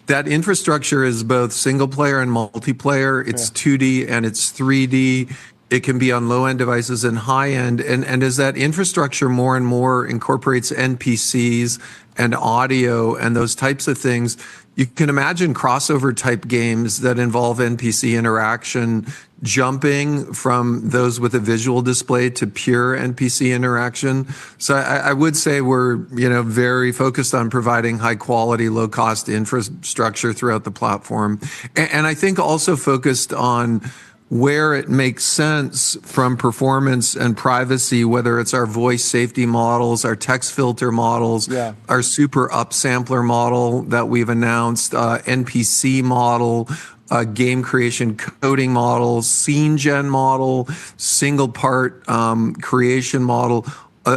That infrastructure is both single player and multiplayer. It's 2D and it's 3D. It can be on low-end devices and high-end. And as that infrastructure more and more incorporates NPCs and audio and those types of things, you can imagine crossover type games that involve NPC interaction, jumping from those with a visual display to pure NPC interaction. So I would say we're very focused on providing high quality, low cost infrastructure throughout the platform. And I think also focused on where it makes sense from performance and privacy, whether it's our voice safety models, our text filter models, our super upsampler model that we've announced, NPC model, game creation coding model, scene gen model, single part creation model.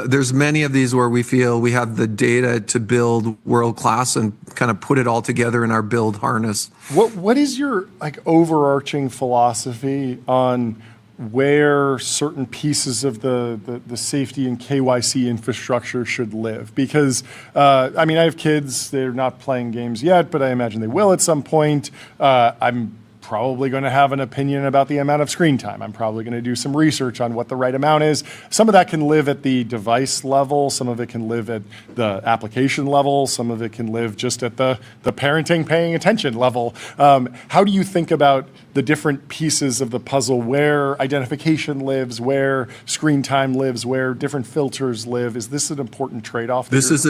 There's many of these where we feel we have the data to build world-class and kind of put it all together in our build harness. What is your overarching philosophy on where certain pieces of the safety and KYC infrastructure should live? Because, I mean, I have kids, they're not playing games yet, but I imagine they will at some point. I'm probably going to have an opinion about the amount of screen time. I'm probably going to do some research on what the right amount is. Some of that can live at the device level. Some of it can live at the application level. Some of it can live just at the parenting, paying attention level. How do you think about the different pieces of the puzzle, where identification lives, where screen time lives, where different filters live? Is this an important trade-off? This is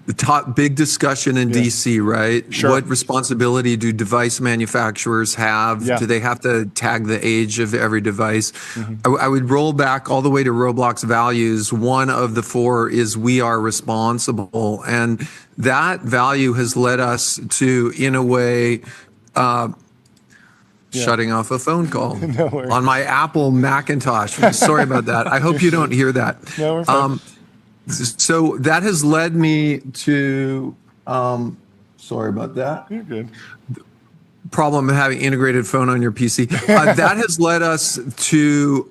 the top big discussion in DC, right? What responsibility do device manufacturers have? Do they have to tag the age of every device? I would roll back all the way to Roblox values. One of the 4 is we are responsible. And that value has led us to, in a way, shutting off a phone call on my Apple Macintosh. Sorry about that. I hope you don't hear that. No, we're fine. So that has led me to, sorry about that. You're good. Problem of having integrated phone on your PC. That has led us to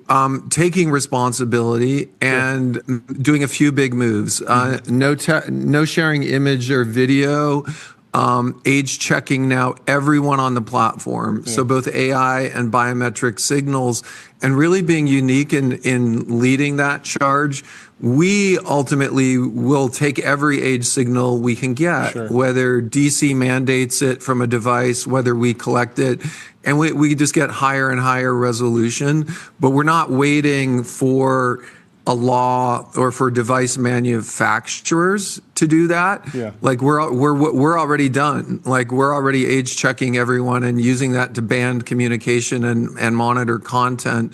taking responsibility and doing a few big moves. No sharing image or video. Age checking now everyone on the platform. So both AI and biometric signals, and really being unique in leading that charge. We ultimately will take every age signal we can get, whether DC mandates it from a device, whether we collect it and we just get higher and higher resolution. But we're not waiting for a law or for device manufacturers to do that. Yeah. Like we're already done. Like we're already age checking everyone and using that to band communication and monitor content.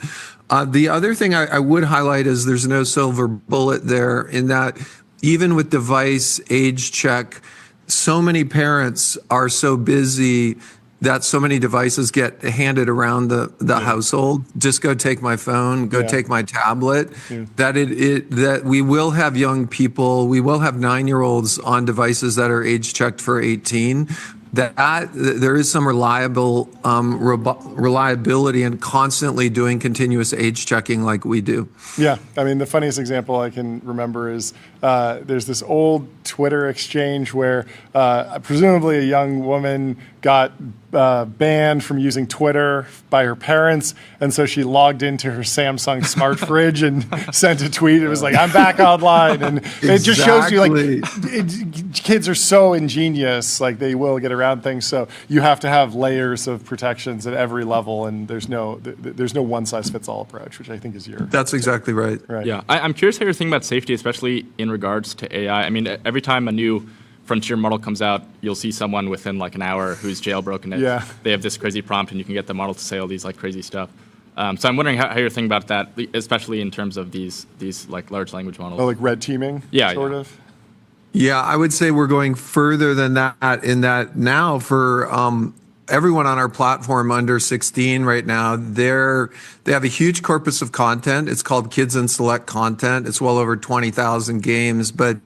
The other thing I would highlight is there's no silver bullet there, in that even with device age check, so many parents are so busy that so many devices get handed around the household. Just go take my phone, go take my tablet. That we will have young people, we will have 9-year-olds on devices that are age checked for 18. That there is some reliability in constantly doing continuous age checking like we do. Yeah, I mean, the funniest example I can remember is there's this old Twitter exchange where presumably a young woman got banned from using Twitter by her parents, and so she logged into her Samsung smart fridge and sent a tweet. It was like, "I'm back online," and it just shows you like kids are so ingenious, like they will get around things. So you have to have layers of protections at every level, and there's no one size fits all approach, which I think is your. That's exactly right. Right. Yeah, I'm curious how you're thinking about safety, especially in regards to AI. I mean, every time a new frontier model comes out, you'll see someone within like an hour who's jailbroken it. Yeah. They have this crazy prompt, and you can get the model to say all these like crazy stuff. So I'm wondering how you're thinking about that, especially in terms of these like large language models. Oh, like red teaming. Yeah, sort of. Yeah, I would say we're going further than that, in that now for everyone on our platform under 16 right now, they have a huge corpus of content. It's called Kids and Select Content. It's well over 20,000 games, but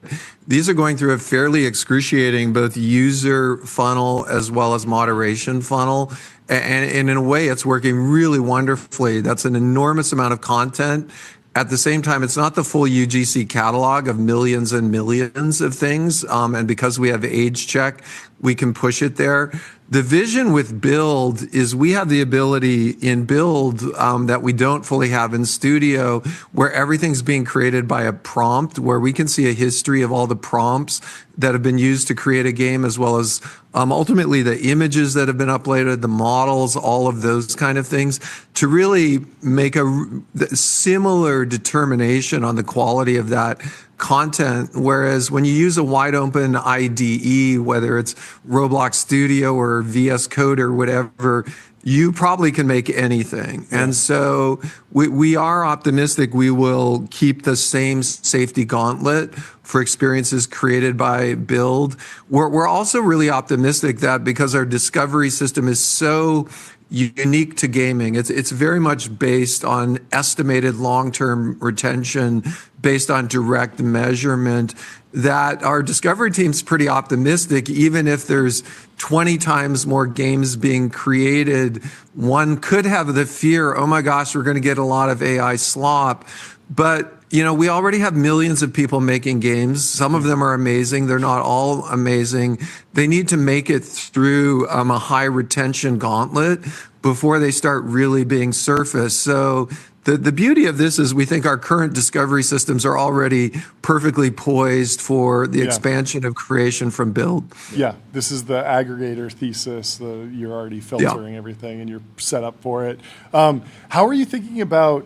these are going through a fairly excruciating both user funnel as well as moderation funnel. And in a way, it's working really wonderfully. That's an enormous amount of content. At the same time, it's not the full UGC catalog of millions and millions of things. And because we have age check, we can push it there. The vision with Build is we have the ability in Build that we don't fully have in Studio, where everything's being created by a prompt, where we can see a history of all the prompts that have been used to create a game, as well as ultimately the images that have been uploaded, the models, all of those kind of things, to really make a similar determination on the quality of that content. Whereas when you use a wide open IDE, whether it's Roblox Studio or VS Code or whatever, you probably can make anything. Yeah. And so we are optimistic we will keep the same safety gauntlet for experiences created by Build. We're also really optimistic that because our discovery system is so unique to gaming, it's very much based on estimated long-term retention, based on direct measurement, that our discovery team's pretty optimistic. Even if there's 20 times more games being created, one could have the fear, oh my gosh, we're going to get a lot of AI slop. But we already have millions of people making games. Some of them are amazing. They're not all amazing. They need to make it through a high retention gauntlet before they start really being surfaced. So the beauty of this is we think our current discovery systems are already perfectly poised for the expansion of creation from Build. Yeah, this is the aggregator thesis. You're already filtering everything and you're set up for it. How are you thinking about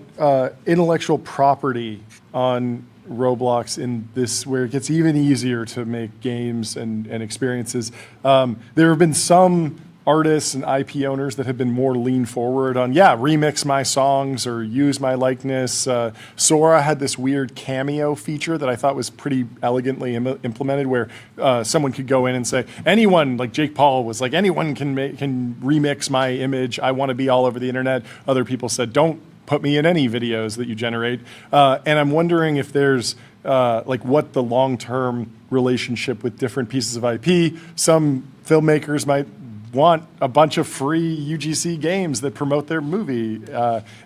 intellectual property on Roblox in this, where it gets even easier to make games and experiences? There have been some artists and IP owners that have been more lean forward on, remix my songs or use my likeness. Sora had this weird cameo feature that I thought was pretty elegantly implemented, where someone could go in and say, anyone, like Jake Paul was like, anyone can remix my image. I want to be all over the internet. Other people said, don't put me in any videos that you generate. And I'm wondering if there's what the long-term relationship with different pieces of IP. Some filmmakers might want a bunch of free UGC games that promote their movie,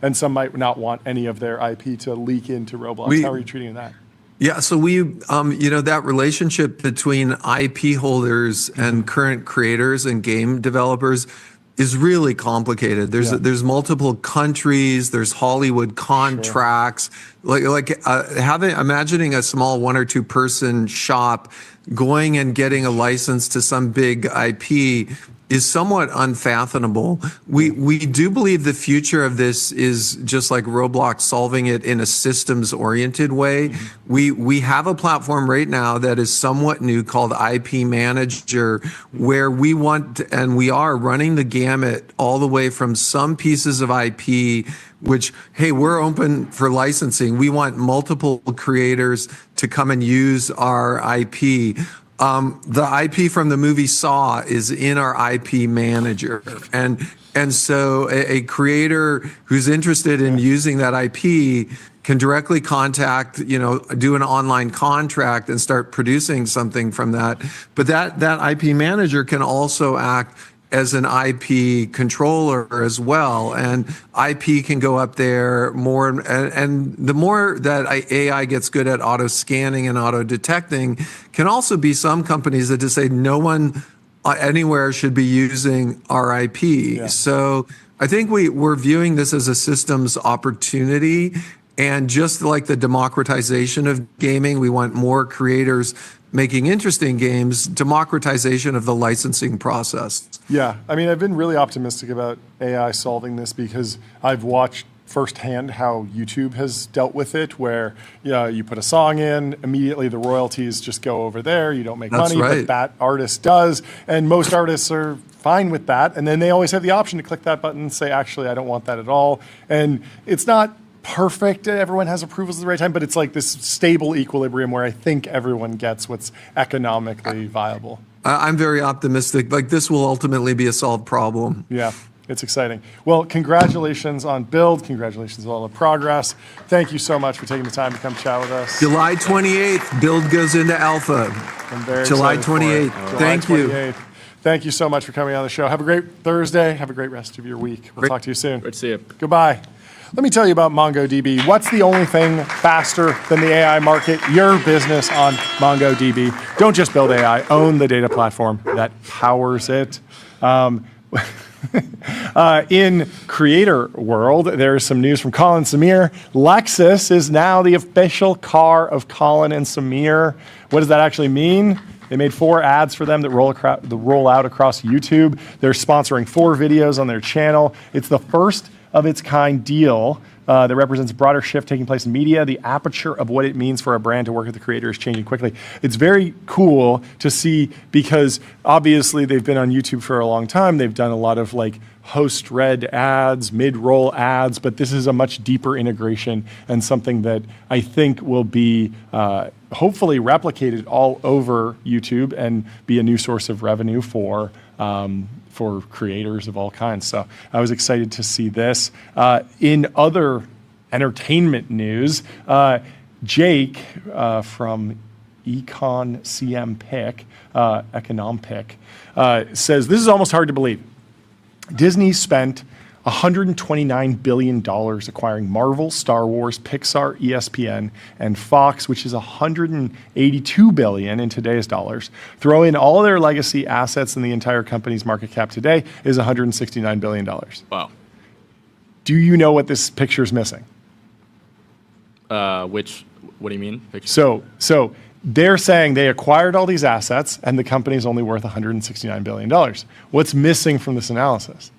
and some might not want any of their IP to leak into Roblox. How are you treating that? Yeah, so we, that relationship between IP holders and current creators and game developers is really complicated. There's multiple countries. There's Hollywood contracts. Sure. Imagining a small 1 or 2 person shop going and getting a license to some big IP is somewhat unfathomable. We do believe the future of this is just like Roblox, solving it in a systems-oriented way. We have a platform right now that is somewhat new called IP Manager, where we want and we are running the gamut all the way from some pieces of IP, which, hey, we're open for licensing. We want multiple creators to come and use our IP. The IP from the movie Saw is in our IP Manager, and so a creator who's interested in using that IP can directly contact, do an online contract and start producing something from that. But that IP Manager can also act as an IP controller as well, and IP can go up there more, and the more that AI gets good at auto scanning and auto detecting, can also be some companies that just say no one anywhere should be using our IP. Yeah. So I think we're viewing this as a systems opportunity, and just like the democratization of gaming, we want more creators making interesting games, democratization of the licensing process. Yeah, I mean, I've been really optimistic about AI solving this because I've watched firsthand how YouTube has dealt with it, where you put a song in, immediately the royalties just go over there. You don't make money, but that artist does. And most artists are fine with that. And then they always have the option to click that button and say, actually, I don't want that at all. And it's not perfect. Everyone has approvals at the right time, but it's like this stable equilibrium where I think everyone gets what's economically viable. I'm very optimistic. Like, this will ultimately be a solved problem. Yeah, it's exciting. Well, congratulations on Build. Congratulations on all the progress. Thank you so much for taking the time to come chat with us. July 28th, Build goes into alpha. I'm very July excited 28th. Thank you. Thank you so much for coming on the show. Have a great Thursday. Have a great rest of your week. We'll talk to you soon. Great to see you. Goodbye. Let me tell you about MongoDB. What's the only thing faster than the AI market? Your business on MongoDB. Don't just build AI, own the data platform that powers it. In creator world, there's some news from Colin Samir. Lexus is now the official car of Colin and Samir. What does that actually mean? They made 4 ads for them that roll out across YouTube. They're sponsoring 4 videos on their channel. It's the first of its kind deal that represents a broader shift taking place in media. The aperture of what it means for a brand to work with the creator is changing quickly. It's very cool to see because obviously they've been on YouTube for a long time. They've done a lot of like host-read ads, mid-roll ads, but this is a much deeper integration and something that I think will be hopefully replicated all over YouTube and be a new source of revenue for creators of all kinds. So I was excited to see this. In other entertainment news, Jake from Econ CM Pick, Econom Pick, says, this is almost hard to believe. Disney spent $129 billion acquiring Marvel, Star Wars, Pixar, ESPN, and Fox, which is $182 billion in today's dollars. Throw in all their legacy assets, and the entire company's market cap today is $169 billion. Wow. Do you know what this picture is missing? What do you mean? Picture? So they're saying they acquired all these assets, and the company's only worth $169 billion. What's missing from this analysis?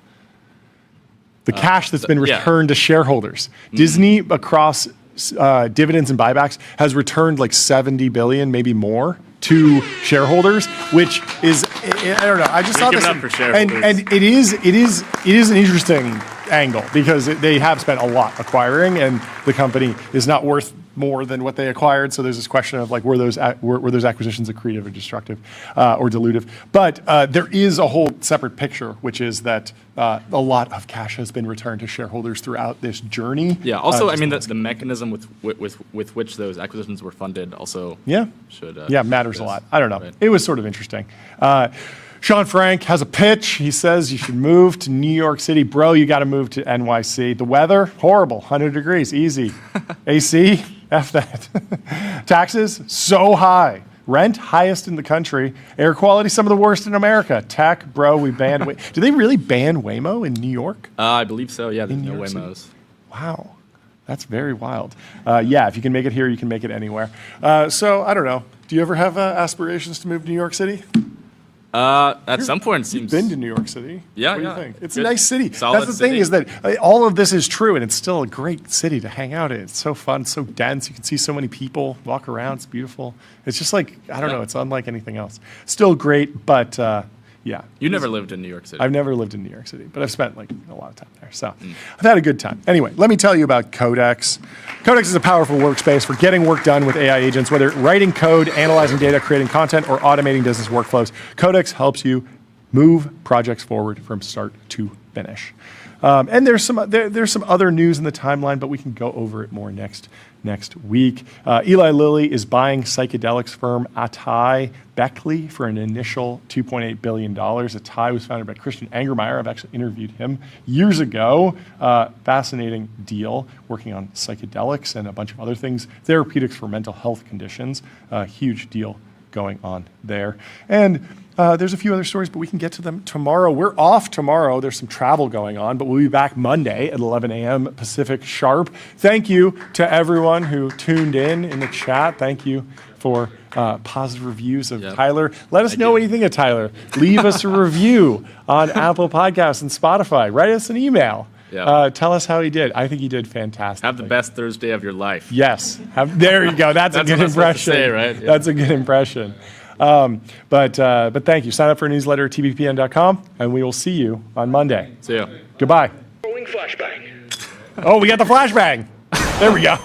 The cash that's been returned to shareholders. Disney, across dividends and buybacks, has returned like $70 billion, maybe more, to shareholders, which is, I don't know. I just saw this, and it is an interesting angle because they have spent a lot acquiring, and the company is not worth more than what they acquired. So there's this question of like, were those acquisitions accretive or destructive or dilutive? But there is a whole separate picture, which is that a lot of cash has been returned to shareholders throughout this journey. Yeah. Also, I mean, the mechanism with which those acquisitions were funded also should matters a lot. I don't know. Right. It was sort of interesting. Sean Frank has a pitch. He says you should move to New York City. Bro, you got to move to NYC. The weather, horrible, 100 degrees, easy. AC, F that. Taxes, so high. Rent, highest in the country. Air quality, some of the worst in America. Tech, bro, we banned Do they really ban Waymo in New York? I believe so, yeah, there's no Waymos. Wow, that's very wild. Yeah, if you can make it here, you can make it anywhere. So, I don't know. Do you ever have aspirations to move to New York City? At some point, it seems. Been to New York City? Yeah, What do yeah. you think? It's Good. a nice city. Solid That's the thing city. is that all of this is true, and it's still a great city to hang out in. It's so fun, so dense. You can see so many people walk around. It's beautiful. It's just like I don't know. It's unlike anything else. Still great, but yeah. You never lived in New York City. I've never lived in New York City, but I've spent like a lot of time there. So I've had a good time. Anyway, let me tell you about Codex. Codex is a powerful workspace for getting work done with AI agents, whether writing code, analyzing data, creating content, or automating business workflows. Codex helps you move projects forward from start to finish. And there's some other news in the timeline, but we can go over it more next week. Eli Lilly is buying psychedelics firm Atai Beckley for an initial $2.8 billion. Atai was founded by Christian Angermeyer. I've actually interviewed him years ago. Fascinating deal, working on psychedelics and a bunch of other things, therapeutics for mental health conditions. Huge deal going on there. And there's a few other stories, but we can get to them tomorrow. We're off tomorrow. There's some travel going on, but we'll be back Monday at 11 a.m. Pacific sharp. Thank you to everyone who tuned in the chat. Thank you for positive reviews of Tyler. Let us know what you think of Tyler. Leave us a review on Apple Podcasts and Spotify. Write us an email. Yeah. Tell us how he did. I think he did fantastic. Have the best Thursday of your life. Yes. There you go. That's a good what I'm supposed to impression. say, right? Yeah. That's a good impression. But thank you. Sign up for a newsletter at tbpn.com, and we will see you on Monday. See ya. Goodbye. Rolling flashbang. Oh, we got the flashbang. There we go.